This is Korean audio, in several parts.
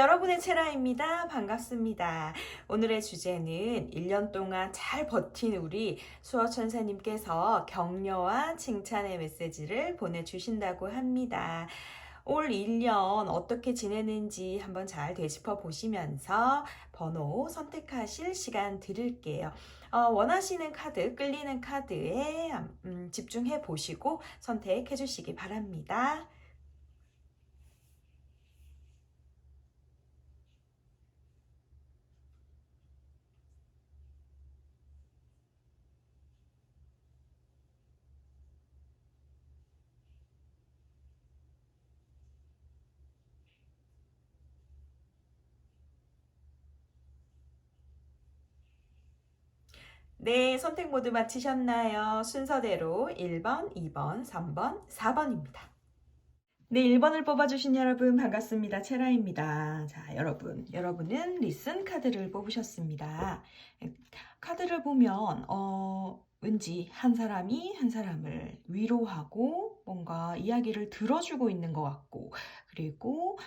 여러분의 체라입니다. 반갑습니다. 오늘의 주제는 1년 동안 잘 버틴 우리 수어천사님께서 격려와 칭찬의 메시지를 보내주신다고 합니다. 올 1년 어떻게 지내는지 한번 잘 되짚어 보시면서 번호 선택하실 시간 드릴게요. 원하시는 카드, 끌리는 카드에 집중해 보시고 선택해 주시기 바랍니다. 네, 선택 모두 마치셨나요? 순서대로 1번, 2번, 3번, 4번입니다. 네, 1번을 뽑아주신 여러분 반갑습니다. 체라입니다. 자, 여러분은 리슨 카드를 뽑으셨습니다. 카드를 보면 왠지 한 사람이 한 사람을 위로하고 뭔가 이야기를 들어주고 있는 것 같고, 그리고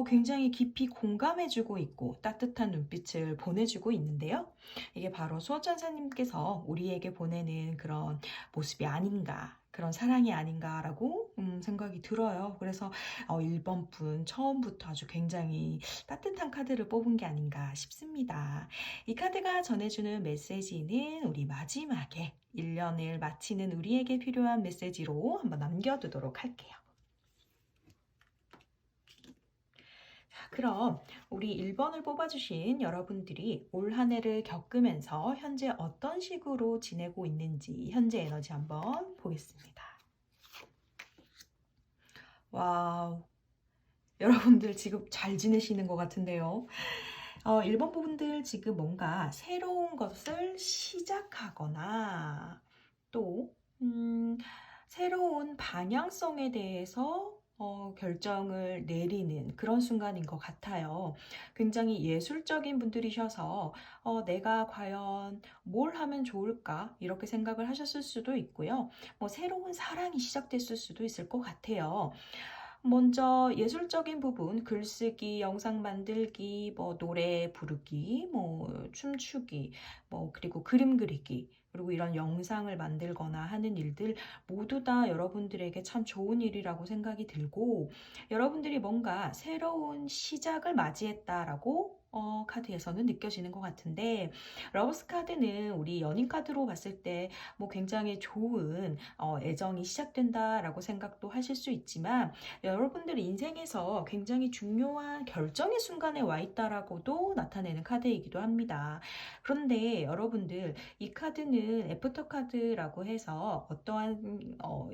굉장히 깊이 공감해주고 있고 따뜻한 눈빛을 보내주고 있는데요. 이게 바로 수호천사님께서 우리에게 보내는 그런 모습이 아닌가, 그런 사랑이 아닌가라고 생각이 들어요. 그래서 1번 분 처음부터 아주 굉장히 따뜻한 카드를 뽑은 게 아닌가 싶습니다. 이 카드가 전해주는 메시지는 우리 마지막에 1년을 마치는 우리에게 필요한 메시지로 한번 남겨두도록 할게요. 자, 그럼 우리 1번을 뽑아주신 여러분들이 올 한 해를 겪으면서 현재 어떤 식으로 지내고 있는지 현재 에너지 한번 보겠습니다. 와우. 여러분들 지금 잘 지내시는 것 같은데요. 1번 부분들 지금 뭔가 새로운 것을 시작하거나 또, 새로운 방향성에 대해서 결정을 내리는 그런 순간인 것 같아요. 굉장히 예술적인 분들이셔서 내가 과연 뭘 하면 좋을까? 이렇게 생각을 하셨을 수도 있고요. 뭐 새로운 사랑이 시작됐을 수도 있을 것 같아요. 먼저 예술적인 부분, 글쓰기, 영상 만들기, 뭐 노래 부르기, 뭐 춤추기, 뭐 그리고 그림 그리기, 그리고 이런 영상을 만들거나 하는 일들 모두 다 여러분들에게 참 좋은 일이라고 생각이 들고, 여러분들이 뭔가 새로운 시작을 맞이했다라고 카드에서는 느껴지는 것 같은데, 러브스 카드는 우리 연인 카드로 봤을 때 뭐 굉장히 좋은 애정이 시작된다라고 생각도 하실 수 있지만, 여러분들 인생에서 굉장히 중요한 결정의 순간에 와 있다라고도 나타내는 카드이기도 합니다. 그런데 여러분들 이 카드는 애프터 카드라고 해서 어떠한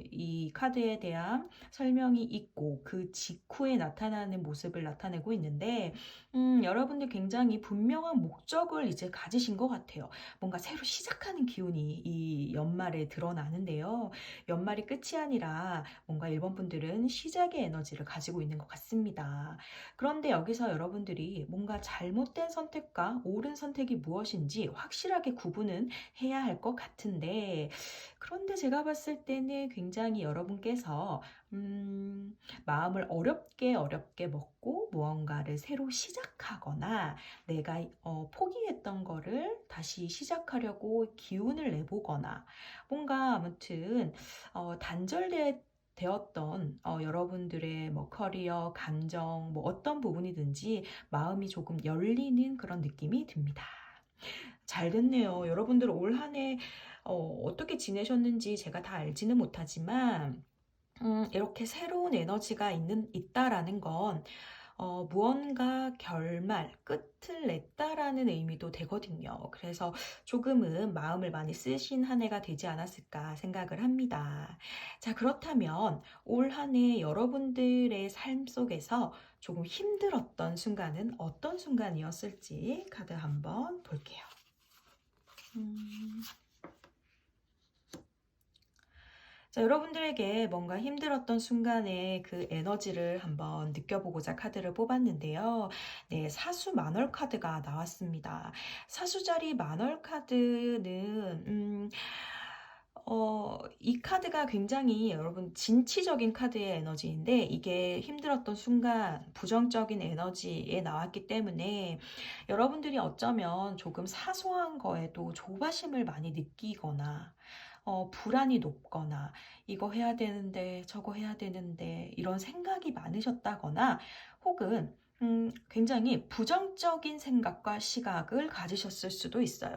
이 카드에 대한 설명이 있고 그 직후에 나타나는 모습을 나타내고 있는데, 여러분들 굉장히 분명한 목적을 이제 가지신 것 같아요. 뭔가 새로 시작하는 기운이 이 연말에 드러나는데요. 연말이 끝이 아니라 뭔가 1번 분들은 시작의 에너지를 가지고 있는 것 같습니다. 그런데 여기서 여러분들이 뭔가 잘못된 선택과 옳은 선택이 무엇인지 확실하게 구분은 해야 할 것 같은데, 그런데 제가 봤을 때는 굉장히 여러분께서 마음을 어렵게 먹고 무언가를 새로 시작하거나 내가 포기했던 거를 다시 시작하려고 기운을 내보거나 뭔가 아무튼 단절되었던 여러분들의 뭐 커리어, 감정, 뭐 어떤 부분이든지 마음이 조금 열리는 그런 느낌이 듭니다. 잘 됐네요. 여러분들 올 한 해 어떻게 지내셨는지 제가 다 알지는 못하지만 이렇게 새로운 에너지가 있다라는 건 무언가 결말, 끝을 냈다라는 의미도 되거든요. 그래서 조금은 마음을 많이 쓰신 한 해가 되지 않았을까 생각을 합니다. 자, 그렇다면 올 한 해 여러분들의 삶 속에서 조금 힘들었던 순간은 어떤 순간이었을지 카드 한번 볼게요. 자, 여러분들에게 뭔가 힘들었던 순간에 그 에너지를 한번 느껴보고자 카드를 뽑았는데요. 네, 사수 만월 카드가 나왔습니다. 사수자리 만월 카드는 이 카드가 굉장히 여러분 진취적인 카드의 에너지인데 이게 힘들었던 순간 부정적인 에너지에 나왔기 때문에 여러분들이 어쩌면 조금 사소한 거에도 조바심을 많이 느끼거나 불안이 높거나 이거 해야 되는데 저거 해야 되는데 이런 생각이 많으셨다거나 혹은 굉장히 부정적인 생각과 시각을 가지셨을 수도 있어요.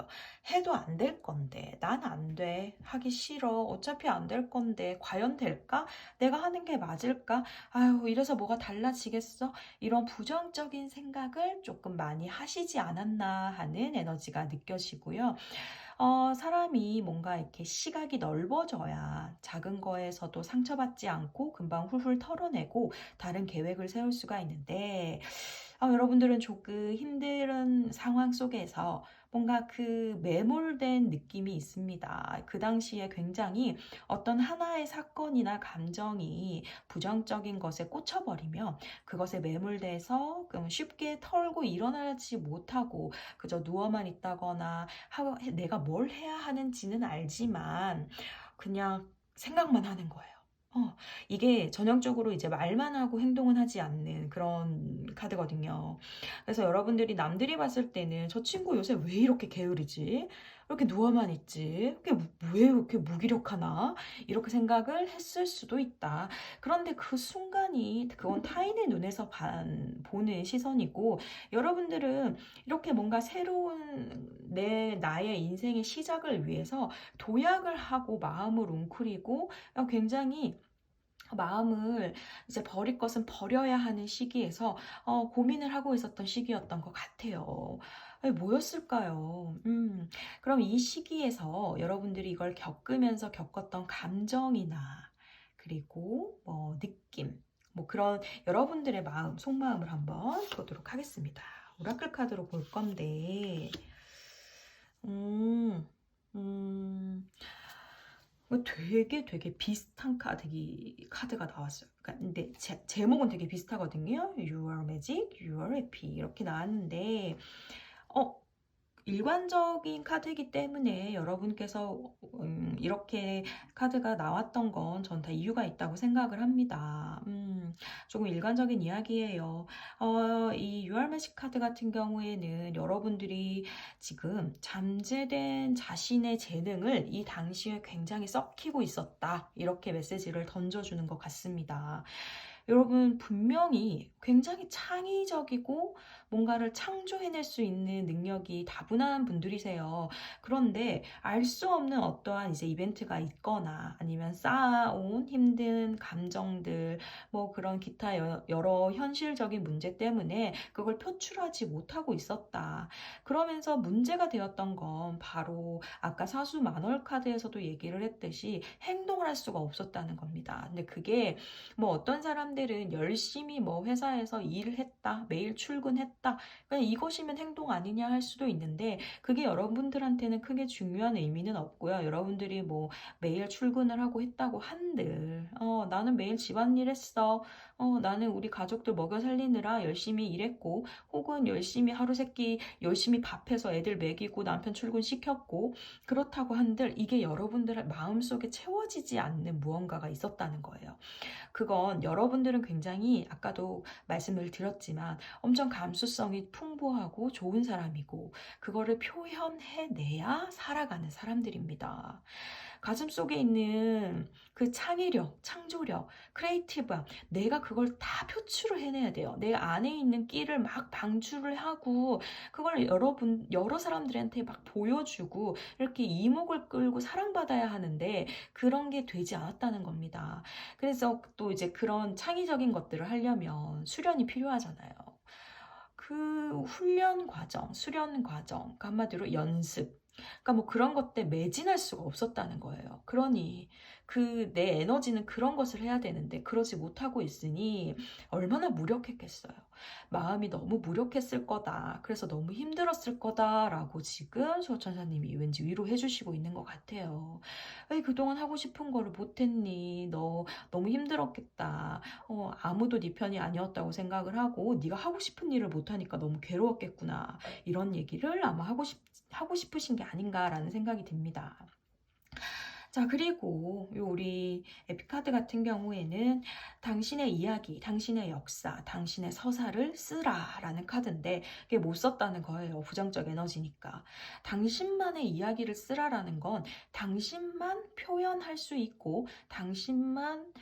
해도 안 될 건데, 난 안 돼. 하기 싫어. 어차피 안 될 건데, 과연 될까? 내가 하는 게 맞을까? 아유, 이래서 뭐가 달라지겠어? 이런 부정적인 생각을 조금 많이 하시지 않았나 하는 에너지가 느껴지고요. 사람이 뭔가 이렇게 시각이 넓어져야 작은 거에서도 상처받지 않고 금방 훌훌 털어내고 다른 계획을 세울 수가 있는데, 여러분들은 조금 힘든 상황 속에서 뭔가 그 매몰된 느낌이 있습니다. 그 당시에 굉장히 어떤 하나의 사건이나 감정이 부정적인 것에 꽂혀버리면 그것에 매몰돼서 쉽게 털고 일어나지 못하고 그저 누워만 있다거나 내가 뭘 해야 하는지는 알지만 그냥 생각만 하는 거예요. 이게 전형적으로 이제 말만 하고 행동은 하지 않는 그런 카드거든요. 그래서 여러분들이 남들이 봤을 때는 저 친구 요새 왜 이렇게 게으르지? 이렇게 누워만 있지? 왜 이렇게 무기력하나? 이렇게 생각을 했을 수도 있다. 그런데 그 순간이 그건 타인의 눈에서 보는 시선이고 여러분들은 이렇게 뭔가 새로운 나의 인생의 시작을 위해서 도약을 하고 마음을 웅크리고 굉장히 마음을 이제 버릴 것은 버려야 하는 시기에서 고민을 하고 있었던 시기였던 것 같아요. 뭐였을까요? 그럼 이 시기에서 여러분들이 이걸 겪으면서 겪었던 감정이나 그리고 뭐 느낌, 뭐 그런 여러분들의 마음, 속마음을 한번 보도록 하겠습니다. 오라클 카드로 볼 건데, 음, 음, 되게 비슷한 카드가 나왔어요. 근데 제목은 되게 비슷하거든요. You are magic, you are happy 이렇게 나왔는데 어, 일관적인 카드이기 때문에 여러분께서 이렇게 카드가 나왔던 건 전 다 이유가 있다고 생각을 합니다. 조금 일관적인 이야기예요. 이 유알매직 카드 같은 경우에는 여러분들이 지금 잠재된 자신의 재능을 이 당시에 굉장히 썩히고 있었다. 이렇게 메시지를 던져주는 것 같습니다. 여러분 분명히 굉장히 창의적이고 뭔가를 창조해낼 수 있는 능력이 다분한 분들이세요. 그런데 알 수 없는 어떠한 이제 이벤트가 있거나 아니면 쌓아온 힘든 감정들, 뭐 그런 기타 여러 현실적인 문제 때문에 그걸 표출하지 못하고 있었다. 그러면서 문제가 되었던 건 바로 아까 사수 만월 카드에서도 얘기를 했듯이 행동을 할 수가 없었다는 겁니다. 근데 그게 뭐 어떤 사람들은 열심히 뭐 회사에서 일을 했다, 매일 출근했다, 그냥 이것이면 행동 아니냐 할 수도 있는데 그게 여러분들한테는 크게 중요한 의미는 없고요. 여러분들이 뭐 매일 출근을 하고 했다고 한들 나는 매일 집안일 했어. 나는 우리 가족들 먹여 살리느라 열심히 일했고 혹은 열심히 하루 세끼 열심히 밥해서 애들 먹이고 남편 출근시켰고 그렇다고 한들 이게 여러분들의 마음속에 채워지지 않는 무언가가 있었다는 거예요. 그건 여러분들은 굉장히 아까도 말씀을 드렸지만 엄청 감수성이 풍부하고 좋은 사람이고 그거를 표현해내야 살아가는 사람들입니다. 가슴 속에 있는 그 창의력, 창조력, 크리에이티브함, 내가 그걸 다 표출을 해내야 돼요. 내 안에 있는 끼를 막 방출을 하고 그걸 여러 사람들한테 막 보여주고 이렇게 이목을 끌고 사랑받아야 하는데 그런 게 되지 않았다는 겁니다. 그래서 또 이제 그런 창의적인 것들을 하려면 수련이 필요하잖아요. 그 훈련 과정, 수련 과정, 그러니까 한마디로 연습. 그러니까 뭐 그런 것들 매진할 수가 없었다는 거예요. 그러니 그 내 에너지는 그런 것을 해야 되는데 그러지 못하고 있으니 얼마나 무력했겠어요. 마음이 너무 무력했을 거다. 그래서 너무 힘들었을 거다라고 지금 수호천사님이 왠지 위로해 주시고 있는 것 같아요. 왜 그동안 하고 싶은 거를 못했니? 너 너무 힘들었겠다. 아무도 네 편이 아니었다고 생각을 하고 네가 하고 싶은 일을 못하니까 너무 괴로웠겠구나. 이런 얘기를 아마 하고 싶으신 게 아닌가라는 생각이 듭니다. 자, 그리고 우리 에픽하드 같은 경우에는 당신의 이야기, 당신의 역사, 당신의 서사를 쓰라라는 카드인데 그게 못 썼다는 거예요. 부정적 에너지니까. 당신만의 이야기를 쓰라라는 건 당신만 표현할 수 있고 당신만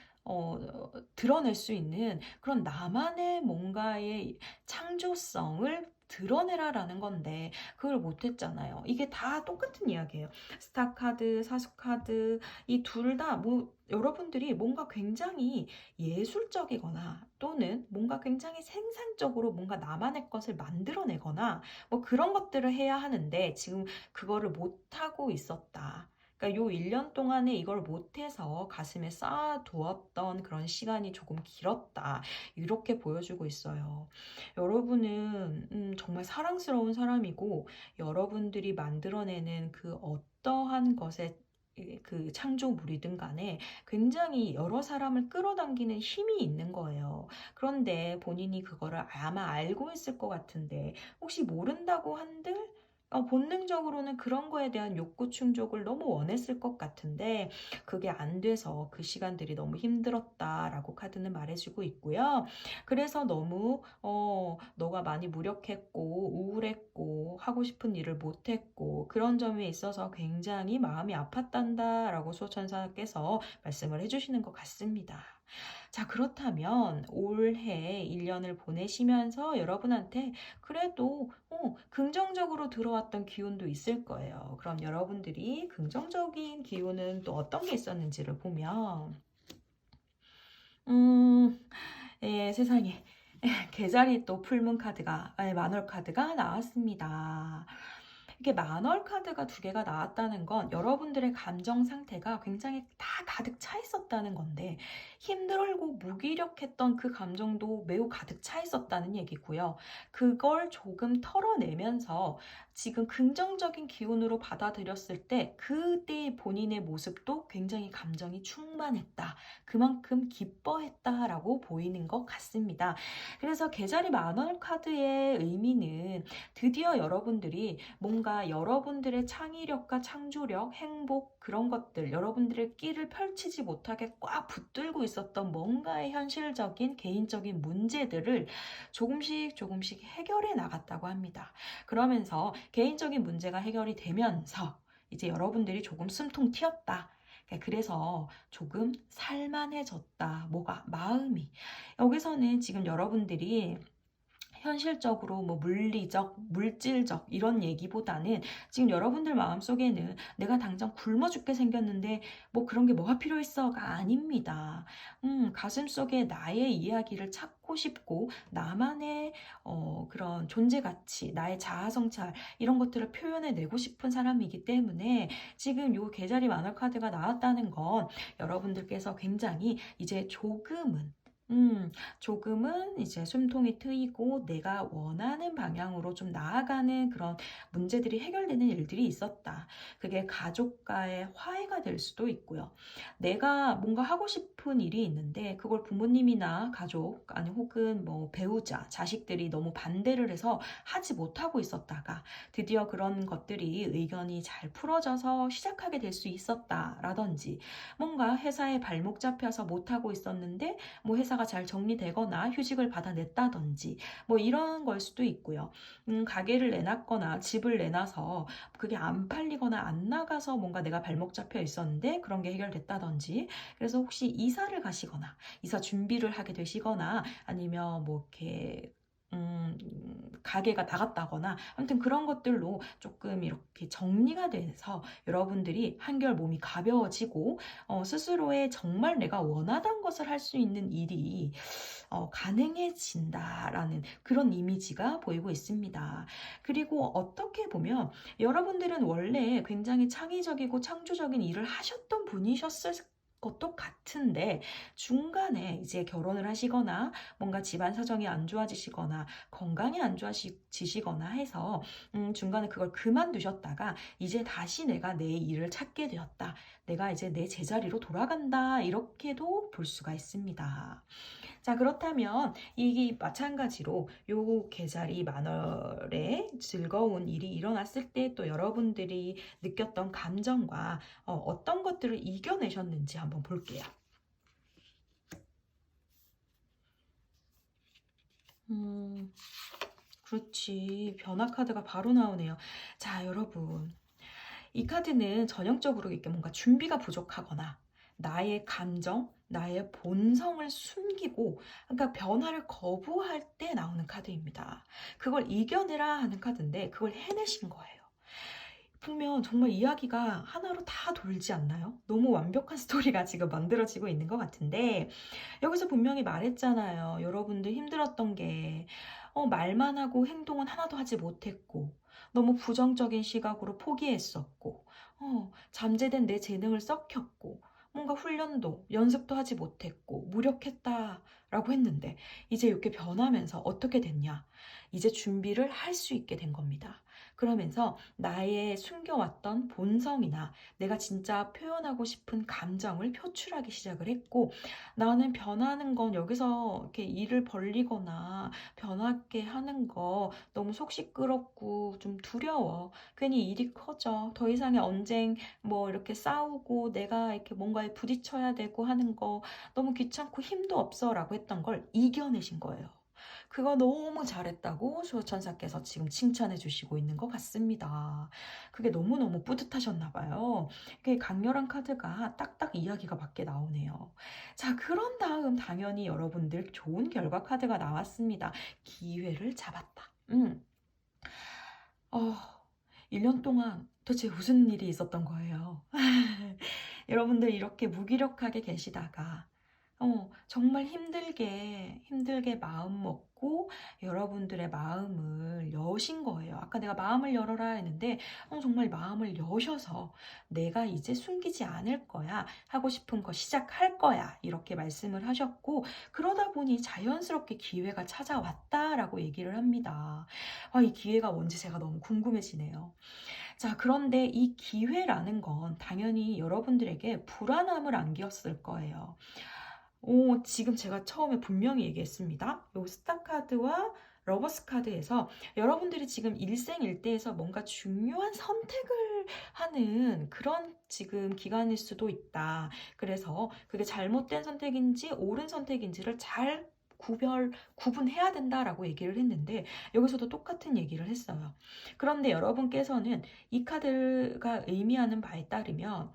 드러낼 수 있는 그런 나만의 뭔가의 창조성을 드러내라라는 건데 그걸 못했잖아요. 이게 다 똑같은 이야기예요. 스타 카드, 사수 카드 이 둘 다 뭐 여러분들이 뭔가 굉장히 예술적이거나 또는 뭔가 굉장히 생산적으로 뭔가 나만의 것을 만들어내거나 뭐 그런 것들을 해야 하는데 지금 그거를 못하고 있었다. 그러니까 요 1년 동안에 이걸 못해서 가슴에 쌓아두었던 그런 시간이 조금 길었다. 이렇게 보여주고 있어요. 여러분은 정말 사랑스러운 사람이고 여러분들이 만들어내는 그 어떠한 것에 그 창조물이든 간에 굉장히 여러 사람을 끌어당기는 힘이 있는 거예요. 그런데 본인이 그거를 아마 알고 있을 것 같은데 혹시 모른다고 한들 본능적으로는 그런 거에 대한 욕구 충족을 너무 원했을 것 같은데 그게 안 돼서 그 시간들이 너무 힘들었다라고 카드는 말해주고 있고요. 그래서 너무 너가 많이 무력했고 우울했고 하고 싶은 일을 못했고 그런 점에 있어서 굉장히 마음이 아팠단다라고 수호천사께서 말씀을 해주시는 것 같습니다. 자, 그렇다면 올해 1년을 보내시면서 여러분한테 그래도 긍정적으로 들어왔던 기운도 있을 거예요. 그럼 여러분들이 긍정적인 기운은 또 어떤 게 있었는지를 보면 예, 세상에 계좌리 또 풀문 카드가 아니 만월 카드가 나왔습니다. 이게 만월 카드가 두 개가 나왔다는 건 여러분들의 감정 상태가 굉장히 다 가득 차 있었다는 건데 힘들고 무기력했던 그 감정도 매우 가득 차 있었다는 얘기고요. 그걸 조금 털어내면서 지금 긍정적인 기운으로 받아들였을 때 그때 본인의 모습도 굉장히 감정이 충만했다. 그만큼 기뻐했다라고 보이는 것 같습니다. 그래서 계자리 만원 카드의 의미는 드디어 여러분들이 뭔가 여러분들의 창의력과 창조력, 행복 그런 것들 여러분들의 끼를 펼치지 못하게 꽉 붙들고 있었던 뭔가의 현실적인 개인적인 문제들을 조금씩 해결해 나갔다고 합니다. 그러면서 개인적인 문제가 해결이 되면서 이제 여러분들이 조금 숨통 튀었다. 그래서 조금 살만해졌다. 뭐가 마음이 여기서는 지금 여러분들이 현실적으로 뭐 물리적, 물질적 이런 얘기보다는 지금 여러분들 마음속에는 내가 당장 굶어 죽게 생겼는데 뭐 그런 게 뭐가 필요했어가 아닙니다. 가슴속에 나의 이야기를 찾고 싶고 나만의 그런 존재 가치, 나의 자아 성찰 이런 것들을 표현해내고 싶은 사람이기 때문에 지금 요 계자리 만월 카드가 나왔다는 건 여러분들께서 굉장히 이제 조금은 이제 숨통이 트이고 내가 원하는 방향으로 좀 나아가는 그런 문제들이 해결되는 일들이 있었다. 그게 가족과의 화해가 될 수도 있고요. 내가 뭔가 하고 싶은 일이 있는데 그걸 부모님이나 가족 아니 혹은 뭐 배우자, 자식들이 너무 반대를 해서 하지 못하고 있었다가 드디어 그런 것들이 의견이 잘 풀어져서 시작하게 될 수 있었다라든지 뭔가 회사에 발목 잡혀서 못하고 있었는데 뭐 회사가 잘 정리되거나 휴직을 받아냈다든지 뭐 이런 걸 수도 있고요. 가게를 내놨거나 집을 내놔서 그게 안 팔리거나 안 나가서 뭔가 내가 발목 잡혀 있었는데 그런 게 해결됐다든지 그래서 혹시 이사를 가시거나 이사 준비를 하게 되시거나 아니면 뭐 이렇게 가게가 나갔다거나 아무튼 그런 것들로 조금 이렇게 정리가 돼서 여러분들이 한결 몸이 가벼워지고 스스로의 정말 내가 원하던 것을 할 수 있는 일이 가능해진다라는 그런 이미지가 보이고 있습니다. 그리고 어떻게 보면 여러분들은 원래 굉장히 창의적이고 창조적인 일을 하셨던 분이셨을 것도 같은데 중간에 이제 결혼을 하시거나 뭔가 집안 사정이 안 좋아지시거나 건강이 안 좋아지시거나 해서 중간에 그걸 그만두셨다가 이제 다시 내가 내 일을 찾게 되었다. 내가 이제 내 제자리로 돌아간다. 이렇게도 볼 수가 있습니다. 자, 그렇다면 이 마찬가지로 요 계자리 만월에 즐거운 일이 일어났을 때 또 여러분들이 느꼈던 감정과 어떤 것들을 이겨내셨는지 한번 볼게요. 음, 그렇지. 변화 카드가 바로 나오네요. 자, 여러분. 이 카드는 전형적으로 이렇게 뭔가 준비가 부족하거나 나의 감정, 나의 본성을 숨기고 그러니까 변화를 거부할 때 나오는 카드입니다. 그걸 이겨내라 하는 카드인데 그걸 해내신 거예요. 보면 정말 이야기가 하나로 다 돌지 않나요? 너무 완벽한 스토리가 지금 만들어지고 있는 것 같은데 여기서 분명히 말했잖아요. 여러분들 힘들었던 게 말만 하고 행동은 하나도 하지 못했고 너무 부정적인 시각으로 포기했었고 잠재된 내 재능을 썩혔고 뭔가 훈련도 연습도 하지 못했고 무력했다라고 했는데 이제 이렇게 변하면서 어떻게 됐냐? 이제 준비를 할 수 있게 된 겁니다. 그러면서 나의 숨겨왔던 본성이나 내가 진짜 표현하고 싶은 감정을 표출하기 시작을 했고 나는 변하는 건 여기서 이렇게 일을 벌리거나 변하게 하는 거 너무 속 시끄럽고 좀 두려워. 괜히 일이 커져. 더 이상의 언쟁, 뭐 이렇게 싸우고 내가 이렇게 뭔가에 부딪혀야 되고 하는 거 너무 귀찮고 힘도 없어 라고 했던 걸 이겨내신 거예요. 그거 너무 잘했다고 수호천사께서 지금 칭찬해 주시고 있는 것 같습니다. 그게 너무너무 뿌듯하셨나 봐요. 그게 강렬한 카드가 딱딱 이야기가 밖에 나오네요. 자, 그런 다음 당연히 여러분들 좋은 결과 카드가 나왔습니다. 기회를 잡았다. 어, 1년 동안 도대체 무슨 일이 있었던 거예요? 여러분들 이렇게 무기력하게 계시다가 정말 힘들게 마음 먹고 여러분들의 마음을 여신 거예요. 아까 내가 마음을 열어라 했는데 정말 마음을 여셔서 내가 이제 숨기지 않을 거야. 하고 싶은 거 시작할 거야. 이렇게 말씀을 하셨고 그러다 보니 자연스럽게 기회가 찾아왔다라고 얘기를 합니다. 이 기회가 뭔지 제가 너무 궁금해지네요. 자, 그런데 이 기회라는 건 당연히 여러분들에게 불안함을 안겼을 거예요. 지금 제가 처음에 분명히 얘기했습니다. 요 스타 카드와 러버스 카드에서 여러분들이 지금 일생일대에서 뭔가 중요한 선택을 하는 그런 지금 기간일 수도 있다. 그래서 그게 잘못된 선택인지 옳은 선택인지를 잘 구분해야 된다라고 얘기를 했는데 여기서도 똑같은 얘기를 했어요. 그런데 여러분께서는 이 카드가 의미하는 바에 따르면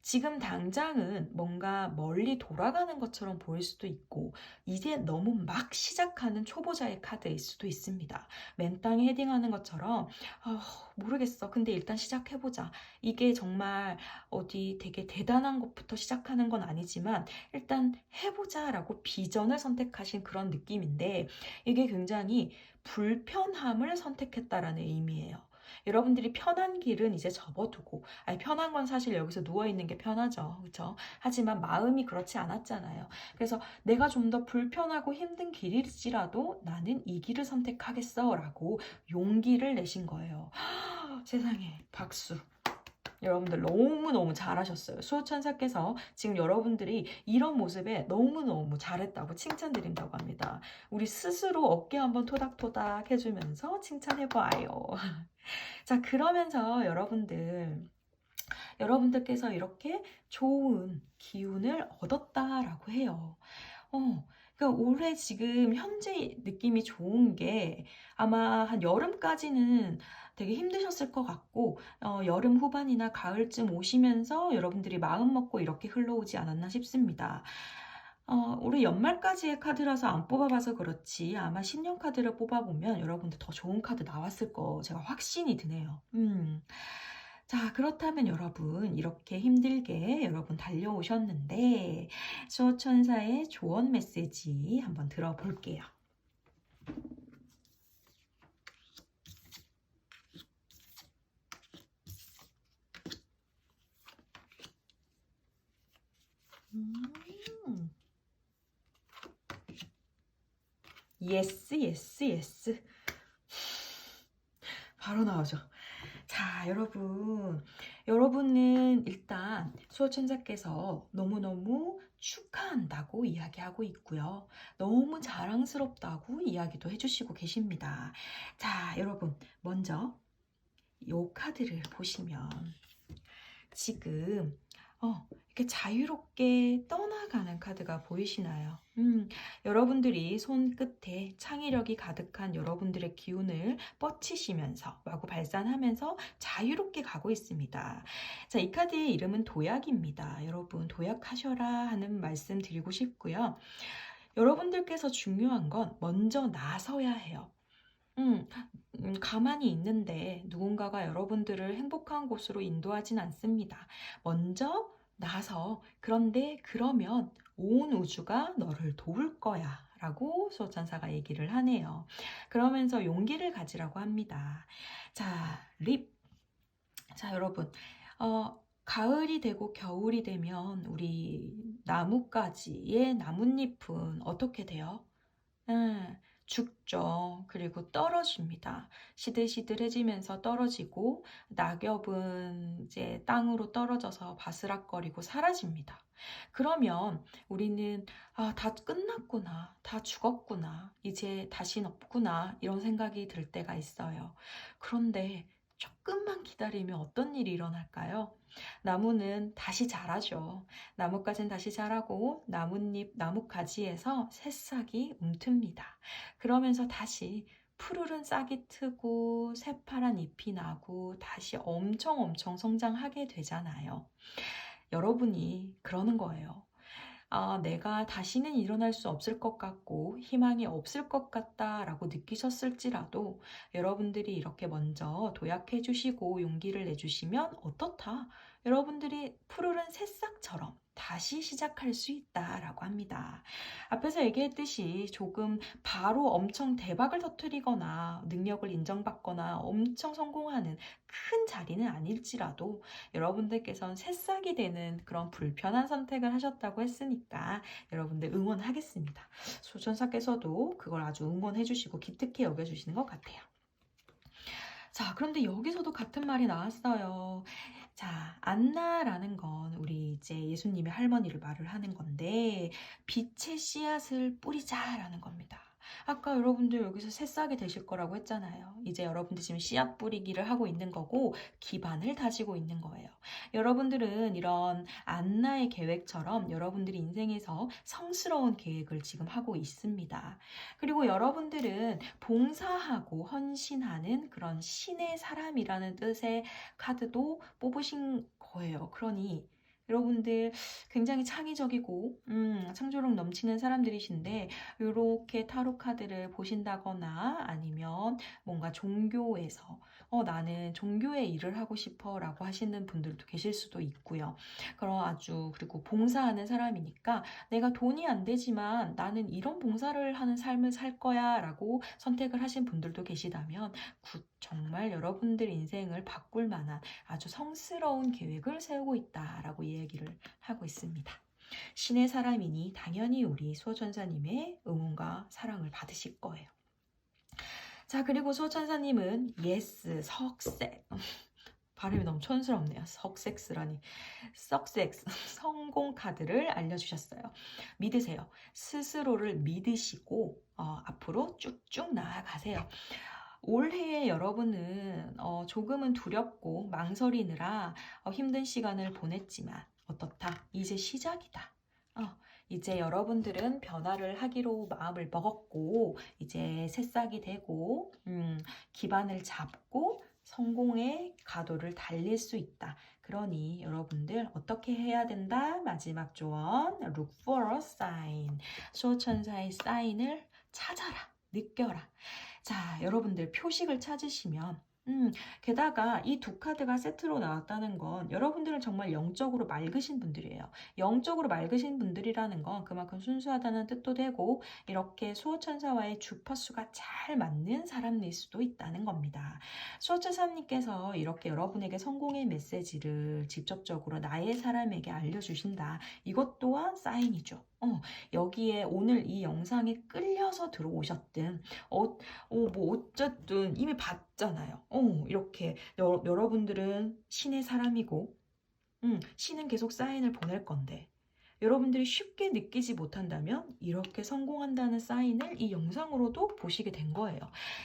지금 당장은 뭔가 멀리 돌아가는 것처럼 보일 수도 있고 이제 너무 막 시작하는 초보자의 카드일 수도 있습니다. 맨땅에 헤딩하는 것처럼 모르겠어. 근데 일단 시작해보자. 이게 정말 어디 되게 대단한 것부터 시작하는 건 아니지만 일단 해보자라고 비전을 선택하신 그런 느낌인데 이게 굉장히 불편함을 선택했다라는 의미예요. 여러분들이 편한 길은 이제 접어두고, 편한 건 사실 여기서 누워있는 게 편하죠. 그렇죠? 하지만 마음이 그렇지 않았잖아요. 그래서 내가 좀 더 불편하고 힘든 길일지라도 나는 이 길을 선택하겠어 라고 용기를 내신 거예요. 세상에, 박수. 여러분들 너무너무 잘하셨어요. 수호천사께서 지금 여러분들이 이런 모습에 너무너무 잘했다고 칭찬드린다고 합니다. 우리 스스로 어깨 한번 토닥토닥 해주면서 칭찬해봐요. 자, 그러면서 여러분들께서 이렇게 좋은 기운을 얻었다라고 해요. 그러니까 올해 지금 현재 느낌이 좋은 게 아마 한 여름까지는 되게 힘드셨을 것 같고 여름 후반이나 가을쯤 오시면서 여러분들이 마음 먹고 이렇게 흘러오지 않았나 싶습니다. 올해 연말까지의 카드라서 안 뽑아봐서 그렇지 아마 신년 카드를 뽑아보면 여러분들 더 좋은 카드 나왔을 거 제가 확신이 드네요. 자, 그렇다면 여러분 이렇게 힘들게 여러분 달려오셨는데 수호천사의 조언 메시지 한번 들어볼게요. 예스, 예스, 예스. 바로 나오죠. 자, 여러분은 일단 수호천사께서 너무너무 축하한다고 이야기하고 있고요. 너무 자랑스럽다고 이야기도 해주시고 계십니다. 자, 여러분, 먼저 이 카드를 보시면 지금 이렇게 자유롭게 떠나가는 카드가 보이시나요? 여러분들이 손끝에 창의력이 가득한 여러분들의 기운을 뻗치시면서 마구 발산하면서 자유롭게 가고 있습니다. 자, 이 카드의 이름은 도약입니다. 여러분, 도약하셔라 하는 말씀 드리고 싶고요. 여러분들께서 중요한 건 먼저 나서야 해요. 가만히 있는데 누군가가 여러분들을 행복한 곳으로 인도하진 않습니다. 먼저 나서, 그런데 그러면 온 우주가 너를 도울 거야 라고 수호천사가 얘기를 하네요. 그러면서 용기를 가지라고 합니다. 자, 자, 여러분, 가을이 되고 겨울이 되면 우리 나뭇가지의 나뭇잎은 어떻게 돼요? 죽죠. 그리고 떨어집니다. 시들시들해지면서 떨어지고 낙엽은 이제 땅으로 떨어져서 바스락거리고 사라집니다. 그러면 우리는 다 끝났구나. 다 죽었구나. 이제 다신 없구나. 이런 생각이 들 때가 있어요. 그런데 조금만 기다리면 어떤 일이 일어날까요? 나무는 다시 자라죠. 나뭇가지는 다시 자라고 나뭇잎, 나뭇가지에서 새싹이 움틉니다. 그러면서 다시 푸르른 싹이 트고 새파란 잎이 나고 다시 엄청 성장하게 되잖아요. 여러분이 그러는 거예요. 내가 다시는 일어날 수 없을 것 같고 희망이 없을 것 같다라고 느끼셨을지라도 여러분들이 이렇게 먼저 도약해 주시고 용기를 내주시면 어떻다? 여러분들이 푸르른 새싹처럼 다시 시작할 수 있다라고 합니다. 앞에서 얘기했듯이 조금 바로 엄청 대박을 터뜨리거나 능력을 인정받거나 엄청 성공하는 큰 자리는 아닐지라도 여러분들께서는 새싹이 되는 그런 불편한 선택을 하셨다고 했으니까 여러분들 응원하겠습니다. 소천사께서도 그걸 아주 응원해 주시고 기특히 여겨주시는 것 같아요. 자, 그런데 여기서도 같은 말이 나왔어요. 자, 안나라는 건 우리 이제 예수님의 할머니를 말을 하는 건데 빛의 씨앗을 뿌리자라는 겁니다. 아까 여러분들 여기서 새싹이 되실 거라고 했잖아요. 이제 여러분들 지금 씨앗 뿌리기를 하고 있는 거고 기반을 다지고 있는 거예요. 여러분들은 이런 안나의 계획처럼 여러분들이 인생에서 성스러운 계획을 지금 하고 있습니다. 그리고 여러분들은 봉사하고 헌신하는 그런 신의 사람이라는 뜻의 카드도 뽑으신 거예요. 그러니 여러분들 굉장히 창의적이고 창조력 넘치는 사람들이신데 이렇게 타로 카드를 보신다거나 아니면 뭔가 종교에서 나는 종교에 일을 하고 싶어 라고 하시는 분들도 계실 수도 있고요. 그리고 봉사하는 사람이니까 내가 돈이 안 되지만 나는 이런 봉사를 하는 삶을 살 거야 라고 선택을 하신 분들도 계시다면 정말 여러분들 인생을 바꿀 만한 아주 성스러운 계획을 세우고 있다라고 이야기를 하고 있습니다. 신의 사람이니 당연히 우리 수호천사님의 응원과 사랑을 받으실 거예요. 자, 그리고 수호천사님은 예스, 석색 발음이 너무 촌스럽네요. 석섹스라니. 석섹스, 성공 카드를 알려주셨어요. 믿으세요. 스스로를 믿으시고 앞으로 쭉쭉 나아가세요. 올해의 여러분은 조금은 두렵고 망설이느라 힘든 시간을 보냈지만 어떻다? 이제 시작이다. 이제 여러분들은 변화를 하기로 마음을 먹었고 이제 새싹이 되고 기반을 잡고 성공의 가도를 달릴 수 있다. 그러니 여러분들 어떻게 해야 된다? 마지막 조언 Look for a sign. 수호천사의 사인을 찾아라. 느껴라. 자, 여러분들 표식을 찾으시면 게다가 이 두 카드가 세트로 나왔다는 건 여러분들은 정말 영적으로 맑으신 분들이에요. 영적으로 맑으신 분들이라는 건 그만큼 순수하다는 뜻도 되고 이렇게 수호천사와의 주파수가 잘 맞는 사람일 수도 있다는 겁니다. 수호천사님께서 이렇게 여러분에게 성공의 메시지를 직접적으로 나의 사람에게 알려주신다. 이것 또한 사인이죠. 여기에 오늘 이 영상에 끌려서 들어오셨든, 뭐, 어쨌든 이미 봤잖아요. 이렇게, 여러분들은 신의 사람이고, 신은 계속 사인을 보낼 건데, 여러분들이 쉽게 느끼지 못한다면 이렇게 성공한다는 사인을 이 영상으로도 보시게 된 거예요.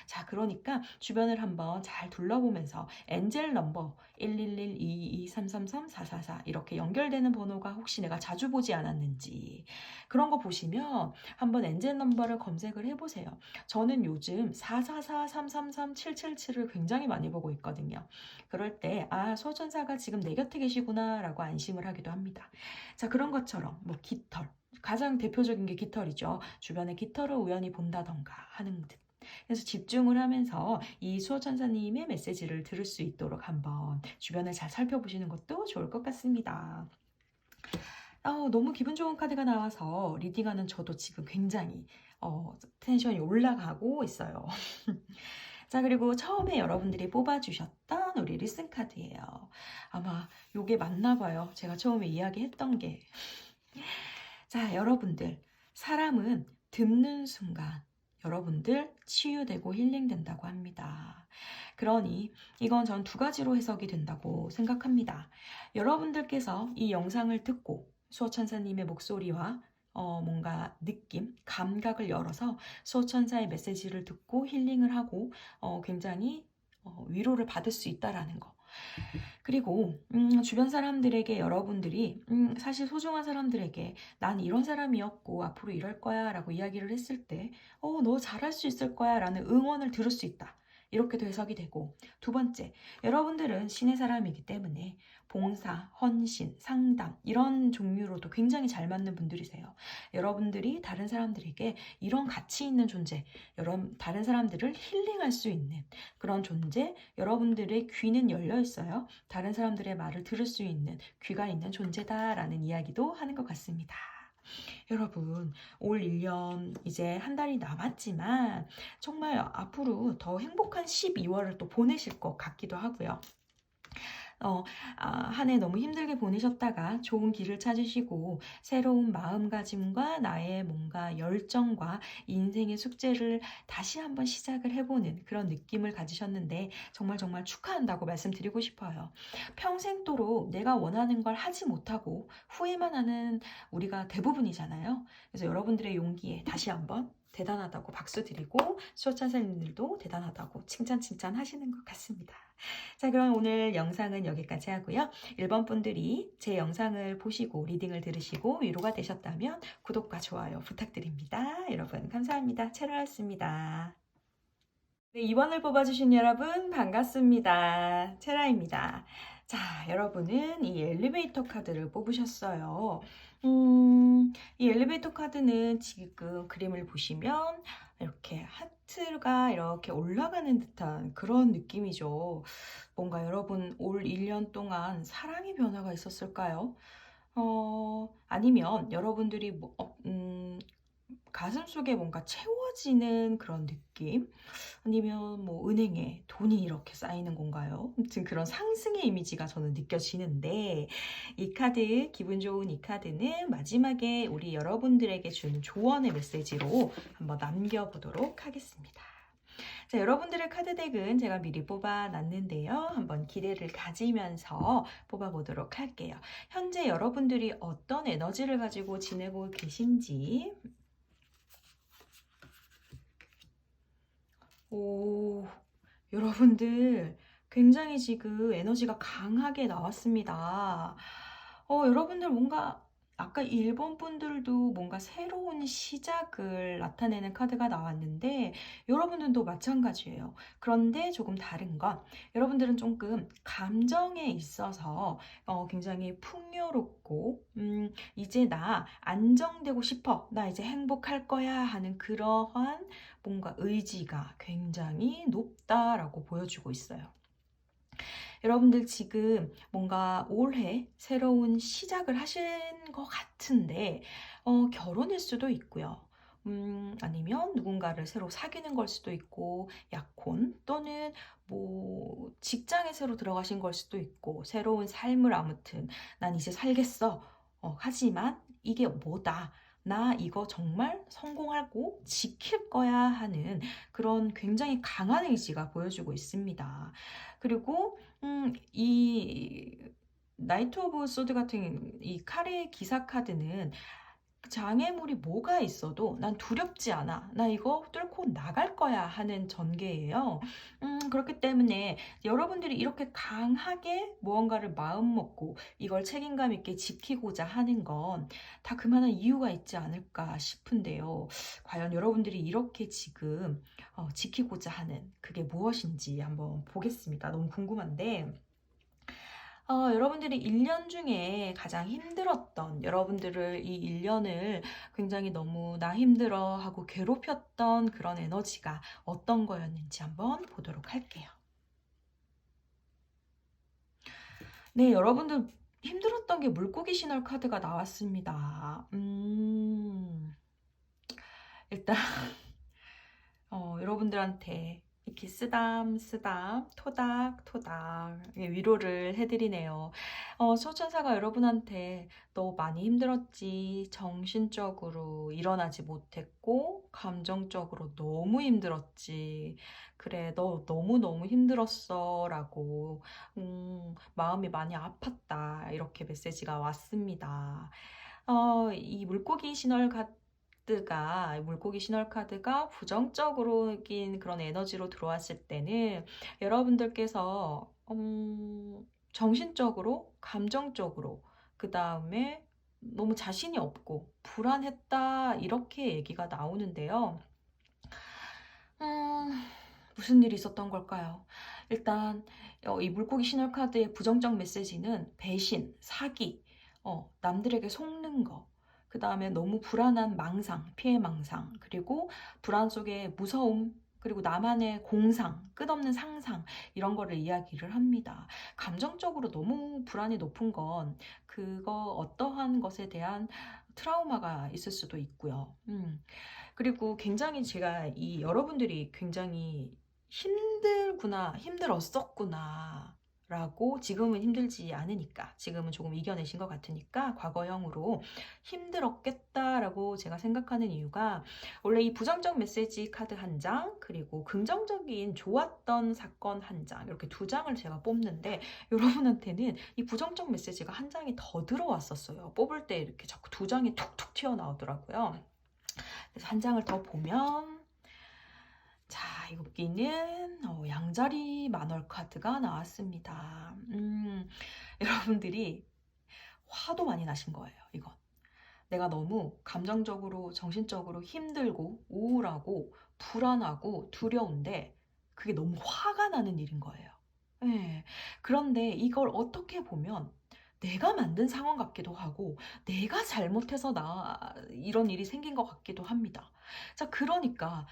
자, 그러니까 주변을 한번 잘 둘러보면서 엔젤 넘버 111-22333-444 이렇게 연결되는 번호가 혹시 내가 자주 보지 않았는지 그런 거 보시면 한번 엔젤 넘버를 검색을 해보세요. 저는 요즘 444-333-777을 굉장히 많이 보고 있거든요. 그럴 때, 소천사가 지금 내 곁에 계시구나 라고 안심을 하기도 합니다. 자, 그런 것처럼 뭐 깃털, 가장 대표적인 게 깃털이죠. 주변에 깃털을 우연히 본다던가 하는 듯. 그래서 집중을 하면서 이 수호천사님의 메시지를 들을 수 있도록 한번 주변을 잘 살펴보시는 것도 좋을 것 같습니다. 너무 기분 좋은 카드가 나와서 리딩하는 저도 지금 굉장히 텐션이 올라가고 있어요. 자, 그리고 처음에 여러분들이 뽑아주셨던 우리 리슨 카드예요. 아마 요게 맞나 봐요. 제가 처음에 이야기했던 게. 자, 여러분들, 사람은 듣는 순간 여러분들 치유되고 힐링된다고 합니다. 그러니 이건 전 두 가지로 해석이 된다고 생각합니다. 여러분들께서 이 영상을 듣고 수호천사님의 목소리와 뭔가 느낌, 감각을 열어서 수호천사의 메시지를 듣고 힐링을 하고 굉장히 위로를 받을 수 있다라는 거. 그리고 주변 사람들에게 여러분들이 사실 소중한 사람들에게 난 이런 사람이었고 앞으로 이럴 거야 라고 이야기를 했을 때 너 잘할 수 있을 거야 라는 응원을 들을 수 있다. 이렇게도 해석이 되고 두 번째, 여러분들은 신의 사람이기 때문에 봉사, 헌신, 상담 이런 종류로도 굉장히 잘 맞는 분들이세요. 여러분들이 다른 사람들에게 이런 가치 있는 존재, 다른 사람들을 힐링할 수 있는 그런 존재, 여러분들의 귀는 열려 있어요. 다른 사람들의 말을 들을 수 있는 귀가 있는 존재다라는 이야기도 하는 것 같습니다. 여러분, 올 1년 이제 한 달이 남았지만 정말 앞으로 더 행복한 12월을 또 보내실 것 같기도 하고요. 한 해 너무 힘들게 보내셨다가 좋은 길을 찾으시고 새로운 마음가짐과 나의 뭔가 열정과 인생의 숙제를 다시 한번 시작을 해보는 그런 느낌을 가지셨는데 정말 정말 축하한다고 말씀드리고 싶어요. 평생도록 내가 원하는 걸 하지 못하고 후회만 하는 우리가 대부분이잖아요. 그래서 여러분들의 용기에 다시 한번 대단하다고 박수 드리고 수호천사님들도 대단하다고 칭찬 하시는 것 같습니다. 자, 그럼 오늘 영상은 여기까지 하고요. 1번 분들이 제 영상을 보시고 리딩을 들으시고 위로가 되셨다면 구독과 좋아요 부탁드립니다. 여러분 감사합니다. 체라였습니다. 네, 2번을 뽑아주신 여러분 반갑습니다. 체라입니다. 자, 여러분은 이 엘리베이터 카드를 뽑으셨어요. 이 엘리베이터 카드는 지금 그림을 보시면 이렇게 하트가 이렇게 올라가는 듯한 그런 느낌이죠. 뭔가 여러분 올 1년 동안 사랑의 변화가 있었을까요? 아니면 여러분들이 가슴 속에 뭔가 채워지는 그런 느낌? 아니면 뭐 은행에 돈이 이렇게 쌓이는 건가요? 아무튼 그런 상승의 이미지가 저는 느껴지는데 이 카드, 기분 좋은 이 카드는 마지막에 우리 여러분들에게 주는 조언의 메시지로 한번 남겨보도록 하겠습니다. 자, 여러분들의 카드덱은 제가 미리 뽑아놨는데요. 한번 기대를 가지면서 뽑아보도록 할게요. 현재 여러분들이 어떤 에너지를 가지고 지내고 계신지 여러분들 굉장히 지금 에너지가 강하게 나왔습니다. 여러분들 뭔가 아까 1번 분들도 뭔가 새로운 시작을 나타내는 카드가 나왔는데 여러분들도 마찬가지예요. 그런데 조금 다른 건 여러분들은 조금 감정에 있어서 굉장히 풍요롭고 이제 나 안정되고 싶어. 나 이제 행복할 거야 하는 그러한 뭔가 의지가 굉장히 높다라고 보여주고 있어요. 여러분들 지금 뭔가 올해 새로운 시작을 하신 것 같은데 결혼일 수도 있고요. 아니면 누군가를 새로 사귀는 걸 수도 있고 약혼 또는 뭐 직장에 새로 들어가신 걸 수도 있고 새로운 삶을 아무튼 난 이제 살겠어. 하지만 이게 뭐다? 나 이거 정말 성공하고 지킬 거야 하는 그런 굉장히 강한 의지가 보여주고 있습니다. 그리고 이 나이트 오브 소드 같은 이 칼의 기사 카드는 장애물이 뭐가 있어도 난 두렵지 않아. 나 이거 뚫고 나갈 거야 하는 전개예요. 그렇기 때문에 여러분들이 이렇게 강하게 무언가를 마음 먹고 이걸 책임감 있게 지키고자 하는 건 다 그만한 이유가 있지 않을까 싶은데요. 과연 여러분들이 이렇게 지금 지키고자 하는 그게 무엇인지 한번 보겠습니다. 너무 궁금한데. 여러분들이 1년 중에 가장 힘들었던, 여러분들을 이 1년을 굉장히 너무 나 힘들어 하고 괴롭혔던 그런 에너지가 어떤 거였는지 한번 보도록 할게요. 네, 여러분들 힘들었던 게 물고기 신월 카드가 나왔습니다. 일단 여러분들한테 이렇게 쓰담쓰담 토닥토닥 위로를 해드리네요. 소천사가 여러분한테 너 많이 힘들었지, 정신적으로 일어나지 못했고 감정적으로 너무 힘들었지, 그래 너 너무너무 힘들었어 라고 마음이 많이 아팠다 이렇게 메시지가 왔습니다. 이 물고기 신월 카드가 부정적으로긴 그런 에너지로 들어왔을 때는 여러분들께서 정신적으로, 감정적으로, 그 다음에 너무 자신이 없고 불안했다 이렇게 얘기가 나오는데요. 무슨 일이 있었던 걸까요? 일단 이 물고기 신월 카드의 부정적 메시지는 배신, 사기, 남들에게 속는 거, 그 다음에 너무 불안한 망상, 피해 망상, 그리고 불안 속에 무서움, 그리고 나만의 공상, 끝없는 상상, 이런 거를 이야기를 합니다. 감정적으로 너무 불안이 높은 건 그거 어떠한 것에 대한 트라우마가 있을 수도 있고요. 그리고 굉장히 제가 이 여러분들이 굉장히 힘들구나, 힘들었었구나 라고, 지금은 힘들지 않으니까, 지금은 조금 이겨내신 것 같으니까 과거형으로 힘들었겠다라고 제가 생각하는 이유가, 원래 이 부정적 메시지 카드 한 장, 그리고 긍정적인 좋았던 사건 한 장, 이렇게 두 장을 제가 뽑는데 여러분한테는 이 부정적 메시지가 한 장이 더 들어왔었어요. 뽑을 때 이렇게 자꾸 두 장이 툭툭 튀어나오더라고요. 그래서 한 장을 더 보면, 자, 여기는 양자리 만월 카드가 나왔습니다. 여러분들이 화도 많이 나신 거예요, 이건. 내가 너무 감정적으로, 정신적으로 힘들고 우울하고 불안하고 두려운데 그게 너무 화가 나는 일인 거예요. 네. 그런데 이걸 어떻게 보면 내가 만든 상황 같기도 하고 내가 잘못해서 이런 일이 생긴 것 같기도 합니다. 자, 그러니까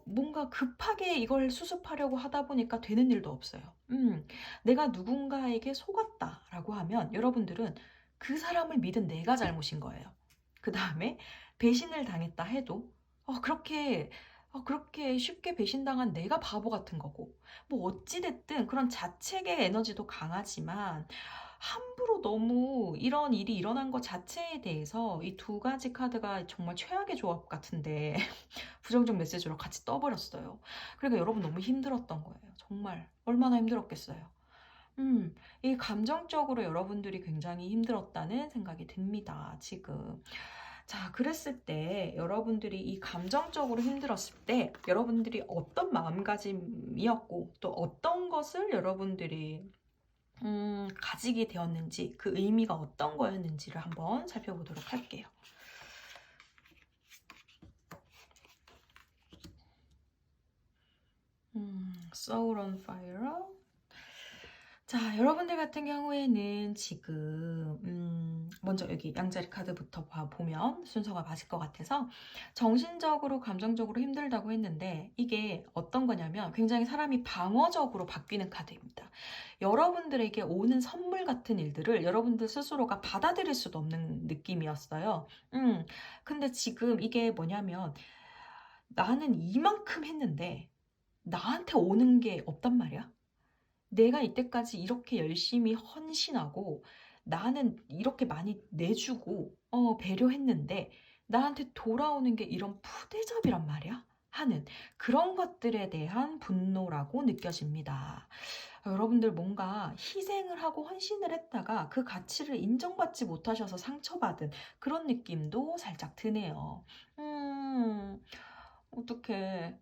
뭔가 급하게 이걸 수습하려고 하다 보니까 되는 일도 없어요. 내가 누군가에게 속았다라고 하면 여러분들은 그 사람을 믿은 내가 잘못인 거예요. 그 다음에 배신을 당했다 해도 그렇게 쉽게 배신당한 내가 바보 같은 거고, 뭐 어찌됐든 그런 자책의 에너지도 강하지만 함부로 너무 이런 일이 일어난 것 자체에 대해서 이 두 가지 카드가 정말 최악의 조합 같은데 부정적 메시지로 같이 떠버렸어요. 그러니까 여러분 너무 힘들었던 거예요. 정말 얼마나 힘들었겠어요. 이 감정적으로 여러분들이 굉장히 힘들었다는 생각이 듭니다, 지금. 자, 그랬을 때 여러분들이 이 감정적으로 힘들었을 때 여러분들이 어떤 마음가짐이었고 또 어떤 것을 여러분들이 가지게 되었는지, 그 의미가 어떤 거였는지를 한번 살펴보도록 할게요. Soul on Fire. 자, 여러분들 같은 경우에는 지금 먼저 여기 양자리 카드부터 보면 순서가 맞을 것 같아서, 정신적으로 감정적으로 힘들다고 했는데 이게 어떤 거냐면 굉장히 사람이 방어적으로 바뀌는 카드입니다. 여러분들에게 오는 선물 같은 일들을 여러분들 스스로가 받아들일 수도 없는 느낌이었어요. 근데 지금 이게 뭐냐면, 나는 이만큼 했는데 나한테 오는 게 없단 말이야. 내가 이때까지 이렇게 열심히 헌신하고 나는 이렇게 많이 내주고 배려했는데 나한테 돌아오는 게 이런 푸대접이란 말이야? 하는 그런 것들에 대한 분노라고 느껴집니다. 여러분들 뭔가 희생을 하고 헌신을 했다가 그 가치를 인정받지 못하셔서 상처받은 그런 느낌도 살짝 드네요. 어떡해.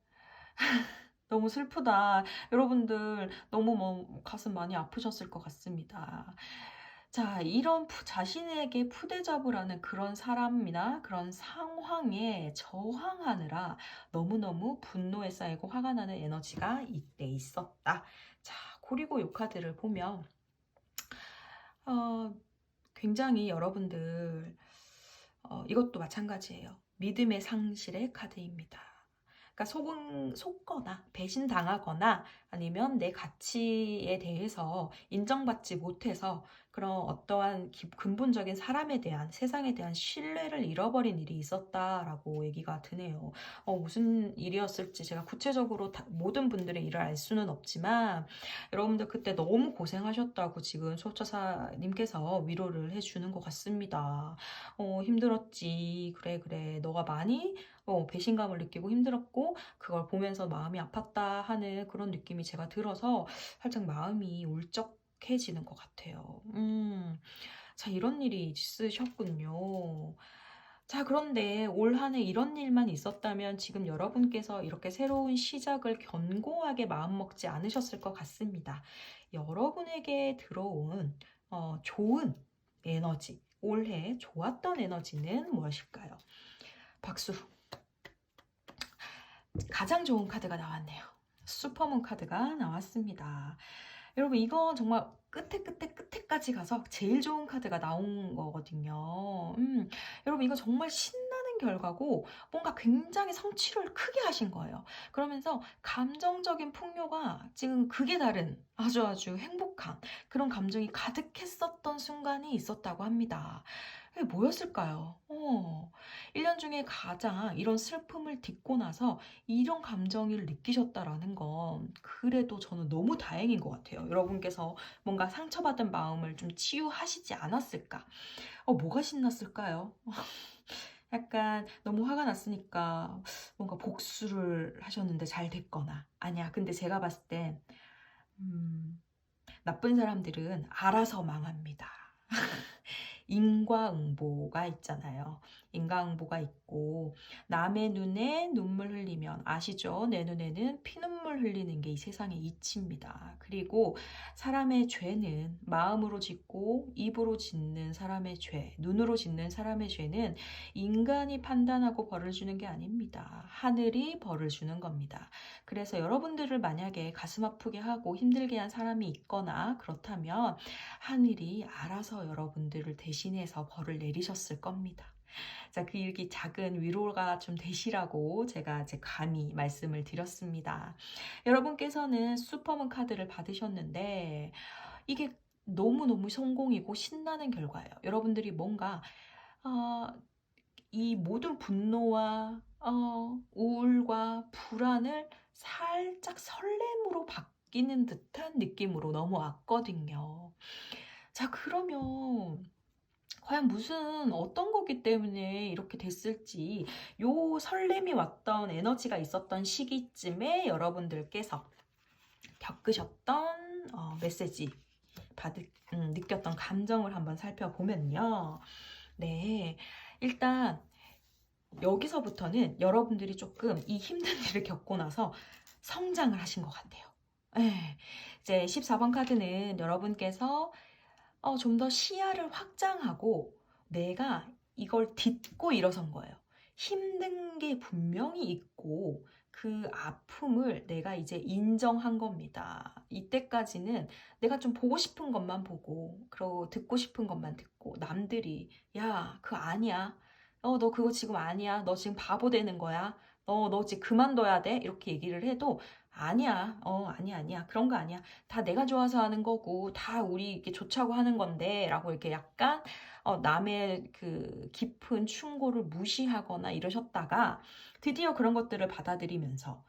너무 슬프다. 여러분들 너무 뭐 가슴 많이 아프셨을 것 같습니다. 자, 이런 자신에게 푸대접을 하는 그런 사람이나 그런 상황에 저항하느라 너무너무 분노에 쌓이고 화가 나는 에너지가 이때 있었다. 자, 그리고 요 카드를 보면 어, 굉장히 여러분들 이것도 마찬가지예요. 믿음의 상실의 카드입니다. 그러니까 속거나 배신당하거나 아니면 내 가치에 대해서 인정받지 못해서 그런 어떠한 근본적인 사람에 대한 세상에 대한 신뢰를 잃어버린 일이 있었다라고 얘기가 드네요. 무슨 일이었을지 제가 구체적으로 모든 분들의 일을 알 수는 없지만 여러분들 그때 너무 고생하셨다고 지금 소처사님께서 위로를 해주는 것 같습니다. 힘들었지. 그래, 그래. 너가 많이 배신감을 느끼고 힘들었고 그걸 보면서 마음이 아팠다 하는 그런 느낌이 제가 들어서 살짝 마음이 울적해지는 것 같아요. 자, 이런 일이 있으셨군요. 자, 그런데 올 한 해 이런 일만 있었다면 지금 여러분께서 이렇게 새로운 시작을 견고하게 마음먹지 않으셨을 것 같습니다. 여러분에게 들어온 좋은 에너지, 올해 좋았던 에너지는 무엇일까요? 박수. 가장 좋은 카드가 나왔네요. 슈퍼문 카드가 나왔습니다. 여러분 이거 정말 끝에까지 가서 제일 좋은 카드가 나온 거거든요. 여러분 이거 정말 신나는 결과고 뭔가 굉장히 성취를 크게 하신 거예요. 그러면서 감정적인 풍요가 지금 극에 달은 아주 행복한 그런 감정이 가득했었던 순간이 있었다고 합니다. 그게 뭐였을까요? 1년 중에 가장 이런 슬픔을 딛고 나서 이런 감정을 느끼셨다라는 건 그래도 저는 너무 다행인 것 같아요. 여러분께서 뭔가 상처받은 마음을 좀 치유하시지 않았을까? 뭐가 신났을까요? 약간 너무 화가 났으니까 뭔가 복수를 하셨는데 잘 됐거나 아니야. 근데 제가 봤을 땐 나쁜 사람들은 알아서 망합니다. 인과응보가 있잖아요. 인과응보가 있고 남의 눈에 눈물 흘리면 아시죠? 내 눈에는 피눈물 흘리는 게 이 세상의 이치입니다. 그리고 사람의 죄는 마음으로 짓고 입으로 짓는 사람의 죄, 눈으로 짓는 사람의 죄는 인간이 판단하고 벌을 주는 게 아닙니다. 하늘이 벌을 주는 겁니다. 그래서 여러분들을 만약에 가슴 아프게 하고 힘들게 한 사람이 있거나 그렇다면 하늘이 알아서 여러분들을 대신해서 벌을 내리셨을 겁니다. 자, 그 일기 작은 위로가 좀 되시라고 제가 제 감히 말씀을 드렸습니다. 여러분께서는 슈퍼문 카드를 받으셨는데 이게 너무너무 성공이고 신나는 결과예요. 여러분들이 뭔가 어, 이 모든 분노와 우울과 불안을 살짝 설렘으로 바뀌는 듯한 느낌으로 넘어왔거든요. 자, 그러면 과연 어떤 거기 때문에 이렇게 됐을지 요 설렘이 왔던 에너지가 있었던 시기쯤에 여러분들께서 겪으셨던 메시지 느꼈던 감정을 한번 살펴보면요. 네, 일단 여기서부터는 여러분들이 조금 이 힘든 일을 겪고 나서 성장을 하신 것 같아요. 네, 이제 14번 카드는 여러분께서 좀 더 시야를 확장하고 내가 이걸 딛고 일어선 거예요. 힘든 게 분명히 있고 그 아픔을 내가 이제 인정한 겁니다. 이때까지는 내가 좀 보고 싶은 것만 보고 그리고 듣고 싶은 것만 듣고 남들이 야, 그거 아니야. 너 그거 지금 아니야. 너 지금 바보 되는 거야. 너 지금 그만둬야 돼. 이렇게 얘기를 해도 아니야. 아니야. 그런 거 아니야. 다 내가 좋아서 하는 거고, 다 우리 이렇게 좋자고 하는 건데, 라고 이렇게 약간, 남의 그 깊은 충고를 무시하거나 이러셨다가, 드디어 그런 것들을 받아들이면서,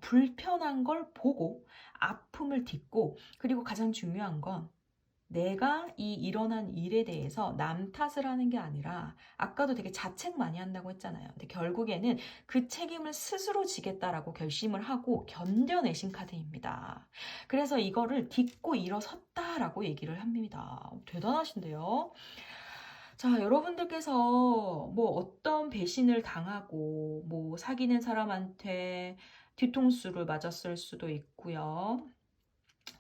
불편한 걸 보고, 아픔을 딛고, 그리고 가장 중요한 건, 내가 이 일어난 일에 대해서 남 탓을 하는 게 아니라 아까도 되게 자책 많이 한다고 했잖아요. 근데 결국에는 그 책임을 스스로 지겠다라고 결심을 하고 견뎌내신 카드입니다. 그래서 이거를 딛고 일어섰다라고 얘기를 합니다. 대단하신데요. 자, 여러분들께서 뭐 어떤 배신을 당하고 뭐 사귀는 사람한테 뒤통수를 맞았을 수도 있고요.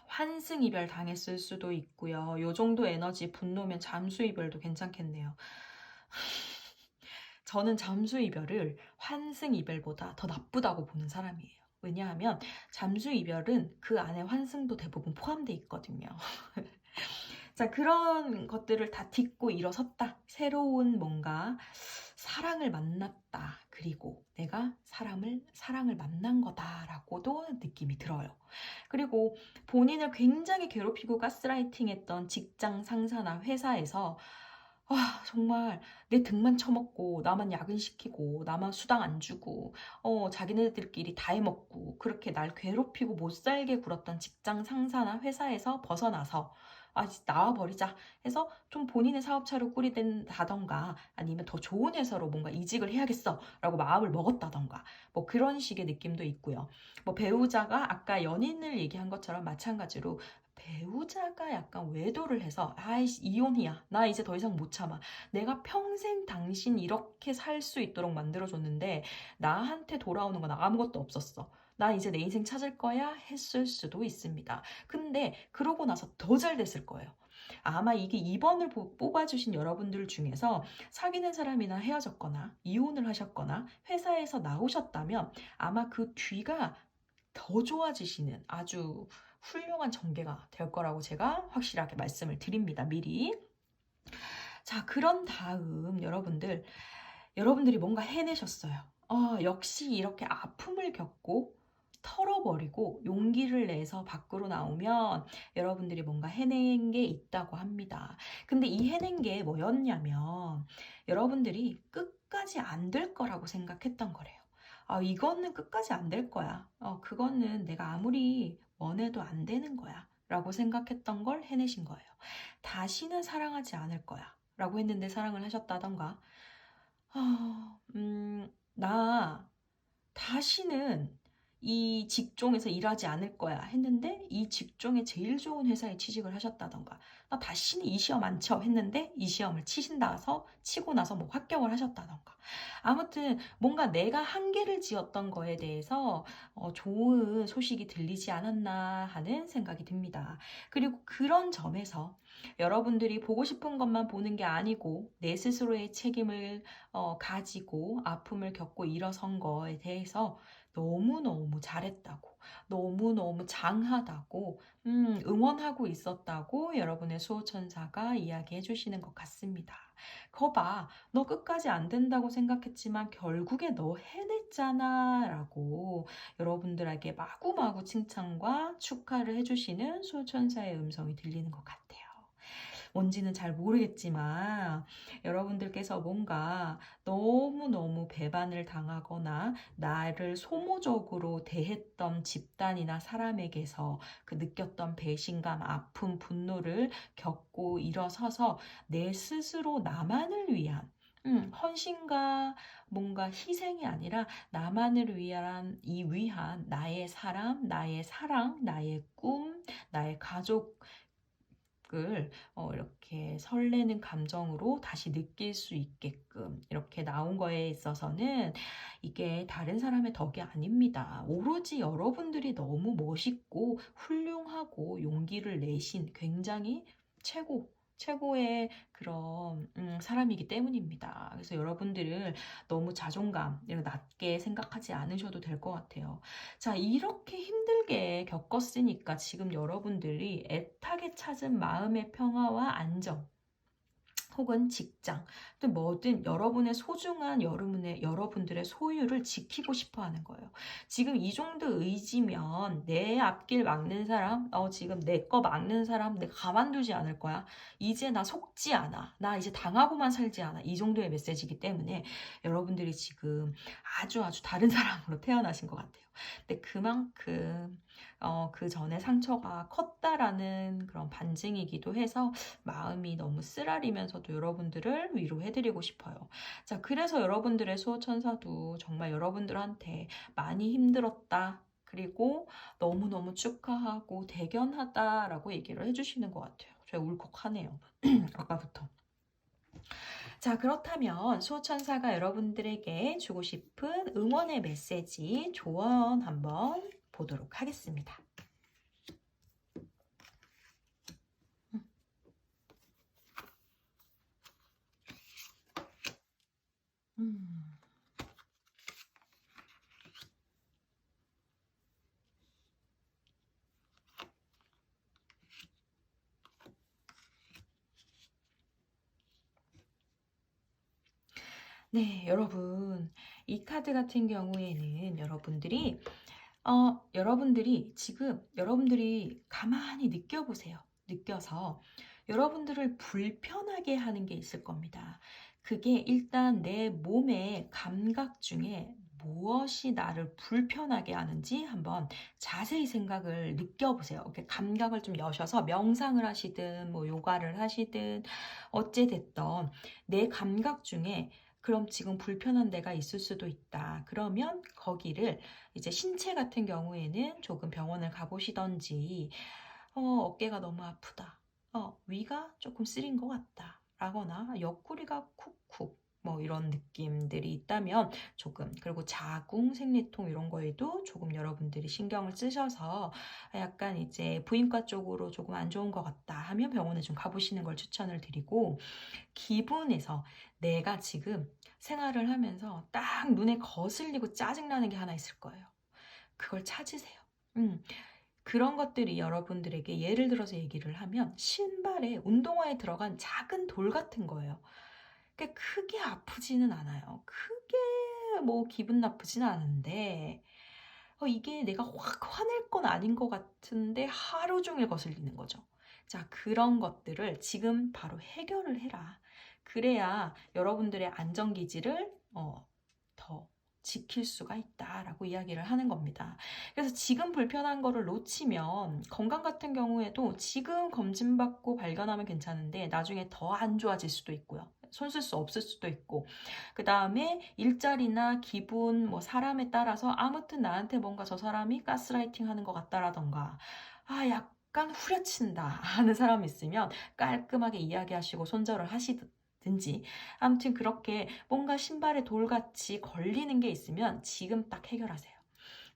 환승 이별 당했을 수도 있고요. 요 정도 에너지 분노면 잠수 이별도 괜찮겠네요. 저는 잠수 이별을 환승 이별보다 더 나쁘다고 보는 사람이에요. 왜냐하면 잠수 이별은 그 안에 환승도 대부분 포함되어 있거든요. 자, 그런 것들을 다 딛고 일어섰다. 새로운 뭔가 사랑을 만났다. 그리고 내가 사랑을 만난 거다라고도 느낌이 들어요. 그리고 본인을 굉장히 괴롭히고 가스라이팅 했던 직장 상사나 회사에서 정말 내 등만 쳐먹고 나만 야근시키고 나만 수당 안 주고 자기네들끼리 다 해먹고 그렇게 날 괴롭히고 못살게 굴었던 직장 상사나 회사에서 벗어나서 나와버리자 해서 좀 본인의 사업차를 꾸리든다던가 아니면 더 좋은 회사로 뭔가 이직을 해야겠어 라고 마음을 먹었다던가 뭐 그런 식의 느낌도 있고요. 뭐 배우자가 아까 연인을 얘기한 것처럼 마찬가지로 배우자가 약간 외도를 해서 아이씨 이혼이야 나 이제 더 이상 못 참아 내가 평생 당신 이렇게 살 수 있도록 만들어줬는데 나한테 돌아오는 건 아무것도 없었어 나 이제 내 인생 찾을 거야 했을 수도 있습니다. 근데 그러고 나서 더 잘 됐을 거예요. 아마 이게 2번을 뽑아주신 여러분들 중에서 사귀는 사람이나 헤어졌거나 이혼을 하셨거나 회사에서 나오셨다면 아마 그 뒤가 더 좋아지시는 아주 훌륭한 전개가 될 거라고 제가 확실하게 말씀을 드립니다. 미리. 자, 그런 다음 여러분들이 뭔가 해내셨어요. 역시 이렇게 아픔을 겪고 털어버리고 용기를 내서 밖으로 나오면 여러분들이 뭔가 해낸 게 있다고 합니다. 근데 이 해낸 게 뭐였냐면 여러분들이 끝까지 안 될 거라고 생각했던 거래요. 이거는 끝까지 안 될 거야. 그거는 내가 아무리 원해도 안 되는 거야. 라고 생각했던 걸 해내신 거예요. 다시는 사랑하지 않을 거야. 라고 했는데 사랑을 하셨다던가, 나 다시는 이 직종에서 일하지 않을 거야 했는데 이 직종에 제일 좋은 회사에 취직을 하셨다던가 나 다시는 이 시험 안 쳐 했는데 이 시험을 치고 나서 뭐 합격을 하셨다던가 아무튼 뭔가 내가 한계를 지었던 거에 대해서 좋은 소식이 들리지 않았나 하는 생각이 듭니다. 그리고 그런 점에서 여러분들이 보고 싶은 것만 보는 게 아니고 내 스스로의 책임을 가지고 아픔을 겪고 일어선 거에 대해서 너무너무 잘했다고, 너무너무 장하다고, 응원하고 있었다고 여러분의 수호천사가 이야기해 주시는 것 같습니다. 거봐, 너 끝까지 안 된다고 생각했지만 결국에 너 해냈잖아 라고 여러분들에게 마구마구 칭찬과 축하를 해주시는 수호천사의 음성이 들리는 것 같아요. 뭔지는 잘 모르겠지만 여러분들께서 뭔가 너무너무 배반을 당하거나 나를 소모적으로 대했던 집단이나 사람에게서 그 느꼈던 배신감, 아픔, 분노를 겪고 일어서서 내 스스로 나만을 위한 헌신과 뭔가 희생이 아니라 나만을 위한 나의 사람, 나의 사랑, 나의 꿈, 나의 가족 이렇게 설레는 감정으로 다시 느낄 수 있게끔 이렇게 나온 거에 있어서는 이게 다른 사람의 덕이 아닙니다. 오로지 여러분들이 너무 멋있고 훌륭하고 용기를 내신 굉장히 최고의 그런 사람이기 때문입니다. 그래서 여러분들을 너무 자존감 낮게 생각하지 않으셔도 될 것 같아요. 자, 이렇게 힘들게 겪었으니까 지금 여러분들이 애타게 찾은 마음의 평화와 안정 혹은 직장, 또 뭐든 여러분의 소중한 여러분들의 소유를 지키고 싶어 하는 거예요. 지금 이 정도 의지면 내 앞길 막는 사람, 지금 내 거 막는 사람 내가 가만두지 않을 거야. 이제 나 속지 않아. 나 이제 당하고만 살지 않아. 이 정도의 메시지이기 때문에 여러분들이 지금 아주 다른 사람으로 태어나신 것 같아요. 근데 그만큼 그 전에 상처가 컸다라는 그런 반증이기도 해서 마음이 너무 쓰라리면서도 여러분들을 위로해드리고 싶어요. 자, 그래서 여러분들의 수호천사도 정말 여러분들한테 많이 힘들었다. 그리고 너무너무 축하하고 대견하다라고 얘기를 해주시는 것 같아요. 제가 울컥하네요. 아까부터. 자, 그렇다면 수호천사가 여러분들에게 주고 싶은 응원의 메시지, 조언 한번 보도록 하겠습니다. 음. 네, 여러분. 이 카드 같은 경우에는 여러분들이 지금 여러분들이 가만히 느껴보세요. 느껴서 여러분들을 불편하게 하는 게 있을 겁니다. 그게 일단 내 몸의 감각 중에 무엇이 나를 불편하게 하는지 한번 자세히 생각을 느껴보세요. 이렇게 감각을 좀 여셔서 명상을 하시든 뭐 요가를 하시든 어찌됐던 내 감각 중에 그럼 지금 불편한 데가 있을 수도 있다. 그러면 거기를 이제 신체 같은 경우에는 조금 병원을 가보시던지, 어깨가 너무 아프다. 위가 조금 쓰린 것 같다. 라거나 옆구리가 쿡쿡 뭐 이런 느낌들이 있다면 조금, 그리고 자궁, 생리통 이런 거에도 조금 여러분들이 신경을 쓰셔서 약간 이제 부인과 쪽으로 조금 안 좋은 것 같다 하면 병원에 좀 가보시는 걸 추천을 드리고, 기분에서 내가 지금 생활을 하면서 딱 눈에 거슬리고 짜증나는 게 하나 있을 거예요. 그걸 찾으세요. 음, 그런 것들이 여러분들에게 예를 들어서 얘기를 하면 신발에 운동화에 들어간 작은 돌 같은 거예요. 그러니까 크게 아프지는 않아요. 크게 뭐 기분 나쁘지는 않은데 이게 내가 확 화낼 건 아닌 것 같은데 하루 종일 거슬리는 거죠. 자, 그런 것들을 지금 바로 해결을 해라. 그래야 여러분들의 안전기지를 더 지킬 수가 있다라고 이야기를 하는 겁니다. 그래서 지금 불편한 거를 놓치면 건강 같은 경우에도 지금 검진받고 발견하면 괜찮은데 나중에 더 안 좋아질 수도 있고요. 손 쓸 수 없을 수도 있고, 그 다음에 일자리나 기분, 뭐 사람에 따라서 아무튼 나한테 뭔가 저 사람이 가스라이팅 하는 것 같다라던가, 약간 후려친다 하는 사람이 있으면 깔끔하게 이야기하시고 손절을 하시든지, 아무튼 그렇게 뭔가 신발에 돌같이 걸리는 게 있으면 지금 딱 해결하세요.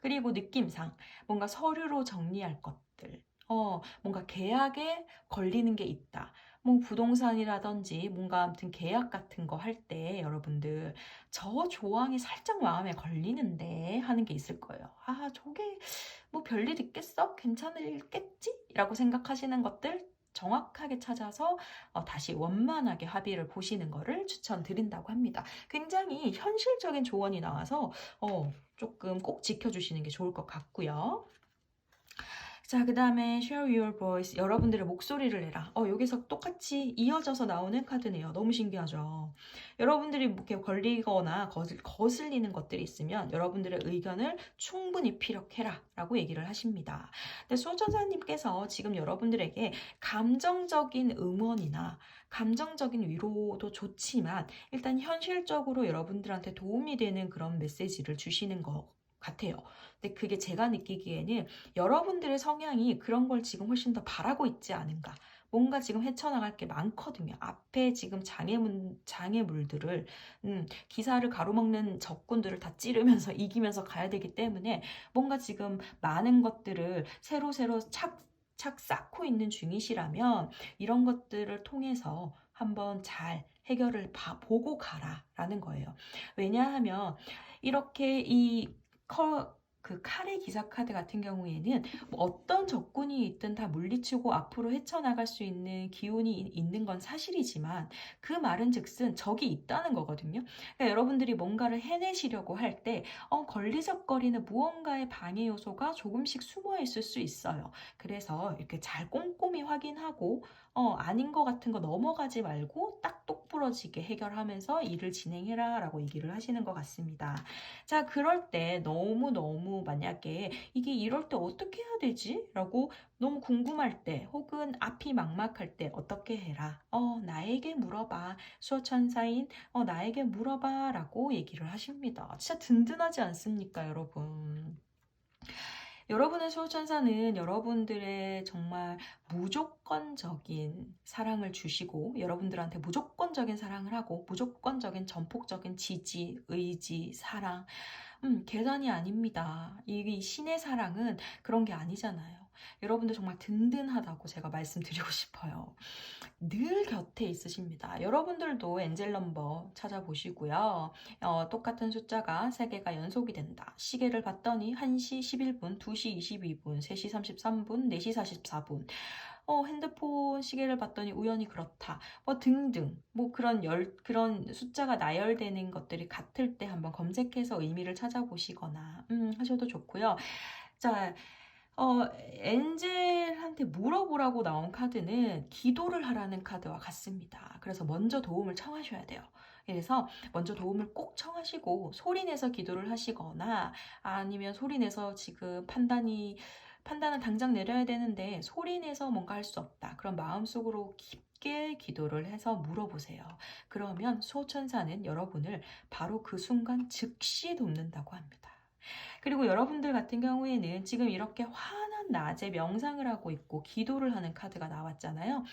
그리고 느낌상 뭔가 서류로 정리할 것들, 뭔가 계약에 걸리는 게 있다. 뭐 부동산이라든지 뭔가 아무튼 계약 같은 거 할 때 여러분들 저 조항이 살짝 마음에 걸리는데 하는 게 있을 거예요. 저게 뭐 별일 있겠어? 괜찮을겠지? 라고 생각하시는 것들 정확하게 찾아서 다시 원만하게 합의를 보시는 거를 추천드린다고 합니다. 굉장히 현실적인 조언이 나와서 조금 꼭 지켜주시는 게 좋을 것 같고요. 자, 그 다음에 share your voice. 여러분들의 목소리를 내라. 여기서 똑같이 이어져서 나오는 카드네요. 너무 신기하죠? 여러분들이 이렇게 걸리거나 거슬리는 것들이 있으면 여러분들의 의견을 충분히 피력해라 라고 얘기를 하십니다. 근데 수호천사님께서 지금 여러분들에게 감정적인 응원이나 감정적인 위로도 좋지만 일단 현실적으로 여러분들한테 도움이 되는 그런 메시지를 주시는 것 같아요. 근데 그게 제가 느끼기에는 여러분들의 성향이 그런 걸 지금 훨씬 더 바라고 있지 않은가. 뭔가 지금 헤쳐나갈 게 많거든요. 앞에 지금 장애물들을, 기사를 가로막는 적군들을 다 찌르면서 이기면서 가야 되기 때문에 뭔가 지금 많은 것들을 새로 착 쌓고 있는 중이시라면 이런 것들을 통해서 한번 잘 해결을 보고 가라라는 거예요. 왜냐하면 이렇게 그 칼의 기사 카드 같은 경우에는 뭐 어떤 적군이 있든 다 물리치고 앞으로 헤쳐나갈 수 있는 기운이 있는 건 사실이지만 그 말은 즉슨 적이 있다는 거거든요. 그러니까 여러분들이 뭔가를 해내시려고 할 때 걸리적거리는 무언가의 방해 요소가 조금씩 숨어 있을 수 있어요. 그래서 이렇게 잘 꼼꼼히 확인하고 아닌 것 같은 거 넘어가지 말고 딱 똑부러지게 해결하면서 일을 진행해라 라고 얘기를 하시는 것 같습니다. 자, 그럴 때 너무너무 너무 만약에 이게 이럴 때 어떻게 해야 되지? 라고 너무 궁금할 때 혹은 앞이 막막할 때 어떻게 해라? 나에게 물어봐. 수호천사인 나에게 물어봐 라고 얘기를 하십니다. 진짜 든든하지 않습니까, 여러분? 여러분의 수호천사는 여러분들의 정말 무조건적인 사랑을 주시고 여러분들한테 무조건적인 사랑을 하고 무조건적인 전폭적인 지지, 의지, 사랑 계산이 아닙니다. 이 신의 사랑은 그런 게 아니잖아요. 여러분들 정말 든든하다고 제가 말씀드리고 싶어요. 늘 곁에 있으십니다. 여러분들도 엔젤 넘버 찾아보시고요. 똑같은 숫자가 3개가 연속이 된다. 시계를 봤더니 1시 11분, 2시 22분, 3시 33분, 4시 44분. 핸드폰 시계를 봤더니 우연히 그렇다. 등등. 그런 숫자가 나열되는 것들이 같을 때 한번 검색해서 의미를 찾아보시거나, 하셔도 좋고요. 자, 엔젤한테 물어보라고 나온 카드는 기도를 하라는 카드와 같습니다. 그래서 먼저 도움을 청하셔야 돼요. 그래서 먼저 도움을 꼭 청하시고 소리내서 기도를 하시거나 아니면 소리내서 지금 판단을 당장 내려야 되는데 소리내서 뭔가 할 수 없다. 그런 마음속으로 깊게 기도를 해서 물어보세요. 그러면 수호천사는 여러분을 바로 그 순간 즉시 돕는다고 합니다. 그리고 여러분들 같은 경우에는 지금 이렇게 환한 낮에 명상을 하고 있고 기도를 하는 카드가 나왔잖아요.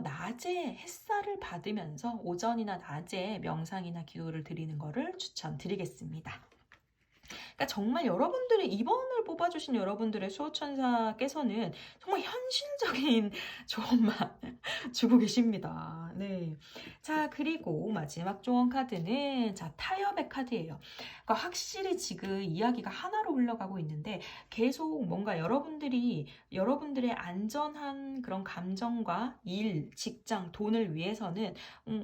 낮에 햇살을 받으면서 오전이나 낮에 명상이나 기도를 드리는 것을 추천드리겠습니다. 그러니까 정말 여러분들의 이번을 뽑아주신 여러분들의 수호천사께서는 정말 현실적인 조언만 주고 계십니다. 네. 자, 그리고 마지막 조언 카드는 타협의 카드예요. 그러니까 확실히 지금 이야기가 하나로 흘러가고 있는데 계속 뭔가 여러분들의 안전한 그런 감정과 일, 직장, 돈을 위해서는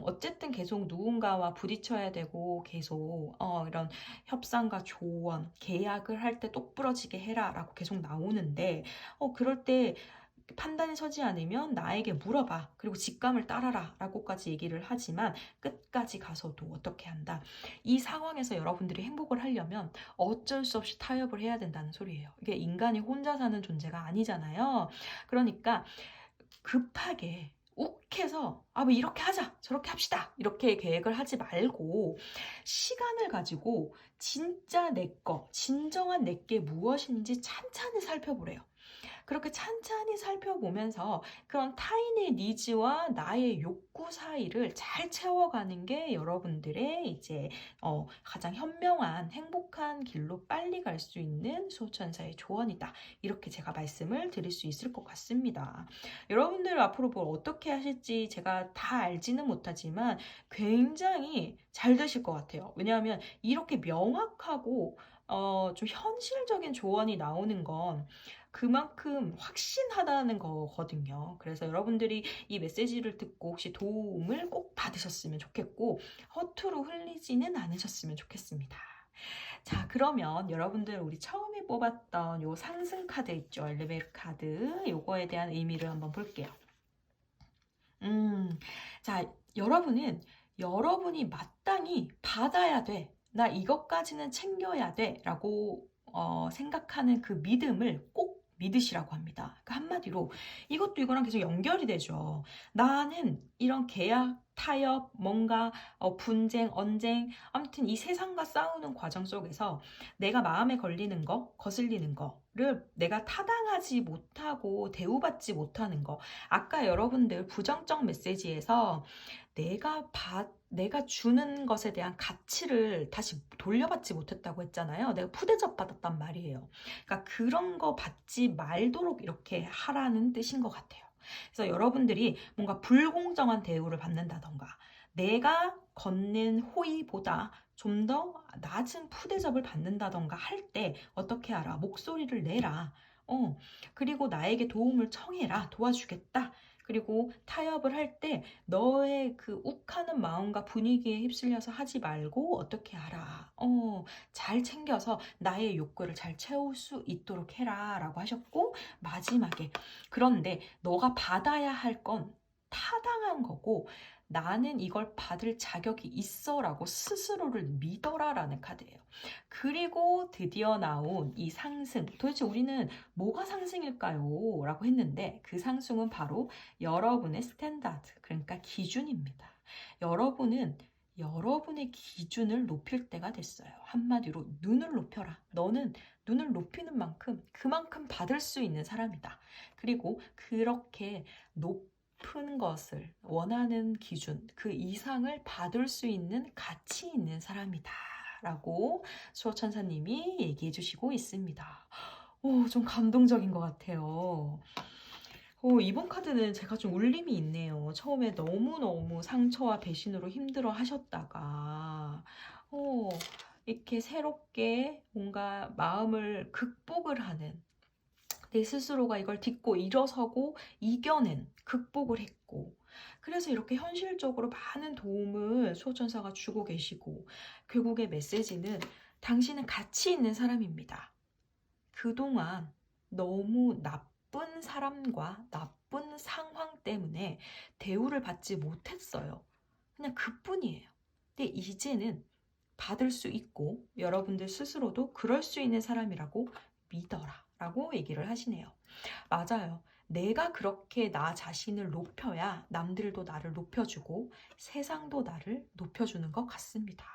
어쨌든 계속 누군가와 부딪혀야 되고 계속 이런 협상과 조언, 계약을 할 때 똑부러지게 해라 라고 계속 나오는데 그럴 때 판단이 서지 않으면 나에게 물어봐. 그리고 직감을 따라라 라고까지 얘기를 하지만 끝까지 가서도 어떻게 한다. 이 상황에서 여러분들이 행복을 하려면 어쩔 수 없이 타협을 해야 된다는 소리예요. 이게 인간이 혼자 사는 존재가 아니잖아요. 그러니까 급하게 욱해서 뭐 이렇게 하자 저렇게 합시다 이렇게 계획을 하지 말고 시간을 가지고 진짜 진정한 내게 무엇인지 찬찬히 살펴보래요. 그렇게 찬찬히 살펴보면서 그런 타인의 니즈와 나의 욕구 사이를 잘 채워가는 게 여러분들의 이제 가장 현명한 행복한 길로 빨리 갈 수 있는 수호천사의 조언이다. 이렇게 제가 말씀을 드릴 수 있을 것 같습니다. 여러분들 앞으로 뭘 어떻게 하실지 제가 다 알지는 못하지만 굉장히 잘 되실 것 같아요. 왜냐하면 이렇게 명확하고 좀 현실적인 조언이 나오는 건 그만큼 확신하다는 거거든요. 그래서 여러분들이 이 메시지를 듣고 혹시 도움을 꼭 받으셨으면 좋겠고 허투루 흘리지는 않으셨으면 좋겠습니다. 자, 그러면 여러분들 우리 처음에 뽑았던 요 상승 카드 있죠? 엘리베이터 카드. 요거에 대한 의미를 한번 볼게요. 자, 여러분이 마땅히 받아야 돼. 나 이것까지는 챙겨야 돼. 라고 생각하는 그 믿음을 꼭 믿으시라고 합니다. 그러니까 한마디로 이것도 이거랑 계속 연결이 되죠. 나는 이런 계약, 타협, 뭔가 분쟁, 언쟁, 아무튼 이 세상과 싸우는 과정 속에서 내가 마음에 걸리는 거, 거슬리는 거를 내가 타당하지 못하고 대우받지 못하는 거. 아까 여러분들 부정적 메시지에서 내가 주는 것에 대한 가치를 다시 돌려받지 못했다고 했잖아요. 내가 푸대접 받았단 말이에요. 그러니까 그런 거 받지 말도록 이렇게 하라는 뜻인 것 같아요. 그래서 여러분들이 뭔가 불공정한 대우를 받는다던가 내가 걷는 호의보다 좀 더 낮은 푸대접을 받는다던가 할 때 어떻게 하라? 목소리를 내라. 그리고 나에게 도움을 청해라. 도와주겠다. 그리고 타협을 할 때 너의 그 욱하는 마음과 분위기에 휩쓸려서 하지 말고 어떻게 하라. 잘 챙겨서 나의 욕구를 잘 채울 수 있도록 해라 라고 하셨고 마지막에 그런데 너가 받아야 할 건 타당한 거고 나는 이걸 받을 자격이 있어 라고 스스로를 믿어라 라는 카드예요. 그리고 드디어 나온 이 상승. 도대체 우리는 뭐가 상승일까요? 라고 했는데 그 상승은 바로 여러분의 스탠다드, 그러니까 기준입니다. 여러분은 여러분의 기준을 높일 때가 됐어요. 한마디로 눈을 높여라. 너는 눈을 높이는 만큼 그만큼 받을 수 있는 사람이다. 그리고 그렇게 높은 것을 원하는 기준, 그 이상을 받을 수 있는 가치 있는 사람이다. 라고 수호천사님이 얘기해 주시고 있습니다. 오, 좀 감동적인 것 같아요. 이번 카드는 제가 좀 울림이 있네요. 처음에 너무너무 상처와 배신으로 힘들어 하셨다가, 어, 이렇게 새롭게 뭔가 마음을 극복을 하는, 내 스스로가 이걸 딛고 일어서고 이겨낸, 극복을 했고, 그래서 이렇게 현실적으로 많은 도움을 수호천사가 주고 계시고, 결국의 메시지는 당신은 가치 있는 사람입니다. 그동안 너무 나쁜 사람과 나쁜 상황 때문에 대우를 받지 못했어요. 그냥 그뿐이에요. 근데 이제는 받을 수 있고 여러분들 스스로도 그럴 수 있는 사람이라고 믿어라 라고 얘기를 하시네요. 맞아요. 내가 그렇게 나 자신을 높여야 남들도 나를 높여주고 세상도 나를 높여주는 것 같습니다.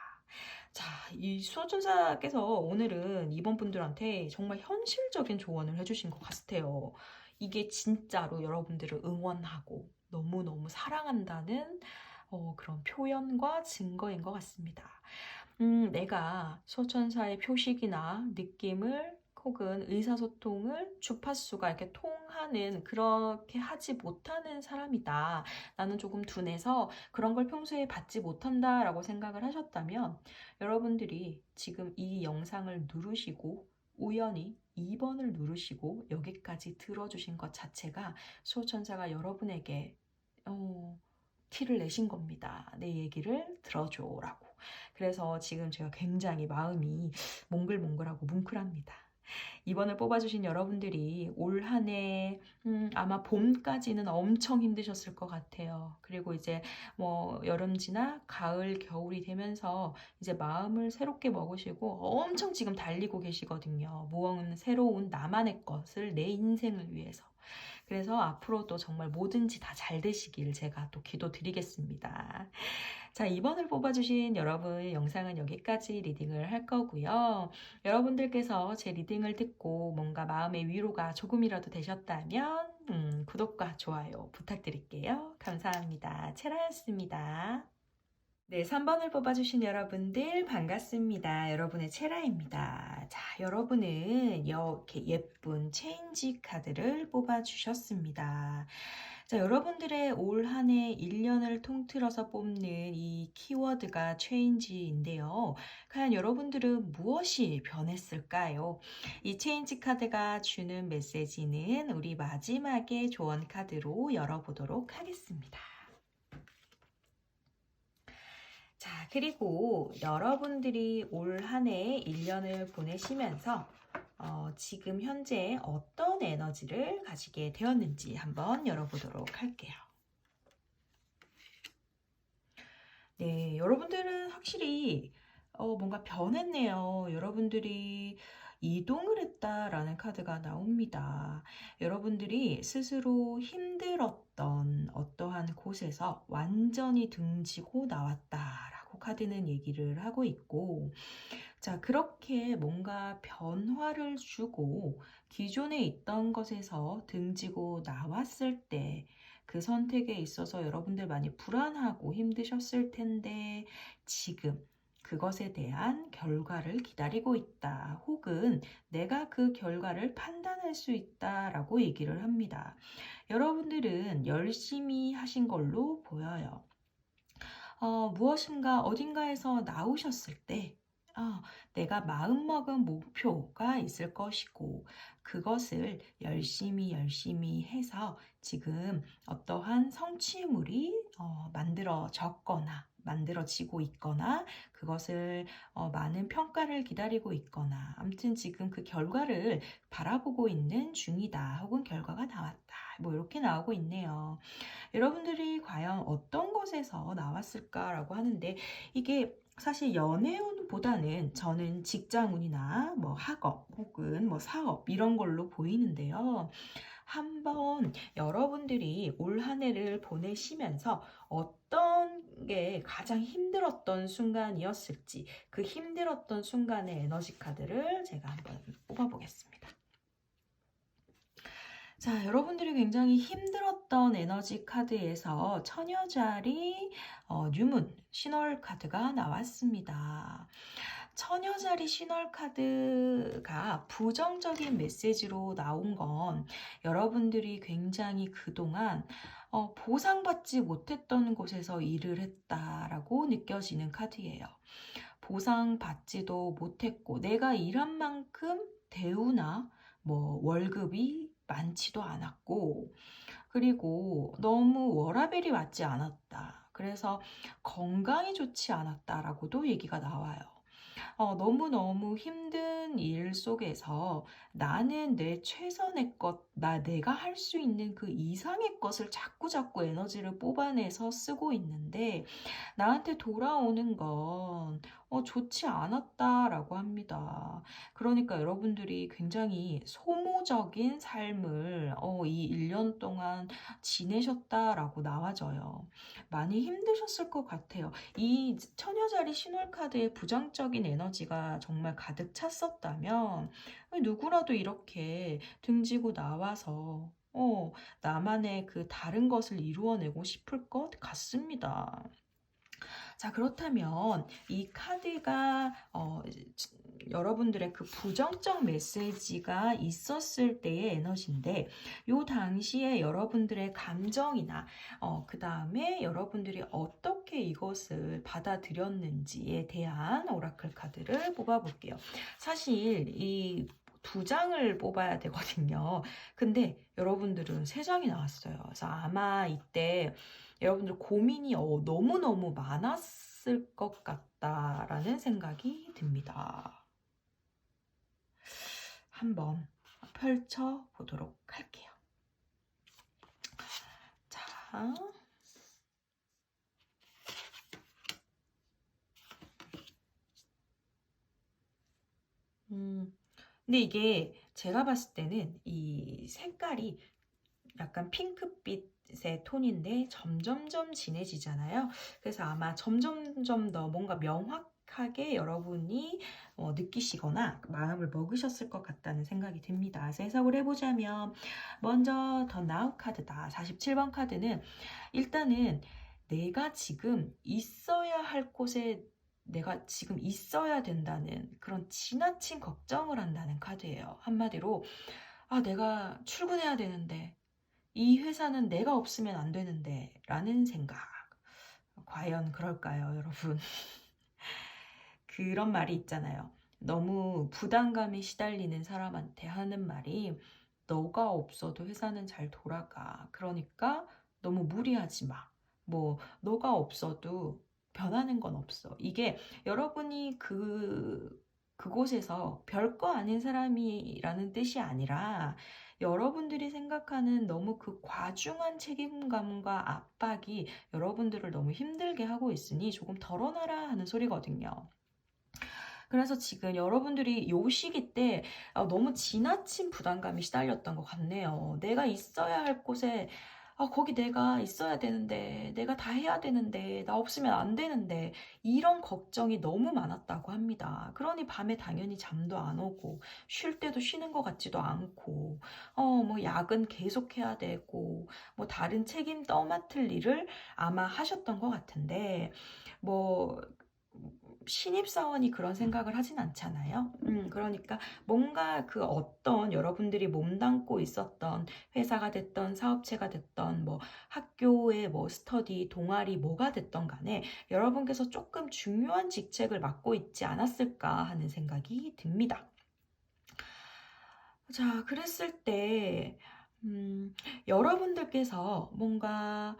자, 이 수호천사께서 오늘은 이번 분들한테 정말 현실적인 조언을 해주신 것 같아요. 이게 진짜로 여러분들을 응원하고 너무너무 사랑한다는 그런 표현과 증거인 것 같습니다. 내가 수호천사의 표식이나 느낌을 혹은 의사소통을 주파수가 이렇게 통하는 그렇게 하지 못하는 사람이다. 나는 조금 둔해서 그런 걸 평소에 받지 못한다라고 생각을 하셨다면 여러분들이 지금 이 영상을 누르시고 우연히 2번을 누르시고 여기까지 들어주신 것 자체가 수호천사가 여러분에게 티를 내신 겁니다. 내 얘기를 들어줘라고. 그래서 지금 제가 굉장히 마음이 몽글몽글하고 뭉클합니다. 2번을 뽑아주신 여러분들이 올 한해 아마 봄까지는 엄청 힘드셨을 것 같아요. 그리고 이제 뭐 여름 지나 가을, 겨울이 되면서 이제 마음을 새롭게 먹으시고 엄청 지금 달리고 계시거든요. 무언 새로운 나만의 것을 내 인생을 위해서. 그래서 앞으로도 정말 뭐든지 다 잘 되시길 제가 또 기도드리겠습니다. 자, 2번을 뽑아주신 여러분 영상은 여기까지 리딩을 할 거고요. 여러분들께서 제 리딩을 듣고 뭔가 마음의 위로가 조금이라도 되셨다면 구독과 좋아요 부탁드릴게요. 감사합니다. 체라였습니다. 네, 3번을 뽑아주신 여러분들 반갑습니다. 여러분의 체라입니다. 자, 여러분은 이렇게 예쁜 체인지 카드를 뽑아주셨습니다. 자, 여러분들의 올 한 해 1년을 통틀어서 뽑는 이 키워드가 체인지인데요. 과연 여러분들은 무엇이 변했을까요? 이 체인지 카드가 주는 메시지는 우리 마지막에 조언 카드로 열어보도록 하겠습니다. 자, 그리고 여러분들이 올 한 해 1년을 보내시면서 지금 현재 어떤 에너지를 가지게 되었는지 한번 열어보도록 할게요. 네, 여러분들은 확실히 뭔가 변했네요. 여러분들이 이동을 했다라는 카드가 나옵니다. 여러분들이 스스로 힘들었던 어떠한 곳에서 완전히 등지고 나왔다라고 카드는 얘기를 하고 있고, 자, 그렇게 뭔가 변화를 주고 기존에 있던 것에서 등지고 나왔을 때 그 선택에 있어서 여러분들 많이 불안하고 힘드셨을 텐데 지금 그것에 대한 결과를 기다리고 있다. 혹은 내가 그 결과를 판단할 수 있다라고 얘기를 합니다. 여러분들은 열심히 하신 걸로 보여요. 무엇인가 어딘가에서 나오셨을 때 내가 마음먹은 목표가 있을 것이고 그것을 열심히 해서 지금 어떠한 성취물이 만들어졌거나 만들어지고 있거나 그것을 많은 평가를 기다리고 있거나 아무튼 지금 그 결과를 바라보고 있는 중이다 혹은 결과가 나왔다 뭐 이렇게 나오고 있네요. 여러분들이 과연 어떤 곳에서 나왔을까라고 하는데 이게 사실 연애운보다는 저는 직장운이나 뭐 학업 혹은 뭐 사업 이런 걸로 보이는데요. 한번 여러분들이 올 한 해를 보내시면서 어떤 게 가장 힘들었던 순간이었을지 그 힘들었던 순간의 에너지 카드를 제가 한번 뽑아보겠습니다. 자, 여러분들이 굉장히 힘들었던 에너지 카드에서 처녀자리 뉴문 신월 카드가 나왔습니다. 처녀자리 신월 카드가 부정적인 메시지로 나온 건 여러분들이 굉장히 그동안 보상받지 못했던 곳에서 일을 했다라고 느껴지는 카드예요. 보상받지도 못했고 내가 일한 만큼 대우나 뭐 월급이 많지도 않았고 그리고 너무 워라밸이 맞지 않았다. 그래서 건강이 좋지 않았다라고도 얘기가 나와요. 너무너무 힘든 일 속에서 나는 내 최선의 것, 내가 할 수 있는 그 이상의 것을 자꾸 에너지를 뽑아내서 쓰고 있는데 나한테 돌아오는 건 좋지 않았다라고 합니다. 그러니까 여러분들이 굉장히 소모적인 삶을 이 1년 동안 지내셨다라고 나와져요. 많이 힘드셨을 것 같아요. 이 처녀자리 신월카드의 부정적인 에너지가 정말 가득 찼었다면 누구라도 이렇게 등지고 나와서 나만의 그 다른 것을 이루어내고 싶을 것 같습니다. 자, 그렇다면 이 카드가 여러분들의 그 부정적 메시지가 있었을 때의 에너지인데 요 당시에 여러분들의 감정이나 그 다음에 여러분들이 어떻게 이것을 받아들였는지에 대한 오라클 카드를 뽑아볼게요. 사실 이 2장을 뽑아야 되거든요. 근데 여러분들은 3장이 나왔어요. 그래서 아마 이때 여러분들 고민이 너무너무 많았을 것 같다라는 생각이 듭니다. 한번 펼쳐 보도록 할게요. 자. 근데 이게 제가 봤을 때는 이 색깔이 약간 핑크빛의 톤인데 점점점 진해지잖아요. 그래서 아마 점점점 더 뭔가 명확하게 여러분이 느끼시거나 마음을 먹으셨을 것 같다는 생각이 듭니다. 그래서 해석을 해보자면 먼저 더 나우 카드다. 47번 카드는 일단은 내가 지금 있어야 할 곳에 내가 지금 있어야 된다는 그런 지나친 걱정을 한다는 카드예요. 한마디로 내가 출근해야 되는데 이 회사는 내가 없으면 안 되는데 라는 생각. 과연 그럴까요, 여러분? 그런 말이 있잖아요. 너무 부담감이 시달리는 사람한테 하는 말이 너가 없어도 회사는 잘 돌아가. 그러니까 너무 무리하지 마. 뭐 너가 없어도 변하는 건 없어. 이게 여러분이 그곳에서 별거 아닌 사람이라는 뜻이 아니라 여러분들이 생각하는 너무 그 과중한 책임감과 압박이 여러분들을 너무 힘들게 하고 있으니 조금 덜어놔라 하는 소리거든요. 그래서 지금 여러분들이 요 시기 때 너무 지나친 부담감이 시달렸던 것 같네요. 내가 있어야 할 곳에 거기 내가 있어야 되는데 내가 다 해야 되는데 나 없으면 안 되는데 이런 걱정이 너무 많았다고 합니다. 그러니 밤에 당연히 잠도 안 오고 쉴 때도 쉬는 것 같지도 않고 뭐 야근 계속 해야 되고 뭐 다른 책임 떠맡을 일을 아마 하셨던 것 같은데 뭐 신입사원이 그런 생각을 하진 않잖아요. 그러니까 뭔가 그 어떤 여러분들이 몸담고 있었던 회사가 됐던 사업체가 됐던 뭐 학교의 뭐 스터디, 동아리 뭐가 됐던 간에 여러분께서 조금 중요한 직책을 맡고 있지 않았을까 하는 생각이 듭니다. 자, 그랬을 때 여러분들께서 뭔가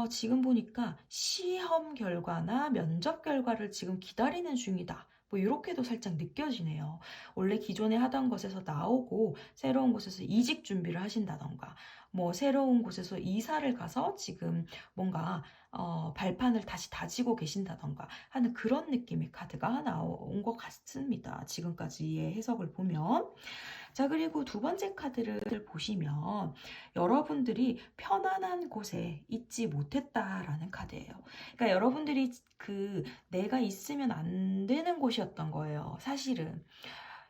지금 보니까 시험 결과나 면접 결과를 지금 기다리는 중이다. 뭐 이렇게도 살짝 느껴지네요. 원래 기존에 하던 곳에서 나오고 새로운 곳에서 이직 준비를 하신다던가 뭐 새로운 곳에서 이사를 가서 지금 뭔가 발판을 다시 다지고 계신다던가 하는 그런 느낌의 카드가 나온 것 같습니다. 지금까지의 해석을 보면. 자, 그리고 두 번째 카드를 보시면 여러분들이 편안한 곳에 있지 못했다라는 카드예요. 그러니까 여러분들이 내가 있으면 안 되는 곳이었던 거예요. 사실은.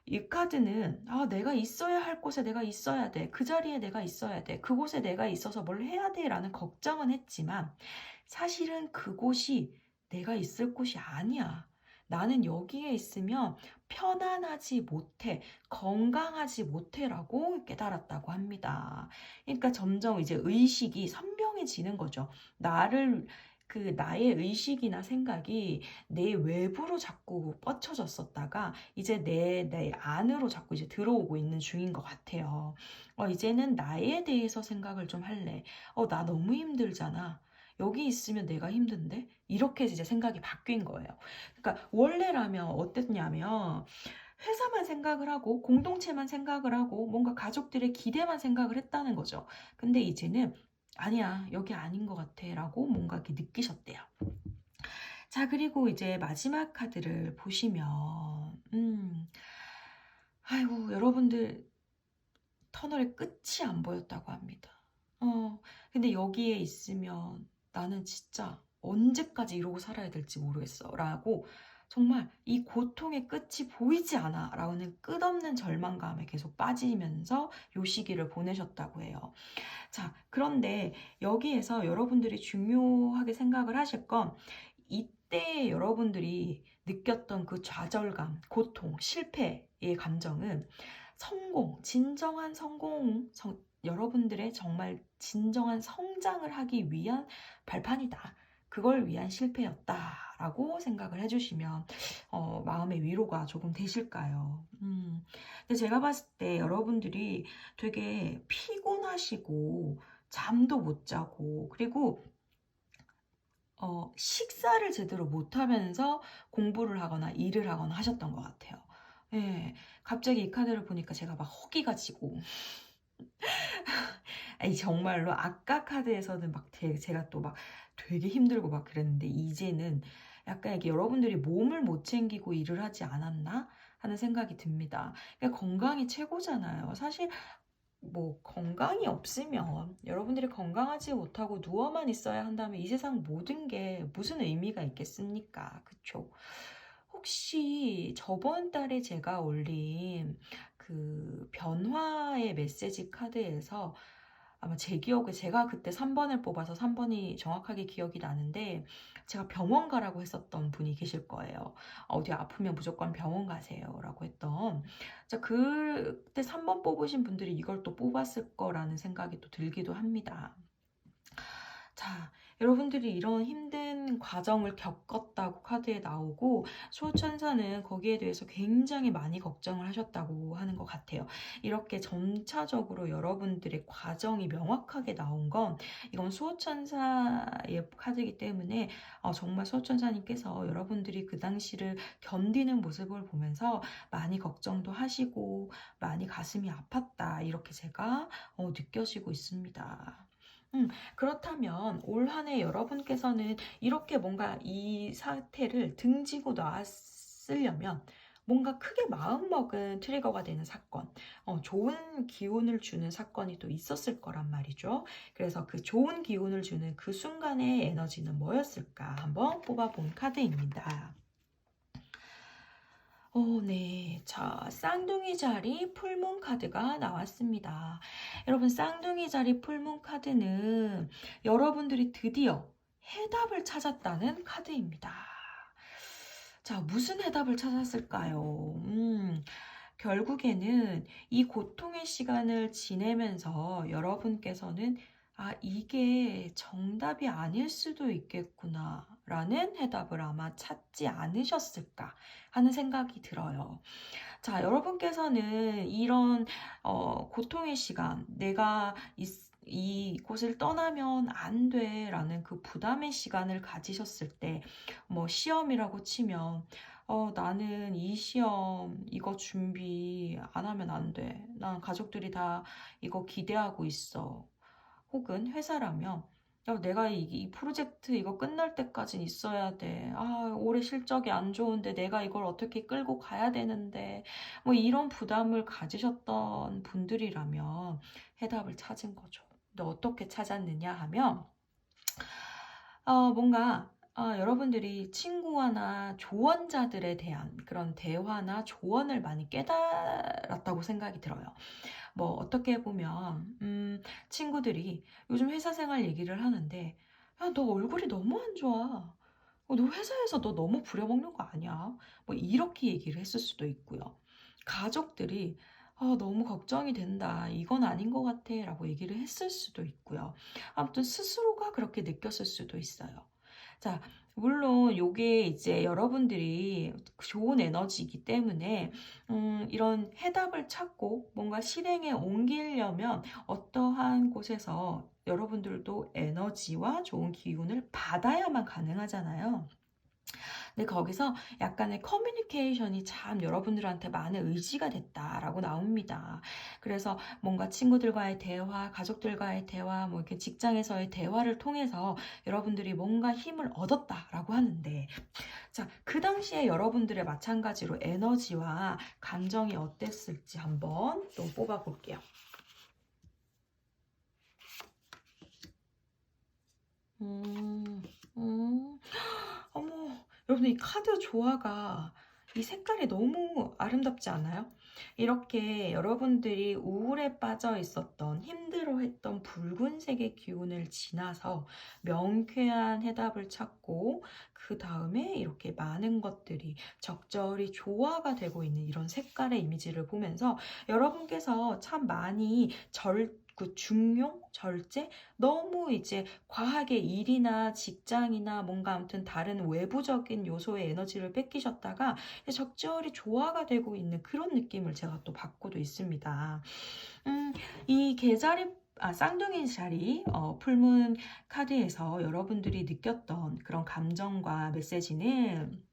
이 카드는 내가 있어야 할 곳에 내가 있어야 돼. 그 자리에 내가 있어야 돼. 그곳에 내가 있어서 뭘 해야 돼. 라는 걱정은 했지만 사실은 그곳이 내가 있을 곳이 아니야. 나는 여기에 있으면 편안하지 못해, 건강하지 못해라고 깨달았다고 합니다. 그러니까 점점 이제 의식이 선명해지는 거죠. 나의 의식이나 생각이 내 외부로 자꾸 뻗쳐졌었다가 이제 내 안으로 자꾸 이제 들어오고 있는 중인 것 같아요. 이제는 나에 대해서 생각을 좀 할래. 나 너무 힘들잖아. 여기 있으면 내가 힘든데? 이렇게 이제 생각이 바뀐 거예요. 그러니까 원래라면 어땠냐면 회사만 생각을 하고 공동체만 생각을 하고 뭔가 가족들의 기대만 생각을 했다는 거죠. 근데 이제는 아니야, 여기 아닌 것 같아 라고 뭔가 이렇게 느끼셨대요. 자, 그리고 이제 마지막 카드를 보시면 아이고, 여러분들 터널의 끝이 안 보였다고 합니다. 근데 여기에 있으면 나는 진짜 언제까지 이러고 살아야 될지 모르겠어 라고 정말 이 고통의 끝이 보이지 않아 라는 끝없는 절망감에 계속 빠지면서 요 시기를 보내셨다고 해요. 자, 그런데 여기에서 여러분들이 중요하게 생각을 하실 건 이때 여러분들이 느꼈던 그 좌절감, 고통, 실패의 감정은 진정한 여러분들의 정말 진정한 성장을 하기 위한 발판이다. 그걸 위한 실패였다라고 생각을 해주시면 마음의 위로가 조금 되실까요? 근데 제가 봤을 때 여러분들이 되게 피곤하시고 잠도 못 자고 그리고 식사를 제대로 못하면서 공부를 하거나 일을 하거나 하셨던 것 같아요. 예, 갑자기 이 카드를 보니까 제가 막 허기가 지고 아니 정말로 아까 카드에서는 막 제가 또 막 되게 힘들고 막 그랬는데 이제는 약간 이게 여러분들이 몸을 못 챙기고 일을 하지 않았나 하는 생각이 듭니다. 그러니까 건강이 최고잖아요. 사실 뭐 건강이 없으면 여러분들이 건강하지 못하고 누워만 있어야 한다면 이 세상 모든 게 무슨 의미가 있겠습니까? 그쵸? 혹시 저번 달에 제가 올린 그 변화의 메시지 카드에서 아마 제 기억에 제가 그때 3번을 뽑아서 3번이 정확하게 기억이 나는데 제가 병원 가라고 했었던 분이 계실 거예요. 어디 아프면 무조건 병원 가세요 라고 했던 자, 그때 3번 뽑으신 분들이 이걸 또 뽑았을 거라는 생각이 또 들기도 합니다. 자, 여러분들이 이런 힘든 과정을 겪었다고 카드에 나오고 수호천사는 거기에 대해서 굉장히 많이 걱정을 하셨다고 하는 것 같아요. 이렇게 점차적으로 여러분들의 과정이 명확하게 나온 건 이건 수호천사의 카드이기 때문에 정말 수호천사님께서 여러분들이 그 당시를 견디는 모습을 보면서 많이 걱정도 하시고 많이 가슴이 아팠다 이렇게 제가 느껴지고 있습니다. 그렇다면 올 한 해 여러분께서는 이렇게 뭔가 이 사태를 등지고 나았으려면 뭔가 크게 마음먹은 트리거가 되는 사건, 좋은 기운을 주는 사건이 또 있었을 거란 말이죠. 그래서 그 좋은 기운을 주는 그 순간의 에너지는 뭐였을까? 한번 뽑아본 카드입니다. 네. 자, 쌍둥이 자리 풀문 카드가 나왔습니다. 여러분, 쌍둥이 자리 풀문 카드는 여러분들이 드디어 해답을 찾았다는 카드입니다. 자, 무슨 해답을 찾았을까요? 결국에는 이 고통의 시간을 지내면서 여러분께서는 이게 정답이 아닐 수도 있겠구나 라는 해답을 아마 찾지 않으셨을까 하는 생각이 들어요. 자, 여러분께서는 이런 고통의 시간, 내가 이곳을 떠나면 안 돼 라는 그 부담의 시간을 가지셨을 때, 뭐 시험이라고 치면 나는 이 시험, 이거 준비 안 하면 안 돼. 난 가족들이 다 이거 기대하고 있어. 혹은 회사라면 야, 내가 이 프로젝트 이거 끝날 때까진 있어야 돼. 아, 올해 실적이 안 좋은데 내가 이걸 어떻게 끌고 가야 되는데. 뭐 이런 부담을 가지셨던 분들이라면 해답을 찾은 거죠. 근데 어떻게 찾았느냐 하면, 뭔가 여러분들이 친구나 조언자들에 대한 그런 대화나 조언을 많이 깨달았다고 생각이 들어요. 뭐 어떻게 보면 친구들이 요즘 회사 생활 얘기를 하는데 야, 너 얼굴이 너무 안 좋아. 너 회사에서 너 너무 부려먹는 거 아니야? 뭐 이렇게 얘기를 했을 수도 있고요. 가족들이 너무 걱정이 된다. 이건 아닌 것 같아. 라고 얘기를 했을 수도 있고요. 아무튼 스스로가 그렇게 느꼈을 수도 있어요. 자, 물론 요게 이제 여러분들이 좋은 에너지이기 때문에 이런 해답을 찾고 뭔가 실행에 옮기려면 어떠한 곳에서 여러분들도 에너지와 좋은 기운을 받아야만 가능하잖아요. 근데 거기서 약간의 커뮤니케이션이 참 여러분들한테 많은 의지가 됐다라고 나옵니다. 그래서 뭔가 친구들과의 대화, 가족들과의 대화, 뭐 이렇게 직장에서의 대화를 통해서 여러분들이 뭔가 힘을 얻었다라고 하는데, 자, 그 당시에 여러분들의 마찬가지로 에너지와 감정이 어땠을지 한번 또 뽑아 볼게요. 음, 음. 어머, 여러분 이 카드 조화가 이 색깔이 너무 아름답지 않아요? 이렇게 여러분들이 우울에 빠져 있었던 힘들어했던 붉은색의 기운을 지나서 명쾌한 해답을 찾고 그 다음에 이렇게 많은 것들이 적절히 조화가 되고 있는 이런 색깔의 이미지를 보면서 여러분께서 참 많이 그 중용, 절제, 너무 이제 과하게 일이나 직장이나 뭔가 아무튼 다른 외부적인 요소의 에너지를 뺏기셨다가 적절히 조화가 되고 있는 그런 느낌을 제가 또 받고도 있습니다. 이 계자리 쌍둥이 자리 풀문 카드에서 여러분들이 느꼈던 그런 감정과 메시지는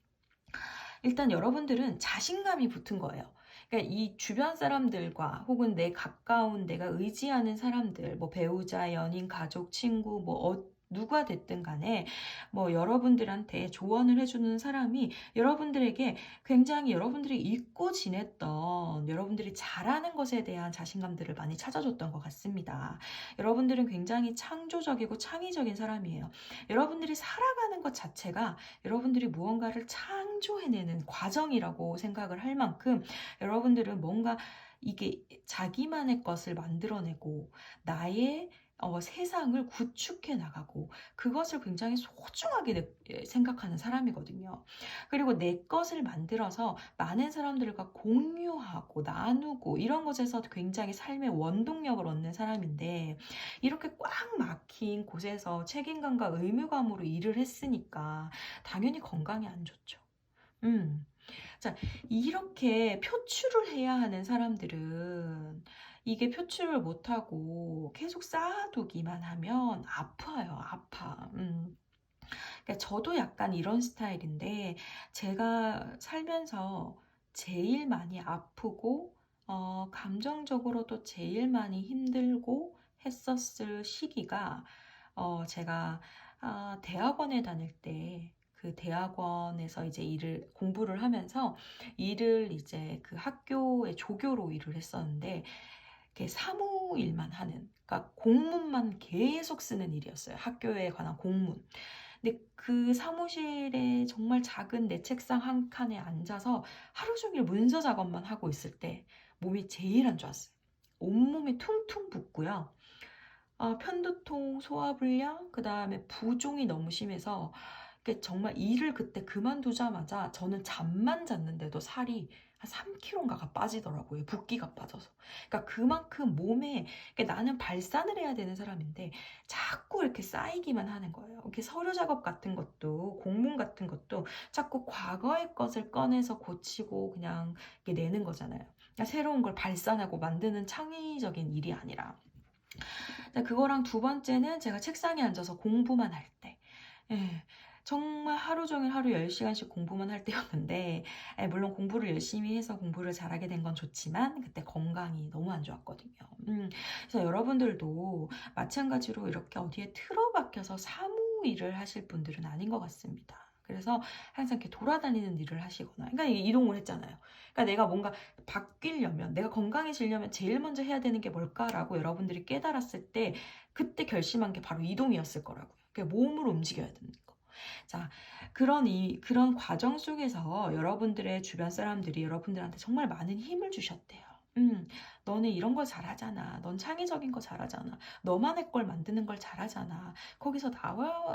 일단 여러분들은 자신감이 붙은 거예요. 그러니까 이 주변 사람들과 혹은 내 가까운 내가 의지하는 사람들, 뭐 배우자, 연인, 가족, 친구, 뭐 누가 됐든 간에 뭐 여러분들한테 조언을 해주는 사람이 여러분들에게 굉장히 여러분들이 잊고 지냈던 여러분들이 잘하는 것에 대한 자신감들을 많이 찾아줬던 것 같습니다. 여러분들은 굉장히 창조적이고 창의적인 사람이에요. 여러분들이 살아가는 것 자체가 여러분들이 무언가를 창조해내는 과정이라고 생각을 할 만큼 여러분들은 뭔가 이게 자기만의 것을 만들어내고 나의 세상을 구축해 나가고 그것을 굉장히 소중하게 생각하는 사람이거든요. 그리고 내 것을 만들어서 많은 사람들과 공유하고 나누고 이런 것에서 굉장히 삶의 원동력을 얻는 사람인데 이렇게 꽉 막힌 곳에서 책임감과 의무감으로 일을 했으니까 당연히 건강이 안 좋죠. 음. 자, 이렇게 표출을 해야 하는 사람들은 이게 표출을 못하고 계속 쌓아두기만 하면 아파요, 아파. 그러니까 저도 약간 이런 스타일인데 제가 살면서 제일 많이 아프고 감정적으로도 제일 많이 힘들고 했었을 시기가 제가 대학원에 다닐 때 그 대학원에서 이제 공부를 하면서 일을 이제 그 학교의 조교로 일을 했었는데, 이렇게 사무일만 하는, 그러니까 공문만 계속 쓰는 일이었어요. 학교에 관한 공문. 근데 그 사무실에 정말 작은 내 책상 한 칸에 앉아서 하루 종일 문서 작업만 하고 있을 때 몸이 제일 안 좋았어요. 온몸이 퉁퉁 붓고요. 편두통, 소화불량, 그 다음에 부종이 너무 심해서 정말 일을 그때 그만두자마자 저는 잠만 잤는데도 살이 한 3kg인가가 빠지더라고요. 붓기가 빠져서. 그러니까 그만큼 몸에 나는 발산을 해야 되는 사람인데 자꾸 이렇게 쌓이기만 하는 거예요. 이렇게 서류 작업 같은 것도 공문 같은 것도 자꾸 과거의 것을 꺼내서 고치고 그냥 이렇게 내는 거잖아요. 그러니까 새로운 걸 발산하고 만드는 창의적인 일이 아니라. 그거랑 두 번째는 제가 책상에 앉아서 공부만 할 때. 예. 정말 하루 종일 하루 10시간씩 공부만 할 때였는데, 물론 공부를 열심히 해서 공부를 잘하게 된 건 좋지만 그때 건강이 너무 안 좋았거든요. 그래서 여러분들도 마찬가지로 이렇게 어디에 틀어박혀서 사무 일을 하실 분들은 아닌 것 같습니다. 그래서 항상 이렇게 돌아다니는 일을 하시거나, 그러니까 이동을 했잖아요. 그러니까 내가 뭔가 바뀌려면, 내가 건강해지려면 제일 먼저 해야 되는 게 뭘까라고 여러분들이 깨달았을 때 그때 결심한 게 바로 이동이었을 거라고요. 그러니까 몸을 움직여야 되는 거. 자, 그런 과정 속에서 여러분들의 주변 사람들이 여러분들한테 정말 많은 힘을 주셨대요. 너네 이런 걸 잘하잖아. 넌 창의적인 거 잘하잖아. 너만의 걸 만드는 걸 잘하잖아. 거기서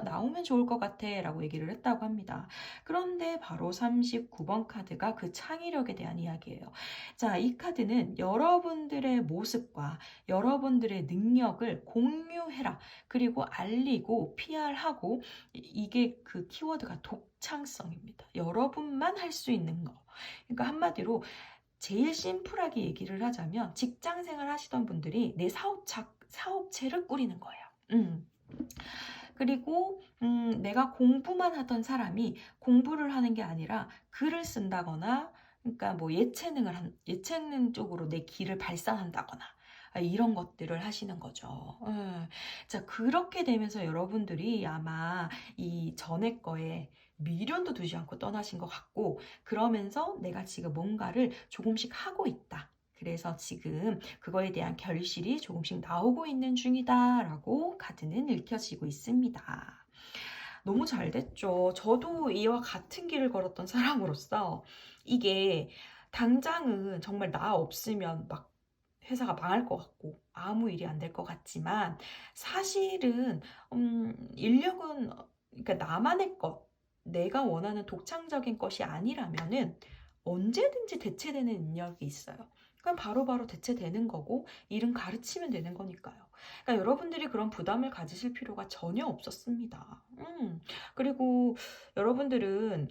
나오면 좋을 것 같아. 라고 얘기를 했다고 합니다. 그런데 바로 39번 카드가 그 창의력에 대한 이야기예요. 자, 이 카드는 여러분들의 모습과 여러분들의 능력을 공유해라. 그리고 알리고 PR하고, 이게 그 키워드가 독창성입니다. 여러분만 할 수 있는 거. 그러니까 한마디로 제일 심플하게 얘기를 하자면 직장 생활 하시던 분들이 내 사업체를 꾸리는 거예요. 그리고 내가 공부만 하던 사람이 공부를 하는 게 아니라 글을 쓴다거나, 그러니까 뭐 예체능 쪽으로 내 길을 발산한다거나, 이런 것들을 하시는 거죠. 자, 그렇게 되면서 여러분들이 아마 이 전에 거에 미련도 두지 않고 떠나신 것 같고, 그러면서 내가 지금 뭔가를 조금씩 하고 있다. 그래서 지금 그거에 대한 결실이 조금씩 나오고 있는 중이다라고 카드는 읽혀지고 있습니다. 너무 잘 됐죠. 저도 이와 같은 길을 걸었던 사람으로서 이게 당장은 정말 나 없으면 막 회사가 망할 것 같고 아무 일이 안 될 것 같지만, 사실은 인력은, 그러니까 나만의 것, 내가 원하는 독창적인 것이 아니라면은 언제든지 대체되는 인력이 있어요. 그럼 바로바로 대체되는 거고 일은 가르치면 되는 거니까요. 그러니까 여러분들이 그런 부담을 가지실 필요가 전혀 없었습니다. 그리고 여러분들은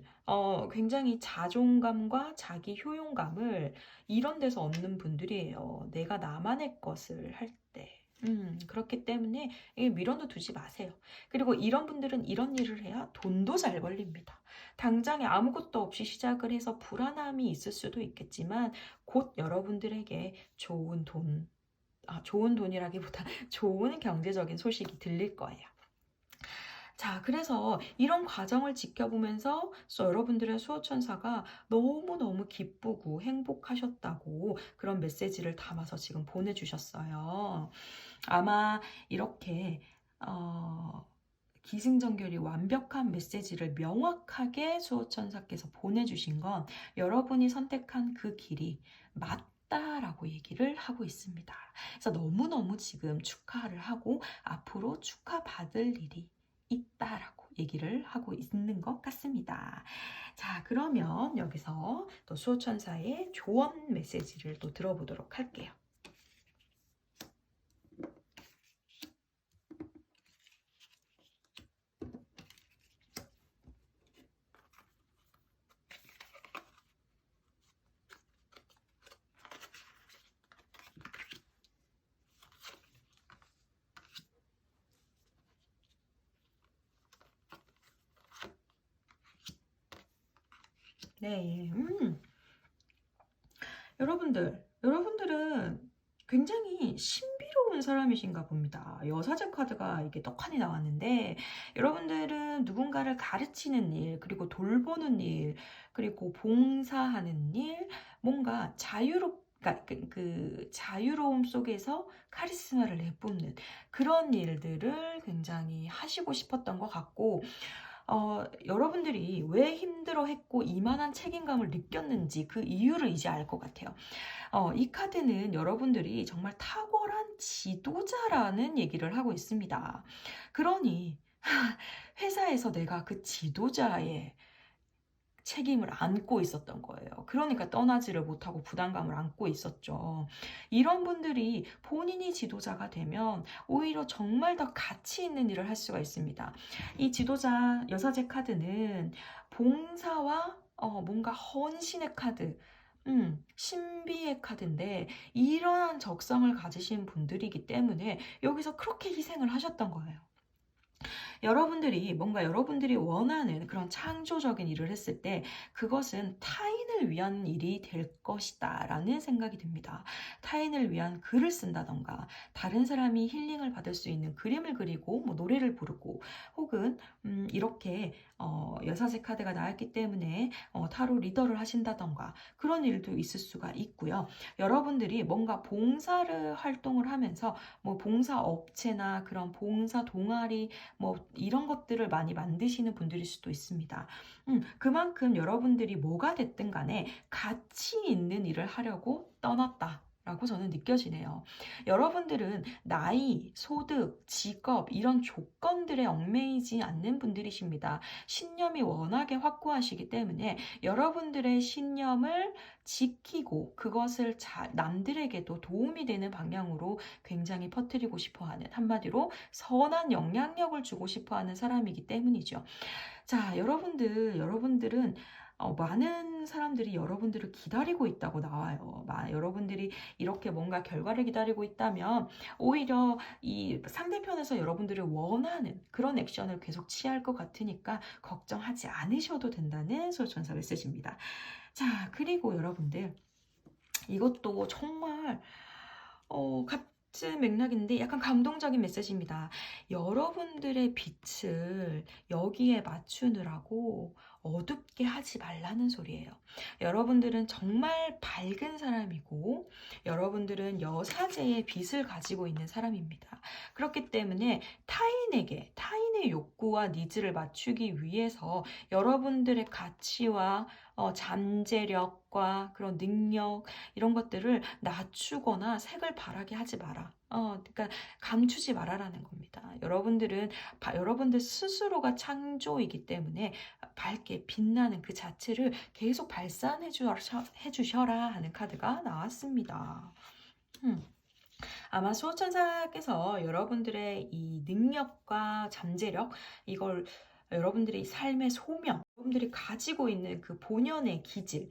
굉장히 자존감과 자기 효용감을 이런 데서 얻는 분들이에요. 내가 나만의 것을 할 때. 그렇기 때문에 이게 미련도 두지 마세요. 그리고 이런 분들은 이런 일을 해야 돈도 잘 벌립니다. 당장에 아무것도 없이 시작을 해서 불안함이 있을 수도 있겠지만 곧 여러분들에게 좋은 돈이라기보다 좋은 경제적인 소식이 들릴 거예요. 자, 그래서 이런 과정을 지켜보면서 여러분들의 수호천사가 너무너무 기쁘고 행복하셨다고 그런 메시지를 담아서 지금 보내주셨어요. 아마 이렇게 기승전결이 완벽한 메시지를 명확하게 수호천사께서 보내주신 건 여러분이 선택한 그 길이 맞다라고 얘기를 하고 있습니다. 그래서 너무너무 지금 축하를 하고 앞으로 축하받을 일이 있다라고 얘기를 하고 있는 것 같습니다. 자, 그러면 여기서 또 수호천사의 조언 메시지를 또 들어보도록 할게요. 네, 여러분들은 굉장히 신비로운 사람이신가 봅니다. 여사제 카드가 이게 떡하니 나왔는데, 여러분들은 누군가를 가르치는 일, 그리고 돌보는 일, 그리고 봉사하는 일, 뭔가 그러니까 그 자유로움 속에서 카리스마를 내뿜는 그런 일들을 굉장히 하시고 싶었던 것 같고, 여러분들이 왜 힘들어했고 이만한 책임감을 느꼈는지 그 이유를 이제 알 것 같아요. 이 카드는 여러분들이 정말 탁월한 지도자라는 얘기를 하고 있습니다. 그러니 회사에서 내가 그 지도자의 책임을 안고 있었던 거예요. 그러니까 떠나지를 못하고 부담감을 안고 있었죠. 이런 분들이 본인이 지도자가 되면 오히려 정말 더 가치 있는 일을 할 수가 있습니다. 이 지도자 여사제 카드는 봉사와 뭔가 헌신의 카드, 신비의 카드인데 이러한 적성을 가지신 분들이기 때문에 여기서 그렇게 희생을 하셨던 거예요. 여러분들이 뭔가 여러분들이 원하는 그런 창조적인 일을 했을 때 그것은 타인을 위한 일이 될 것이다라는 생각이 듭니다. 타인을 위한 글을 쓴다든가 다른 사람이 힐링을 받을 수 있는 그림을 그리고 뭐 노래를 부르고 혹은 이렇게 여사제 카드가 나왔기 때문에 타로 리더를 하신다던가 그런 일도 있을 수가 있고요. 여러분들이 뭔가 봉사를 활동을 하면서 뭐 봉사 업체나 그런 봉사 동아리 뭐 이런 것들을 많이 만드시는 분들일 수도 있습니다. 그만큼 여러분들이 뭐가 됐든 간에 가치 있는 일을 하려고 떠났다. 라고 저는 느껴지네요. 여러분들은 나이, 소득, 직업 이런 조건들에 얽매이지 않는 분들이십니다. 신념이 워낙에 확고하시기 때문에 여러분들의 신념을 지키고 그것을 남들에게도 도움이 되는 방향으로 굉장히 퍼뜨리고 싶어 하는 한마디로 선한 영향력을 주고 싶어 하는 사람이기 때문이죠. 자, 여러분들은 많은 사람들이 여러분들을 기다리고 있다고 나와요. 여러분들이 이렇게 뭔가 결과를 기다리고 있다면 오히려 이 상대편에서 여러분들을 원하는 그런 액션을 계속 취할 것 같으니까 걱정하지 않으셔도 된다는 소천사 메시지입니다. 자, 그리고 여러분들 이것도 정말 같은 맥락인데 약간 감동적인 메시지입니다. 여러분들의 빛을 여기에 맞추느라고 어둡게 하지 말라는 소리예요. 여러분들은 정말 밝은 사람이고 여러분들은 여사제의 빛을 가지고 있는 사람입니다. 그렇기 때문에 타인의 욕구와 니즈를 맞추기 위해서 여러분들의 가치와 잠재력과 그런 능력 이런 것들을 낮추거나 색을 바라게 하지 마라. 그러니까 감추지 말아라는 겁니다. 여러분들 스스로가 창조이기 때문에 밝게 빛나는 그 자체를 계속 발산해 주셔라 하는 카드가 나왔습니다. 아마 수호천사께서 여러분들의 이 능력과 잠재력, 이걸 여러분들의 삶의 소명, 여러분들이 가지고 있는 그 본연의 기질,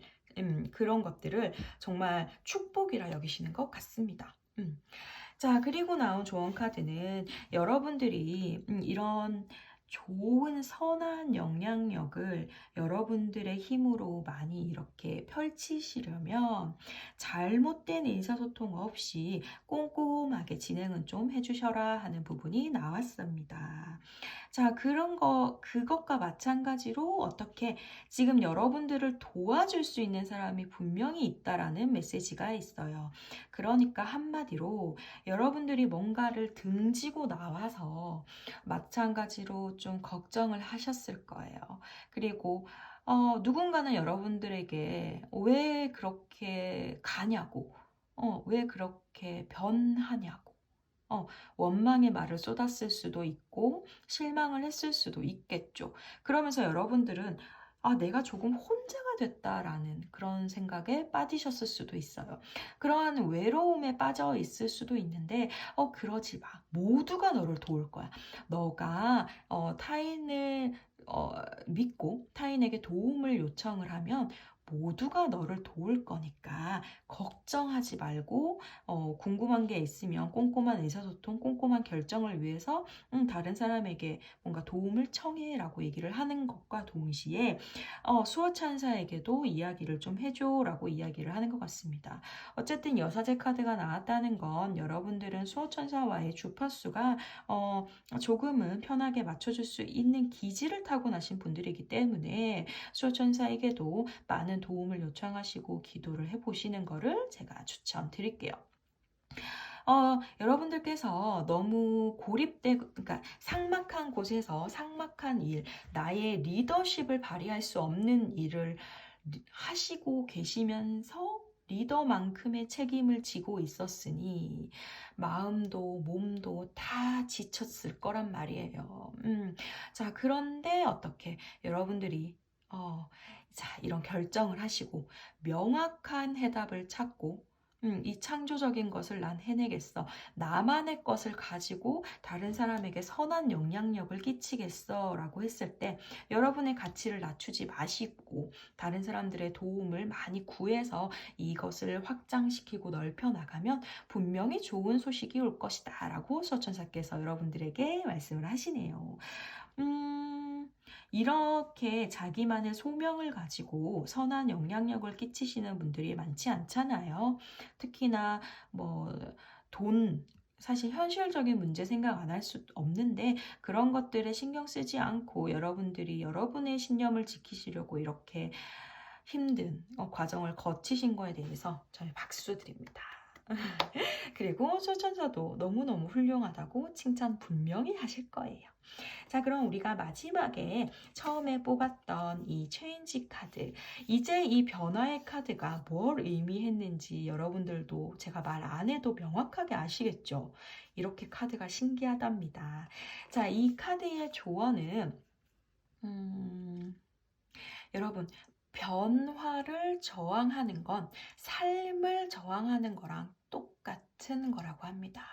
그런 것들을 정말 축복이라 여기시는 것 같습니다. 자, 그리고 나온 조언 카드는 여러분들이 이런 좋은 선한 영향력을 여러분들의 힘으로 많이 이렇게 펼치시려면 잘못된 의사소통 없이 꼼꼼하게 진행은 좀 해주셔라 하는 부분이 나왔습니다. 자, 그것과 마찬가지로 어떻게 지금 여러분들을 도와줄 수 있는 사람이 분명히 있다라는 메시지가 있어요. 그러니까 한마디로 여러분들이 뭔가를 등지고 나와서 마찬가지로 좀 걱정을 하셨을 거예요. 그리고 누군가는 여러분들에게 왜 그렇게 가냐고, 왜 그렇게 변하냐고, 원망의 말을 쏟았을 수도 있고 실망을 했을 수도 있겠죠. 그러면서 여러분들은 내가 조금 혼자가 됐다라는 그런 생각에 빠지셨을 수도 있어요. 그러한 외로움에 빠져 있을 수도 있는데, 그러지 마. 모두가 너를 도울 거야. 너가 타인을 믿고 타인에게 도움을 요청을 하면 모두가 너를 도울 거니까 걱정하지 말고 궁금한 게 있으면 꼼꼼한 의사소통, 꼼꼼한 결정을 위해서 다른 사람에게 뭔가 도움을 청해라고 얘기를 하는 것과 동시에 수호천사에게도 이야기를 좀 해줘라고 이야기를 하는 것 같습니다. 어쨌든 여사제 카드가 나왔다는 건 여러분들은 수호천사와의 주파수가 조금은 편하게 맞춰줄 수 있는 기질을 타고나신 분들이기 때문에 수호천사에게도 많은 도움을 요청하시고 기도를 해보시는 거를 제가 추천드릴게요. 여러분들께서 너무 그러니까 삭막한 곳에서 삭막한 일, 나의 리더십을 발휘할 수 없는 일을 하시고 계시면서 리더만큼의 책임을 지고 있었으니 마음도 몸도 다 지쳤을 거란 말이에요. 자, 그런데 어떻게 여러분들이 자, 이런 결정을 하시고 명확한 해답을 찾고 이 창조적인 것을 난 해내겠어. 나만의 것을 가지고 다른 사람에게 선한 영향력을 끼치겠어. 라고 했을 때 여러분의 가치를 낮추지 마시고 다른 사람들의 도움을 많이 구해서 이것을 확장시키고 넓혀 나가면 분명히 좋은 소식이 올 것이다. 라고 수호천사께서 여러분들에게 말씀을 하시네요. 음, 이렇게 자기만의 소명을 가지고 선한 영향력을 끼치시는 분들이 많지 않잖아요. 특히나 뭐 돈, 사실 현실적인 문제 생각 안 할 수 없는데 그런 것들에 신경 쓰지 않고 여러분들이 여러분의 신념을 지키시려고 이렇게 힘든 과정을 거치신 거에 대해서 저희 박수 드립니다. 그리고 소천사도 너무너무 훌륭하다고 칭찬 분명히 하실 거예요. 자, 그럼 우리가 마지막에 처음에 뽑았던 이 체인지 카드, 이제 이 변화의 카드가 뭘 의미했는지 여러분들도 제가 말 안 해도 명확하게 아시겠죠? 이렇게 카드가 신기하답니다. 자, 이 카드의 조언은 여러분, 변화를 저항하는 건 삶을 저항하는 거랑 똑같은 거라고 합니다.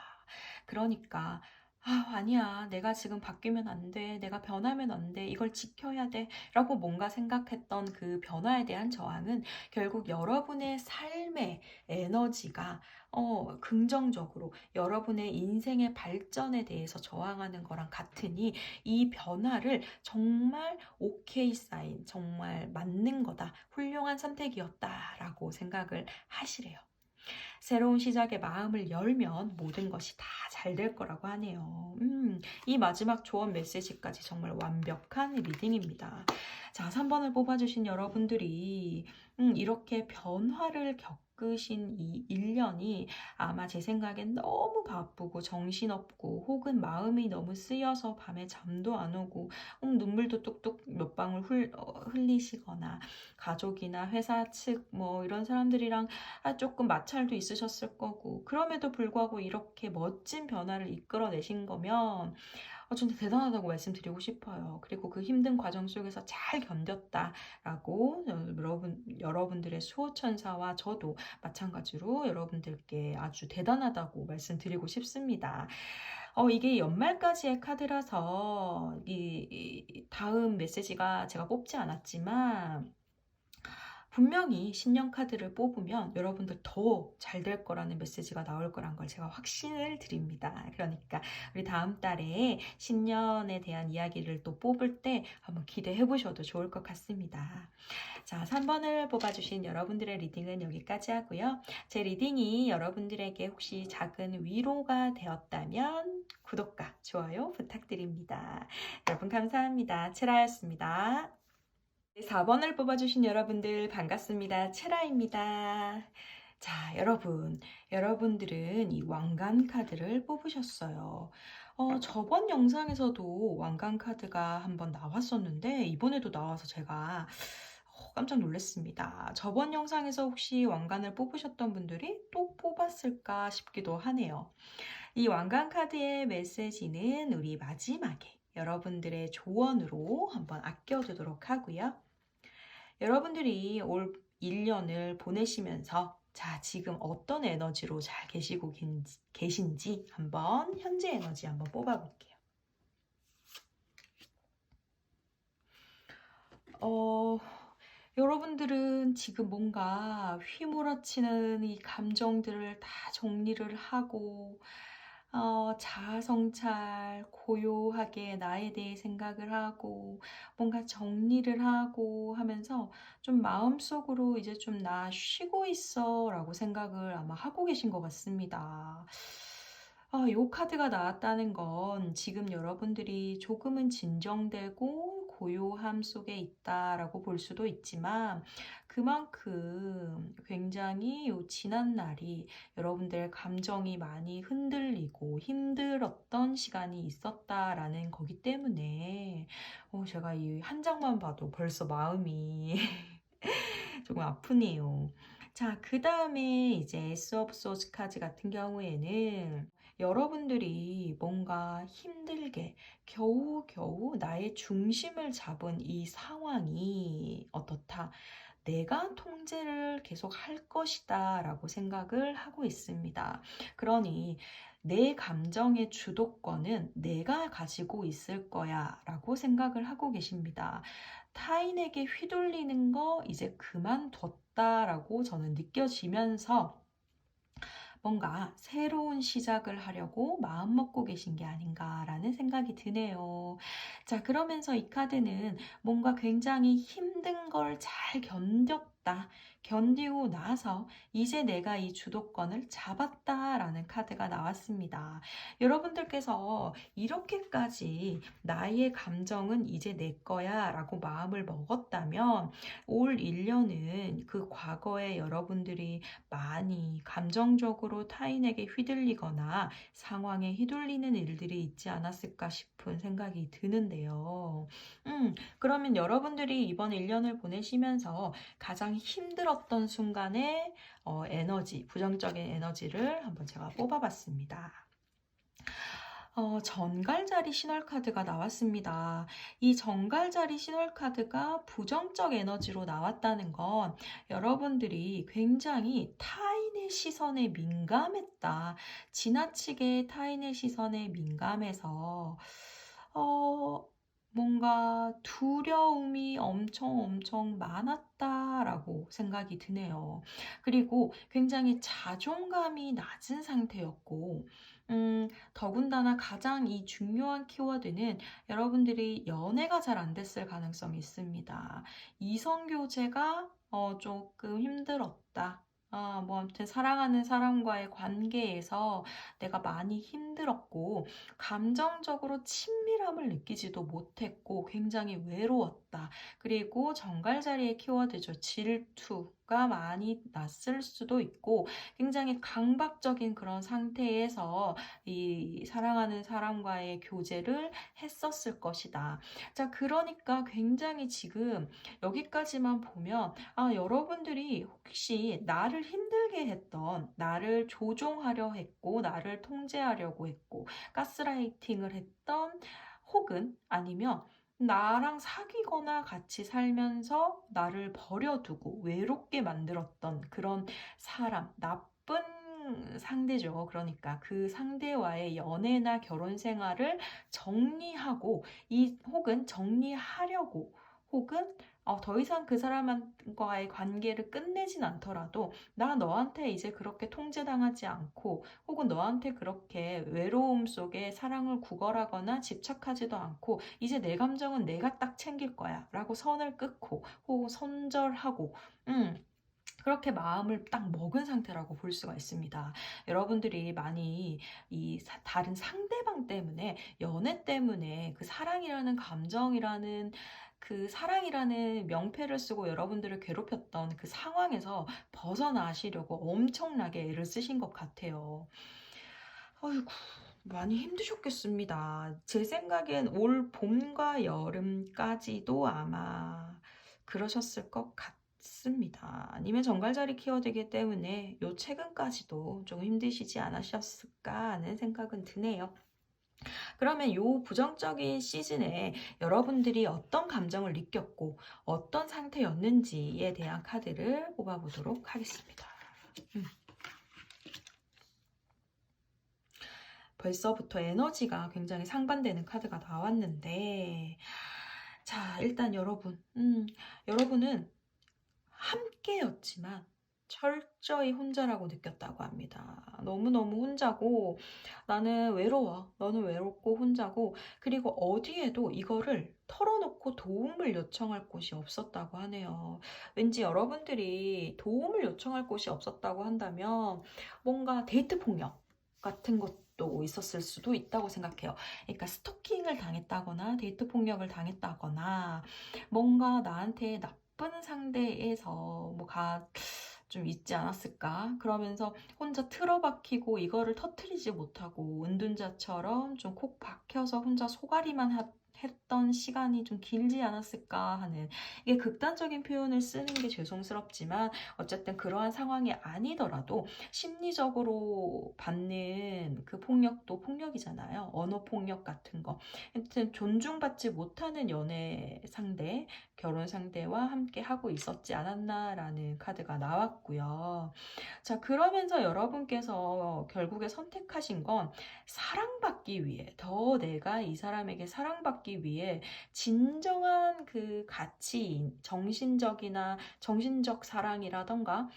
그러니까 아니야. 내가 지금 바뀌면 안 돼. 내가 변하면 안 돼. 이걸 지켜야 돼. 라고 뭔가 생각했던 그 변화에 대한 저항은 결국 여러분의 삶의 에너지가 긍정적으로 여러분의 인생의 발전에 대해서 저항하는 거랑 같으니 이 변화를 정말 오케이 사인, 정말 맞는 거다. 훌륭한 선택이었다라고 생각을 하시래요. 새로운 시작에 마음을 열면 모든 것이 다 잘 될 거라고 하네요. 이 마지막 조언 메시지까지 정말 완벽한 리딩입니다. 자, 3번을 뽑아주신 여러분들이 이렇게 변화를 겪으신 이 1년이 아마 제 생각엔 너무 바쁘고 정신없고 혹은 마음이 너무 쓰여서 밤에 잠도 안 오고 눈물도 뚝뚝 몇 방울 흘리시거나 가족이나 회사 측 뭐 이런 사람들이랑 조금 마찰도 있으셨을 거고 그럼에도 불구하고 이렇게 멋진 변화를 이끌어내신 거면 진짜 대단하다고 말씀드리고 싶어요. 그리고 그 힘든 과정 속에서 잘 견뎠다라고 여러분들의 수호천사와 저도 마찬가지로 여러분들께 아주 대단하다고 말씀드리고 싶습니다. 이게 연말까지의 카드라서 이 다음 메시지가 제가 뽑지 않았지만 분명히 신년 카드를 뽑으면 여러분들 더 잘 될 거라는 메시지가 나올 거란 걸 제가 확신을 드립니다. 그러니까 우리 다음 달에 신년에 대한 이야기를 또 뽑을 때 한번 기대해 보셔도 좋을 것 같습니다. 자, 3번을 뽑아주신 여러분들의 리딩은 여기까지 하고요. 제 리딩이 여러분들에게 혹시 작은 위로가 되었다면 구독과 좋아요 부탁드립니다. 여러분 감사합니다. 체라였습니다. 4번을 뽑아주신 여러분들 반갑습니다. 체라입니다. 자, 여러분들은 이 왕관 카드를 뽑으셨어요. 저번 영상에서도 왕관 카드가 한번 나왔었는데 이번에도 나와서 제가 깜짝 놀랐습니다. 저번 영상에서 혹시 왕관을 뽑으셨던 분들이 또 뽑았을까 싶기도 하네요. 이 왕관 카드의 메시지는 우리 마지막에 여러분들의 조언으로 한번 아껴두도록 하고요. 여러분들이 올 1년을 보내시면서 자, 지금 어떤 에너지로 잘 계신지 한번 현재 에너지 한번 뽑아볼게요. 여러분들은 지금 뭔가 휘몰아치는 이 감정들을 다 정리를 하고 자아성찰, 고요하게 나에 대해 생각을 하고 뭔가 정리를 하고 하면서 좀 마음속으로 이제 좀 나 쉬고 있어 라고 생각을 아마 하고 계신 것 같습니다. 요 카드가 나왔다는 건 지금 여러분들이 조금은 진정되고 고요함 속에 있다라고 볼 수도 있지만 그만큼 굉장히 요 지난 날이 여러분들의 감정이 많이 흔들리고 힘들었던 시간이 있었다라는 거기 때문에 제가 이 한 장만 봐도 벌써 마음이 조금 아프네요. 자, 그 다음에 이제 에스 오브 소즈 카드 같은 경우에는 여러분들이 뭔가 힘들게 겨우겨우 나의 중심을 잡은 이 상황이 어떻다. 내가 통제를 계속 할 것이다 라고 생각을 하고 있습니다. 그러니 내 감정의 주도권은 내가 가지고 있을 거야 라고 생각을 하고 계십니다. 타인에게 휘둘리는 거 이제 그만뒀다라고 저는 느껴지면서 뭔가 새로운 시작을 하려고 마음 먹고 계신 게 아닌가라는 생각이 드네요. 자, 그러면서 이 카드는 뭔가 굉장히 힘든 걸 잘 견뎠다. 견디고 나서 이제 내가 이 주도권을 잡았다라는 카드가 나왔습니다. 여러분들께서 이렇게까지 나의 감정은 이제 내 거야 라고 마음을 먹었다면 올 1년은 그 과거에 여러분들이 많이 감정적으로 타인에게 휘둘리거나 상황에 휘둘리는 일들이 있지 않았을까 싶은 생각이 드는데요. 그러면 여러분들이 이번 1년을 보내시면서 가장 힘들었던 순간의 에너지, 부정적인 에너지를 한번 제가 뽑아봤습니다. 전갈자리 신월 카드가 나왔습니다. 이 전갈자리 신월 카드가 부정적 에너지로 나왔다는 건 여러분들이 굉장히 타인의 시선에 민감했다. 지나치게 타인의 시선에 민감해서 뭔가 두려움이 엄청 많았다라고 생각이 드네요. 그리고 굉장히 자존감이 낮은 상태였고, 더군다나 가장 이 중요한 키워드는 여러분들이 연애가 잘 안 됐을 가능성이 있습니다. 이성교제가 조금 힘들었다. 뭐 아무튼 사랑하는 사람과의 관계에서 내가 많이 힘들었고 감정적으로 친밀함을 느끼지도 못했고 굉장히 외로웠다. 그리고 정갈자리의 키워드죠. 질투가 많이 났을 수도 있고 굉장히 강박적인 그런 상태에서 이 사랑하는 사람과의 교제를 했었을 것이다. 자, 그러니까 굉장히 지금 여기까지만 보면 여러분들이 혹시 나를 힘들게 했던, 나를 조종하려 했고, 나를 통제하려고 했고, 가스라이팅을 했던, 혹은 아니면 나랑 사귀거나 같이 살면서 나를 버려두고 외롭게 만들었던 그런 사람, 나쁜 상대죠. 그러니까 그 상대와의 연애나 결혼 생활을 정리하고 혹은 정리하려고 혹은 더 이상 그 사람과의 관계를 끝내진 않더라도 나 너한테 이제 그렇게 통제당하지 않고 혹은 너한테 그렇게 외로움 속에 사랑을 구걸하거나 집착하지도 않고 이제 내 감정은 내가 딱 챙길 거야 라고 선을 끊고 혹은 손절하고 그렇게 마음을 딱 먹은 상태라고 볼 수가 있습니다. 여러분들이 많이 다른 상대방 때문에, 연애 때문에 그 사랑이라는 감정이라는 그 사랑이라는 명패를 쓰고 여러분들을 괴롭혔던 그 상황에서 벗어나시려고 엄청나게 애를 쓰신 것 같아요. 아이고, 많이 힘드셨겠습니다. 제 생각엔 올 봄과 여름까지도 아마 그러셨을 것 같습니다. 아니면 정갈자리 키워드이기 때문에 요 최근까지도 좀 힘드시지 않으셨을까 하는 생각은 드네요. 그러면 요 부정적인 시즌에 여러분들이 어떤 감정을 느꼈고 어떤 상태였는지에 대한 카드를 뽑아보도록 하겠습니다. 벌써부터 에너지가 굉장히 상반되는 카드가 나왔는데, 자, 일단 여러분은 함께였지만 철저히 혼자라고 느꼈다고 합니다. 너무너무 혼자고, 나는 외로워. 너는 외롭고 혼자고, 그리고 어디에도 이거를 털어놓고 도움을 요청할 곳이 없었다고 하네요. 왠지 여러분들이 도움을 요청할 곳이 없었다고 한다면, 뭔가 데이트 폭력 같은 것도 있었을 수도 있다고 생각해요. 그러니까 스토킹을 당했다거나, 데이트 폭력을 당했다거나, 뭔가 나한테 나쁜 상대에서 좀 있지 않았을까? 그러면서 혼자 틀어박히고 이거를 터트리지 못하고 은둔자처럼 좀 콕 박혀서 혼자 소가리만 했던 시간이 좀 길지 않았을까 하는, 이게 극단적인 표현을 쓰는 게 죄송스럽지만 어쨌든 그러한 상황이 아니더라도 심리적으로 받는 그 폭력도 폭력이잖아요. 언어 폭력 같은 거. 하여튼 존중받지 못하는 연애 상대, 결혼 상대와 함께 하고 있었지 않았나라는 카드가 나왔고요. 자, 그러면서 여러분께서 결국에 선택하신 건 사랑받기 위해, 더 내가 이 사람에게 사랑받기 위해 진정한 그 가치, 정신적이나 정신적 사랑이라던가,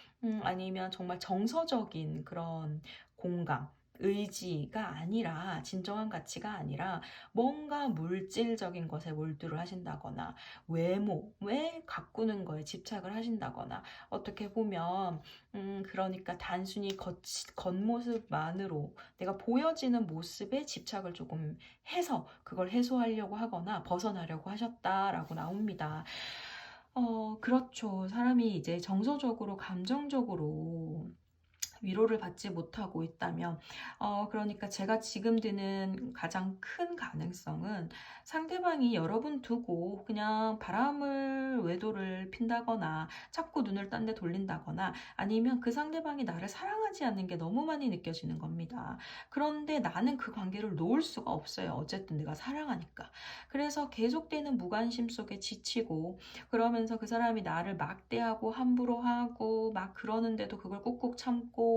아니면 정말 정서적인 그런 공감, 의지가 아니라, 진정한 가치가 아니라 뭔가 물질적인 것에 몰두를 하신다거나 외모에 가꾸는 거에 집착을 하신다거나, 어떻게 보면 그러니까 단순히 겉모습만으로 내가 보여지는 모습에 집착을 조금 해서 그걸 해소하려고 하거나 벗어나려고 하셨다라고 나옵니다. 그렇죠. 사람이 이제 정서적으로, 감정적으로 위로를 받지 못하고 있다면, 그러니까 제가 지금 드는 가장 큰 가능성은 상대방이 여러분 두고 그냥 바람을 외도를 핀다거나 자꾸 눈을 딴 데 돌린다거나, 아니면 그 상대방이 나를 사랑하지 않는 게 너무 많이 느껴지는 겁니다. 그런데 나는 그 관계를 놓을 수가 없어요. 어쨌든 내가 사랑하니까. 그래서 계속되는 무관심 속에 지치고, 그러면서 그 사람이 나를 막대하고 함부로 하고 막 그러는데도 그걸 꾹꾹 참고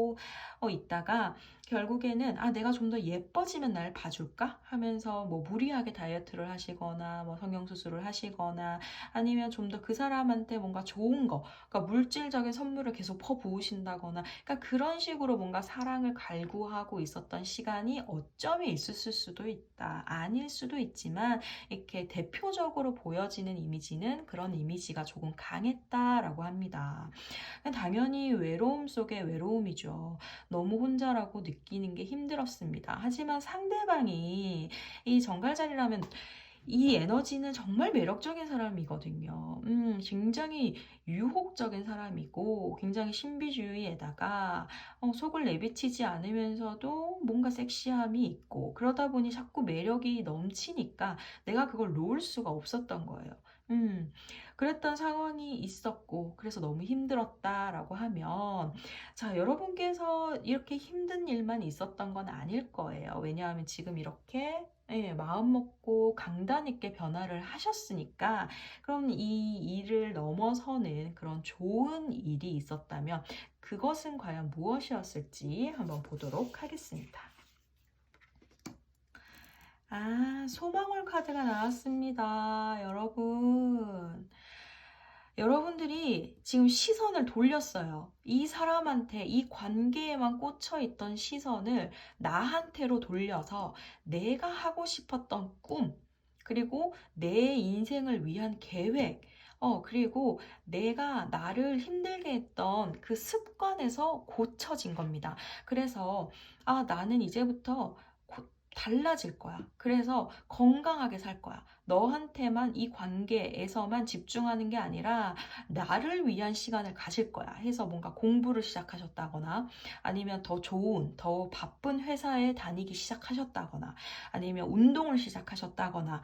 있다가 결국에는 내가 좀 더 예뻐지면 날 봐줄까 하면서 뭐 무리하게 다이어트를 하시거나 뭐 성형수술을 하시거나, 아니면 좀 더 그 사람한테 뭔가 좋은 거, 그러니까 물질적인 선물을 계속 퍼부으신다거나, 그러니까 그런 식으로 뭔가 사랑을 갈구하고 있었던 시간이 어쩌면 있었을 수도 있다. 아닐 수도 있지만 이렇게 대표적으로 보여지는 이미지는 그런 이미지가 조금 강했다라고 합니다. 당연히 외로움 속에 외로움이죠. 너무 혼자라고 느끼는 게 힘들었습니다. 하지만 상대방이 이 정갈자리라면 이 에너지는 정말 매력적인 사람이거든요. 굉장히 유혹적인 사람이고, 굉장히 신비주의에다가 속을 내비치지 않으면서도 뭔가 섹시함이 있고, 그러다 보니 자꾸 매력이 넘치니까 내가 그걸 놓을 수가 없었던 거예요. 그랬던 상황이 있었고, 그래서 너무 힘들었다라고 하면, 자, 여러분께서 이렇게 힘든 일만 있었던 건 아닐 거예요. 왜냐하면 지금 이렇게 마음 먹고 강단 있게 변화를 하셨으니까. 그럼 이 일을 넘어서는 그런 좋은 일이 있었다면 그것은 과연 무엇이었을지 한번 보도록 하겠습니다. 소망월 카드가 나왔습니다. 여러분들이 지금 시선을 돌렸어요. 이 사람한테, 이 관계에만 꽂혀 있던 시선을 나한테로 돌려서 내가 하고 싶었던 꿈, 그리고 내 인생을 위한 계획, 그리고 내가 나를 힘들게 했던 그 습관에서 고쳐진 겁니다. 그래서, 나는 이제부터 달라질 거야. 그래서 건강하게 살 거야. 너한테만, 이 관계에서만 집중하는 게 아니라 나를 위한 시간을 가질 거야 해서 뭔가 공부를 시작하셨다거나, 아니면 더 좋은, 더 바쁜 회사에 다니기 시작하셨다거나, 아니면 운동을 시작하셨다거나,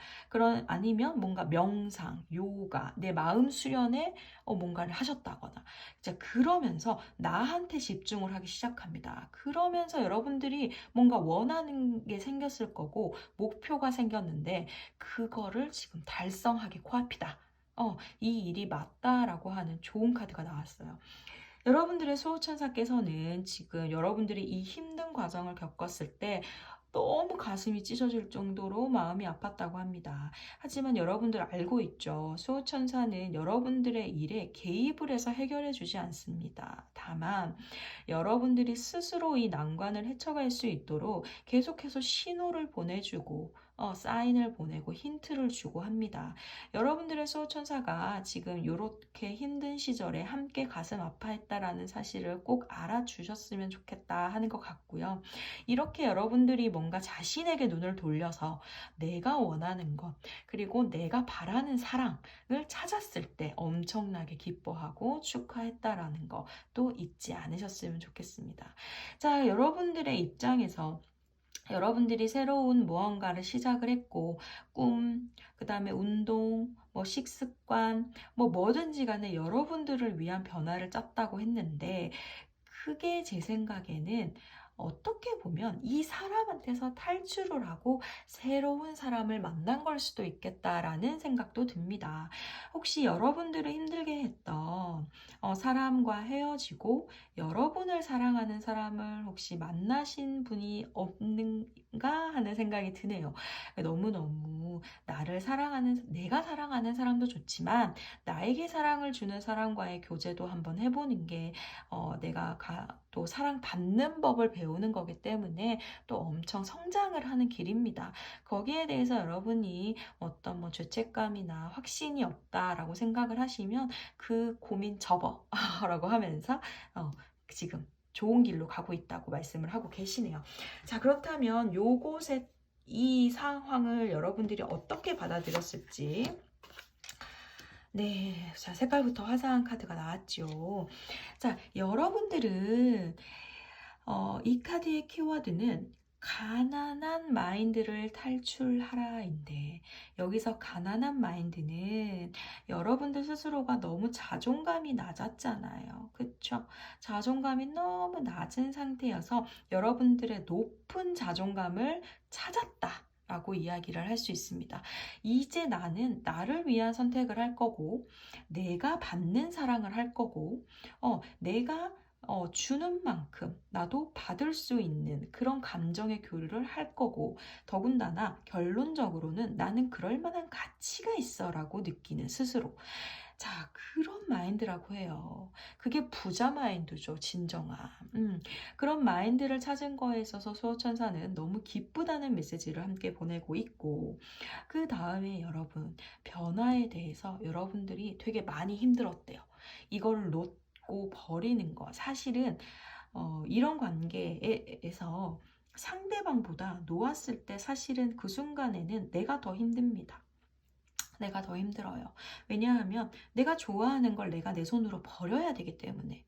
아니면 뭔가 명상, 요가, 내 마음 수련에 뭔가를 하셨다거나, 이제 그러면서 나한테 집중을 하기 시작합니다. 그러면서 여러분들이 뭔가 원하는 게 생겼을 거고, 목표가 생겼는데 그거를 지금 달성하기 코앞이다. 이 일이 맞다라고 하는 좋은 카드가 나왔어요. 여러분들의 수호천사께서는 지금 여러분들이 이 힘든 과정을 겪었을 때 너무 가슴이 찢어질 정도로 마음이 아팠다고 합니다. 하지만 여러분들 알고 있죠. 수호천사는 여러분들의 일에 개입을 해서 해결해 주지 않습니다. 다만 여러분들이 스스로 이 난관을 헤쳐갈 수 있도록 계속해서 신호를 보내주고, 사인을 보내고 힌트를 주고 합니다. 여러분들의 수호천사가 지금 이렇게 힘든 시절에 함께 가슴 아파했다라는 사실을 꼭 알아주셨으면 좋겠다 하는 것 같고요. 이렇게 여러분들이 뭔가 자신에게 눈을 돌려서 내가 원하는 것, 그리고 내가 바라는 사랑을 찾았을 때 엄청나게 기뻐하고 축하했다라는 거 또 잊지 않으셨으면 좋겠습니다. 자, 여러분들의 입장에서 여러분들이 새로운 무언가를 시작을 했고, 그 다음에 운동, 뭐 식습관, 뭐든지 간에 여러분들을 위한 변화를 짰다고 했는데, 그게 제 생각에는 어떻게 보면 이 사람한테서 탈출을 하고 새로운 사람을 만난 걸 수도 있겠다라는 생각도 듭니다. 혹시 여러분들을 힘들게 했던 사람과 헤어지고 여러분을 사랑하는 사람을 혹시 만나신 분이 없는가 하는 생각이 드네요. 너무너무 내가 사랑하는 사람도 좋지만 나에게 사랑을 주는 사람과의 교제도 한번 해보는 게 내가 또 사랑받는 법을 배우는 거기 때문에 또 엄청 성장을 하는 길입니다. 거기에 대해서 여러분이 어떤 뭐 죄책감이나 확신이 없다라고 생각을 하시면 그 고민 접어 라고 하면서 지금 좋은 길로 가고 있다고 말씀을 하고 계시네요. 자, 그렇다면 요곳에 이 상황을 여러분들이 어떻게 받아들였을지. 네, 자, 색깔부터 화사한 카드가 나왔죠. 자, 여러분들은 이 카드의 키워드는 가난한 마인드를 탈출하라인데, 여기서 가난한 마인드는 여러분들 스스로가 너무 자존감이 낮았잖아요. 그쵸? 자존감이 너무 낮은 상태여서 여러분들의 높은 자존감을 찾았다 라고 이야기를 할 수 있습니다. 이제 나는 나를 위한 선택을 할 거고, 내가 받는 사랑을 할 거고, 내가 주는 만큼 나도 받을 수 있는 그런 감정의 교류를 할 거고, 더군다나 결론적으로는 나는 그럴 만한 가치가 있어 라고 느끼는 스스로. 자, 그런 마인드라고 해요. 그게 부자 마인드죠, 진정한. 그런 마인드를 찾은 거에 있어서 수호천사는 너무 기쁘다는 메시지를 함께 보내고 있고, 그 다음에 여러분, 변화에 대해서 여러분들이 되게 많이 힘들었대요. 이걸 놓고 버리는 거. 사실은, 이런 관계에서 상대방보다 놓았을 때 사실은 그 순간에는 내가 더 힘듭니다. 내가 더 힘들어요. 왜냐하면 내가 좋아하는 걸 내가 내 손으로 버려야 되기 때문에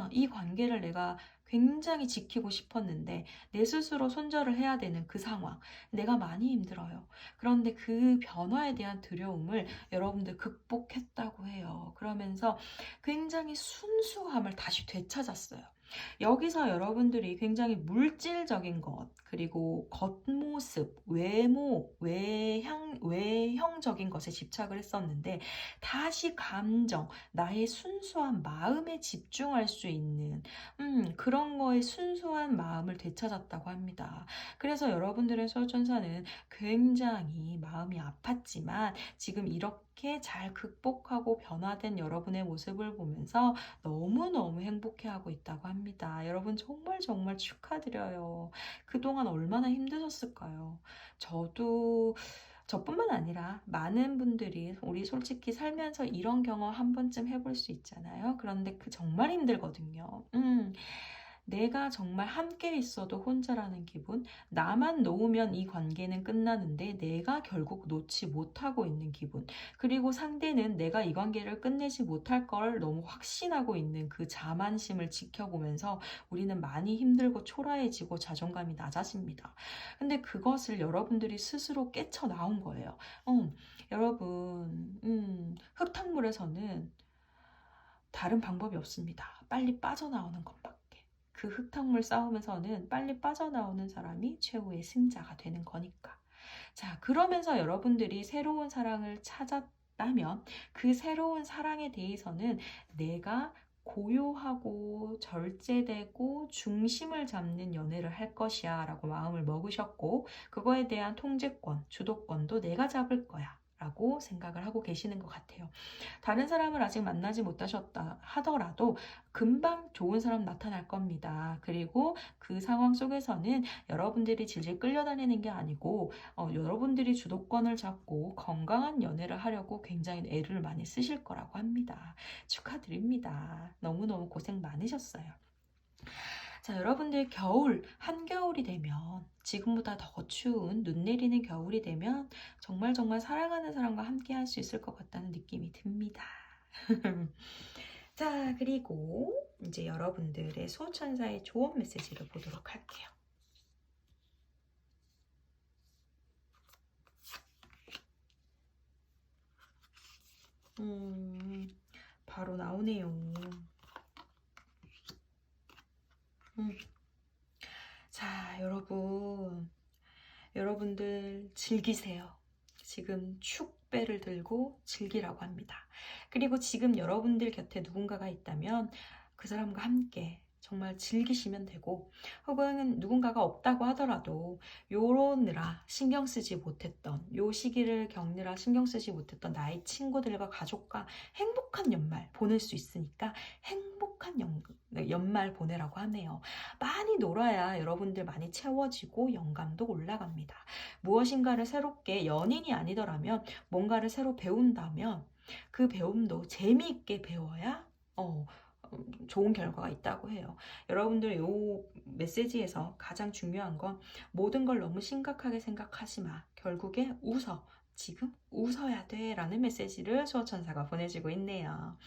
이 관계를 내가 굉장히 지키고 싶었는데 내 스스로 손절을 해야 되는 그 상황, 내가 많이 힘들어요. 그런데 그 변화에 대한 두려움을 여러분들 극복했다고 해요. 그러면서 굉장히 순수함을 다시 되찾았어요. 여기서 여러분들이 굉장히 물질적인 것, 그리고 겉모습, 외모, 외형적인 것에 집착을 했었는데, 다시 감정, 나의 순수한 마음에 집중할 수 있는, 그런 거에 순수한 마음을 되찾았다고 합니다. 그래서 여러분들의 소천사는 굉장히 마음이 아팠지만, 지금 이렇게 잘 극복하고 변화된 여러분의 모습을 보면서 너무너무 행복해하고 있다고 합니다. 여러분 정말 정말 축하드려요. 그동안 얼마나 힘드셨을까요? 저뿐만 아니라 많은 분들이 우리 솔직히 살면서 이런 경험 한 번쯤 해볼 수 있잖아요. 그런데 그 정말 힘들거든요. 내가 정말 함께 있어도 혼자라는 기분, 나만 놓으면 이 관계는 끝나는데 내가 결국 놓지 못하고 있는 기분, 그리고 상대는 내가 이 관계를 끝내지 못할 걸 너무 확신하고 있는 그 자만심을 지켜보면서 우리는 많이 힘들고 초라해지고 자존감이 낮아집니다. 근데 그것을 여러분들이 스스로 깨쳐 나온 거예요. 여러분, 흙탕물에서는 다른 방법이 없습니다. 빨리 빠져나오는 것밖에. 그 흙탕물 싸움에서는 빨리 빠져나오는 사람이 최후의 승자가 되는 거니까. 자, 그러면서 여러분들이 새로운 사랑을 찾았다면 그 새로운 사랑에 대해서는 내가 고요하고 절제되고 중심을 잡는 연애를 할 것이야 라고 마음을 먹으셨고, 그거에 대한 통제권, 주도권도 내가 잡을 거야 라고 생각을 하고 계시는 것 같아요. 다른 사람을 아직 만나지 못하셨다 하더라도 금방 좋은 사람 나타날 겁니다. 그리고 그 상황 속에서는 여러분들이 질질 끌려다니는 게 아니고 여러분들이 주도권을 잡고 건강한 연애를 하려고 굉장히 애를 많이 쓰실 거라고 합니다. 축하드립니다. 너무너무 고생 많으셨어요. 자, 여러분들 한겨울이 되면 지금보다 더 추운 눈 내리는 겨울이 되면 정말 정말 사랑하는 사람과 함께 할 수 있을 것 같다는 느낌이 듭니다. 자, 그리고 이제 여러분들의 수호천사의 조언 메시지를 보도록 할게요. 바로 나오네요. 즐기세요. 지금 축배를 들고 즐기라고 합니다. 그리고 지금 여러분들 곁에 누군가가 있다면 그 사람과 함께 정말 즐기시면 되고, 혹은 누군가가 없다고 하더라도 요러느라 신경 쓰지 못했던, 요 시기를 겪느라 신경 쓰지 못했던 나의 친구들과 가족과 행복한 연말 보낼 수 있으니까 행복한 연말 보내라고 하네요. 많이 놀아야 여러분들 많이 채워지고 영감도 올라갑니다. 무엇인가를 새롭게, 연인이 아니더라면 뭔가를 새로 배운다면 그 배움도 재미있게 배워야 좋은 결과가 있다고 해요. 여러분들 요 메시지에서 가장 중요한 건 모든 걸 너무 심각하게 생각하지 마. 결국에 웃어. 지금 웃어야 돼 라는 메시지를 수호천사가 보내주고 있네요.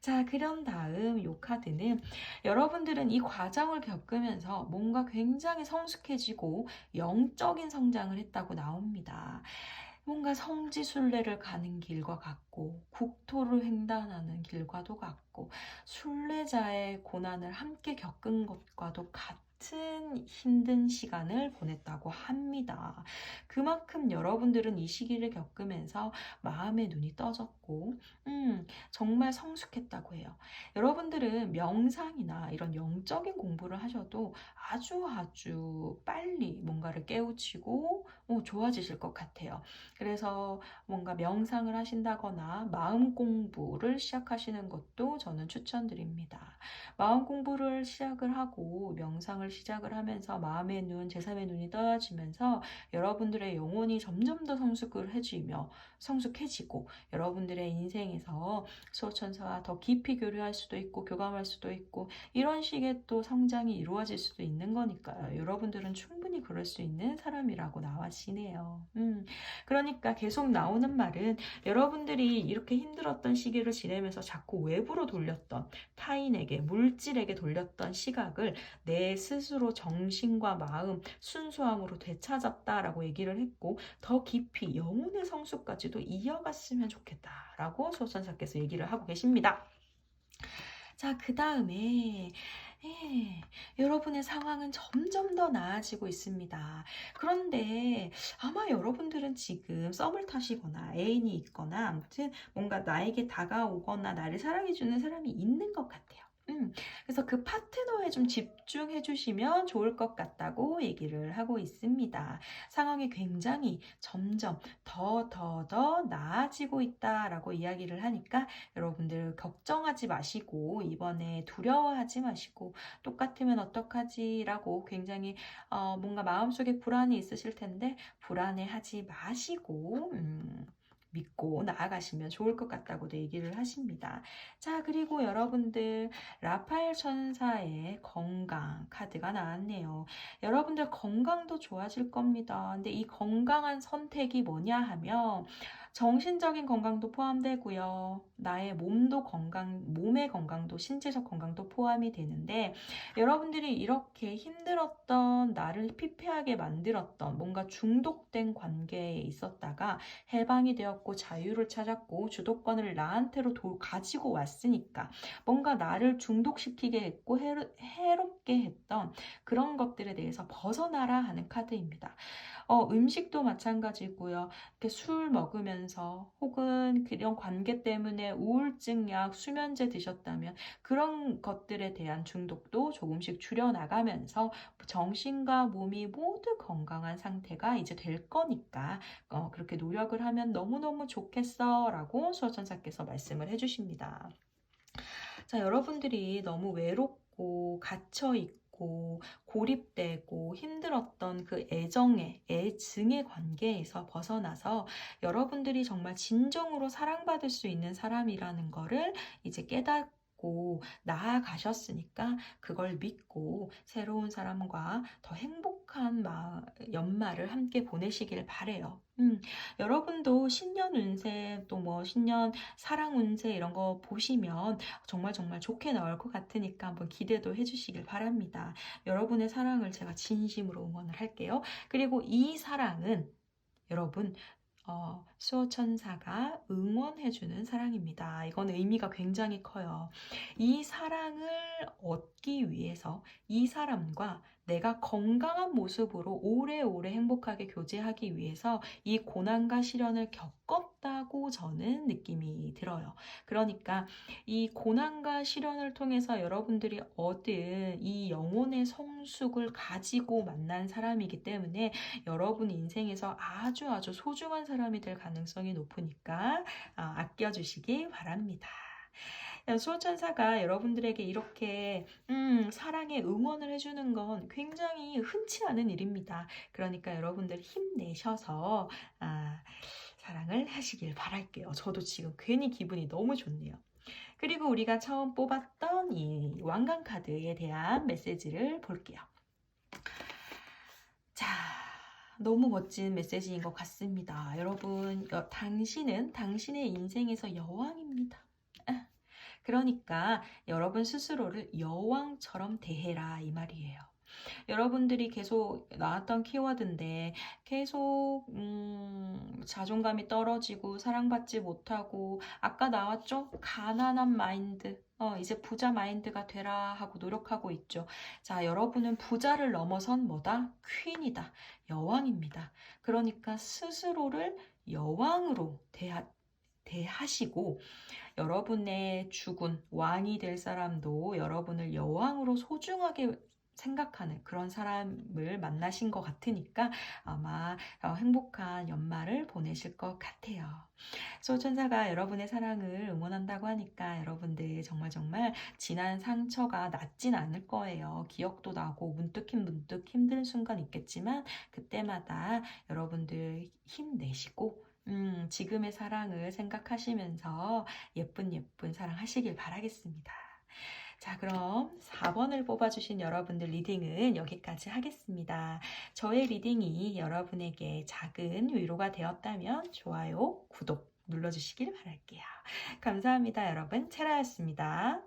자, 그런 다음 요 카드는 여러분들은 이 과정을 겪으면서 뭔가 굉장히 성숙해지고 영적인 성장을 했다고 나옵니다. 뭔가 성지순례를 가는 길과 같고 국토를 횡단하는 길과도 같고 순례자의 고난을 함께 겪은 것과도 같은 힘든 시간을 보냈다고 합니다. 그만큼 여러분들은 이 시기를 겪으면서 마음의 눈이 떠졌고 정말 성숙했다고 해요. 여러분들은 명상이나 이런 영적인 공부를 하셔도 아주 빨리 뭔가를 깨우치고 좋아지실 것 같아요. 그래서 뭔가 명상을 하신다거나 마음 공부를 시작하시는 것도 저는 추천드립니다. 마음 공부를 시작을 하고 명상을 시작을 하면서 마음의 눈, 제3의 눈이 떠야지면서 여러분들의 영혼이 점점 더 성숙해지고 여러분들의 인생에서 수호천사와 더 깊이 교류할 수도 있고 교감할 수도 있고 이런 식의 또 성장이 이루어질 수도 있는 거니까요. 여러분들은 충분히 그럴 수 있는 사람이라고 나와지네요. 그러니까 계속 나오는 말은 여러분들이 이렇게 힘들었던 시기를 지내면서 자꾸 외부로 돌렸던 타인에게, 물질에게 돌렸던 시각을 내 스스로 정신과 마음, 순수함으로 되찾았다라고 얘기를 했고 더 깊이 영혼의 성숙까지도 이어갔으면 좋겠다라고 소천사께서 얘기를 하고 계십니다. 자, 그 다음에 여러분의 상황은 점점 더 나아지고 있습니다. 그런데 아마 여러분들은 지금 썸을 타시거나 애인이 있거나 아무튼 뭔가 나에게 다가오거나 나를 사랑해주는 사람이 있는 것 같아요. 그래서 그 파트너에 좀 집중해 주시면 좋을 것 같다고 얘기를 하고 있습니다. 상황이 굉장히 점점 더 나아지고 있다라고 이야기를 하니까 여러분들 걱정하지 마시고 이번에 두려워하지 마시고 똑같으면 어떡하지라고 굉장히 뭔가 마음속에 불안이 있으실 텐데 불안해하지 마시고 믿고 나아가시면 좋을 것 같다고도 얘기를 하십니다. 자, 그리고 여러분들 라파엘 천사의 건강 카드가 나왔네요. 여러분들 건강도 좋아질 겁니다. 근데 이 건강한 선택이 뭐냐 하면 정신적인 건강도 포함되고요. 나의 몸의 건강도, 신체적 건강도 포함이 되는데 여러분들이 이렇게 힘들었던 나를 피폐하게 만들었던 뭔가 중독된 관계에 있었다가 해방이 되었고 자유를 찾았고 주도권을 나한테로 가지고 왔으니까 뭔가 나를 중독시키게 했고 해롭게 했던 그런 것들에 대해서 벗어나라 하는 카드입니다. 음식도 마찬가지고요. 이렇게 술 먹으면서 혹은 그런 관계 때문에 우울증 약, 수면제 드셨다면 그런 것들에 대한 중독도 조금씩 줄여나가면서 정신과 몸이 모두 건강한 상태가 이제 될 거니까 그렇게 노력을 하면 너무너무 좋겠어 라고 수호천사께서 말씀을 해주십니다. 자, 여러분들이 너무 외롭고 갇혀있고 고립되고 힘들었던 그 애증의 관계에서 벗어나서 여러분들이 정말 진정으로 사랑받을 수 있는 사람이라는 거를 이제 깨닫고 나아가셨으니까 그걸 믿고 새로운 사람과 더 행복한 연말을 함께 보내시길 바래요. 여러분도 신년 운세 또 뭐 신년 사랑 운세 이런 거 보시면 정말 좋게 나올 것 같으니까 한번 기대도 해주시길 바랍니다. 여러분의 사랑을 제가 진심으로 응원을 할게요. 그리고 이 사랑은 여러분 수호천사가 응원해주는 사랑입니다. 이건 의미가 굉장히 커요. 이 사랑을 얻기 위해서 이 사람과 내가 건강한 모습으로 오래오래 행복하게 교제하기 위해서 이 고난과 시련을 겪었다고 저는 느낌이 들어요. 그러니까 이 고난과 시련을 통해서 여러분들이 얻은 이 영혼의 성숙을 가지고 만난 사람이기 때문에 여러분 인생에서 아주 아주 소중한 사람이 될 가능성이 높으니까 아껴주시기 바랍니다. 수호천사가 여러분들에게 이렇게 사랑의 응원을 해주는 건 굉장히 흔치 않은 일입니다. 그러니까 여러분들 힘내셔서 사랑을 하시길 바랄게요. 저도 지금 괜히 기분이 너무 좋네요. 그리고 우리가 처음 뽑았던 이 왕관 카드에 대한 메시지를 볼게요. 자, 너무 멋진 메시지인 것 같습니다. 여러분, 당신은 당신의 인생에서 여왕입니다. 그러니까 여러분 스스로를 여왕처럼 대해라 이 말이에요. 여러분들이 계속 나왔던 키워드인데 계속 자존감이 떨어지고 사랑받지 못하고 아까 나왔죠? 가난한 마인드. 이제 부자 마인드가 되라 하고 노력하고 있죠. 자, 여러분은 부자를 넘어선 뭐다? 퀸이다. 여왕입니다. 그러니까 스스로를 여왕으로 대하시고 여러분의 주군, 왕이 될 사람도 여러분을 여왕으로 소중하게 생각하는 그런 사람을 만나신 것 같으니까 아마 행복한 연말을 보내실 것 같아요. 수호천사가 여러분의 사랑을 응원한다고 하니까 여러분들 정말 지난 상처가 낫진 않을 거예요. 기억도 나고 문득 힘든 순간 있겠지만 그때마다 여러분들 힘내시고 지금의 사랑을 생각하시면서 예쁜 사랑 하시길 바라겠습니다. 자, 그럼 4번을 뽑아주신 여러분들 리딩은 여기까지 하겠습니다. 저의 리딩이 여러분에게 작은 위로가 되었다면 좋아요, 구독 눌러주시길 바랄게요. 감사합니다, 여러분. 체라였습니다.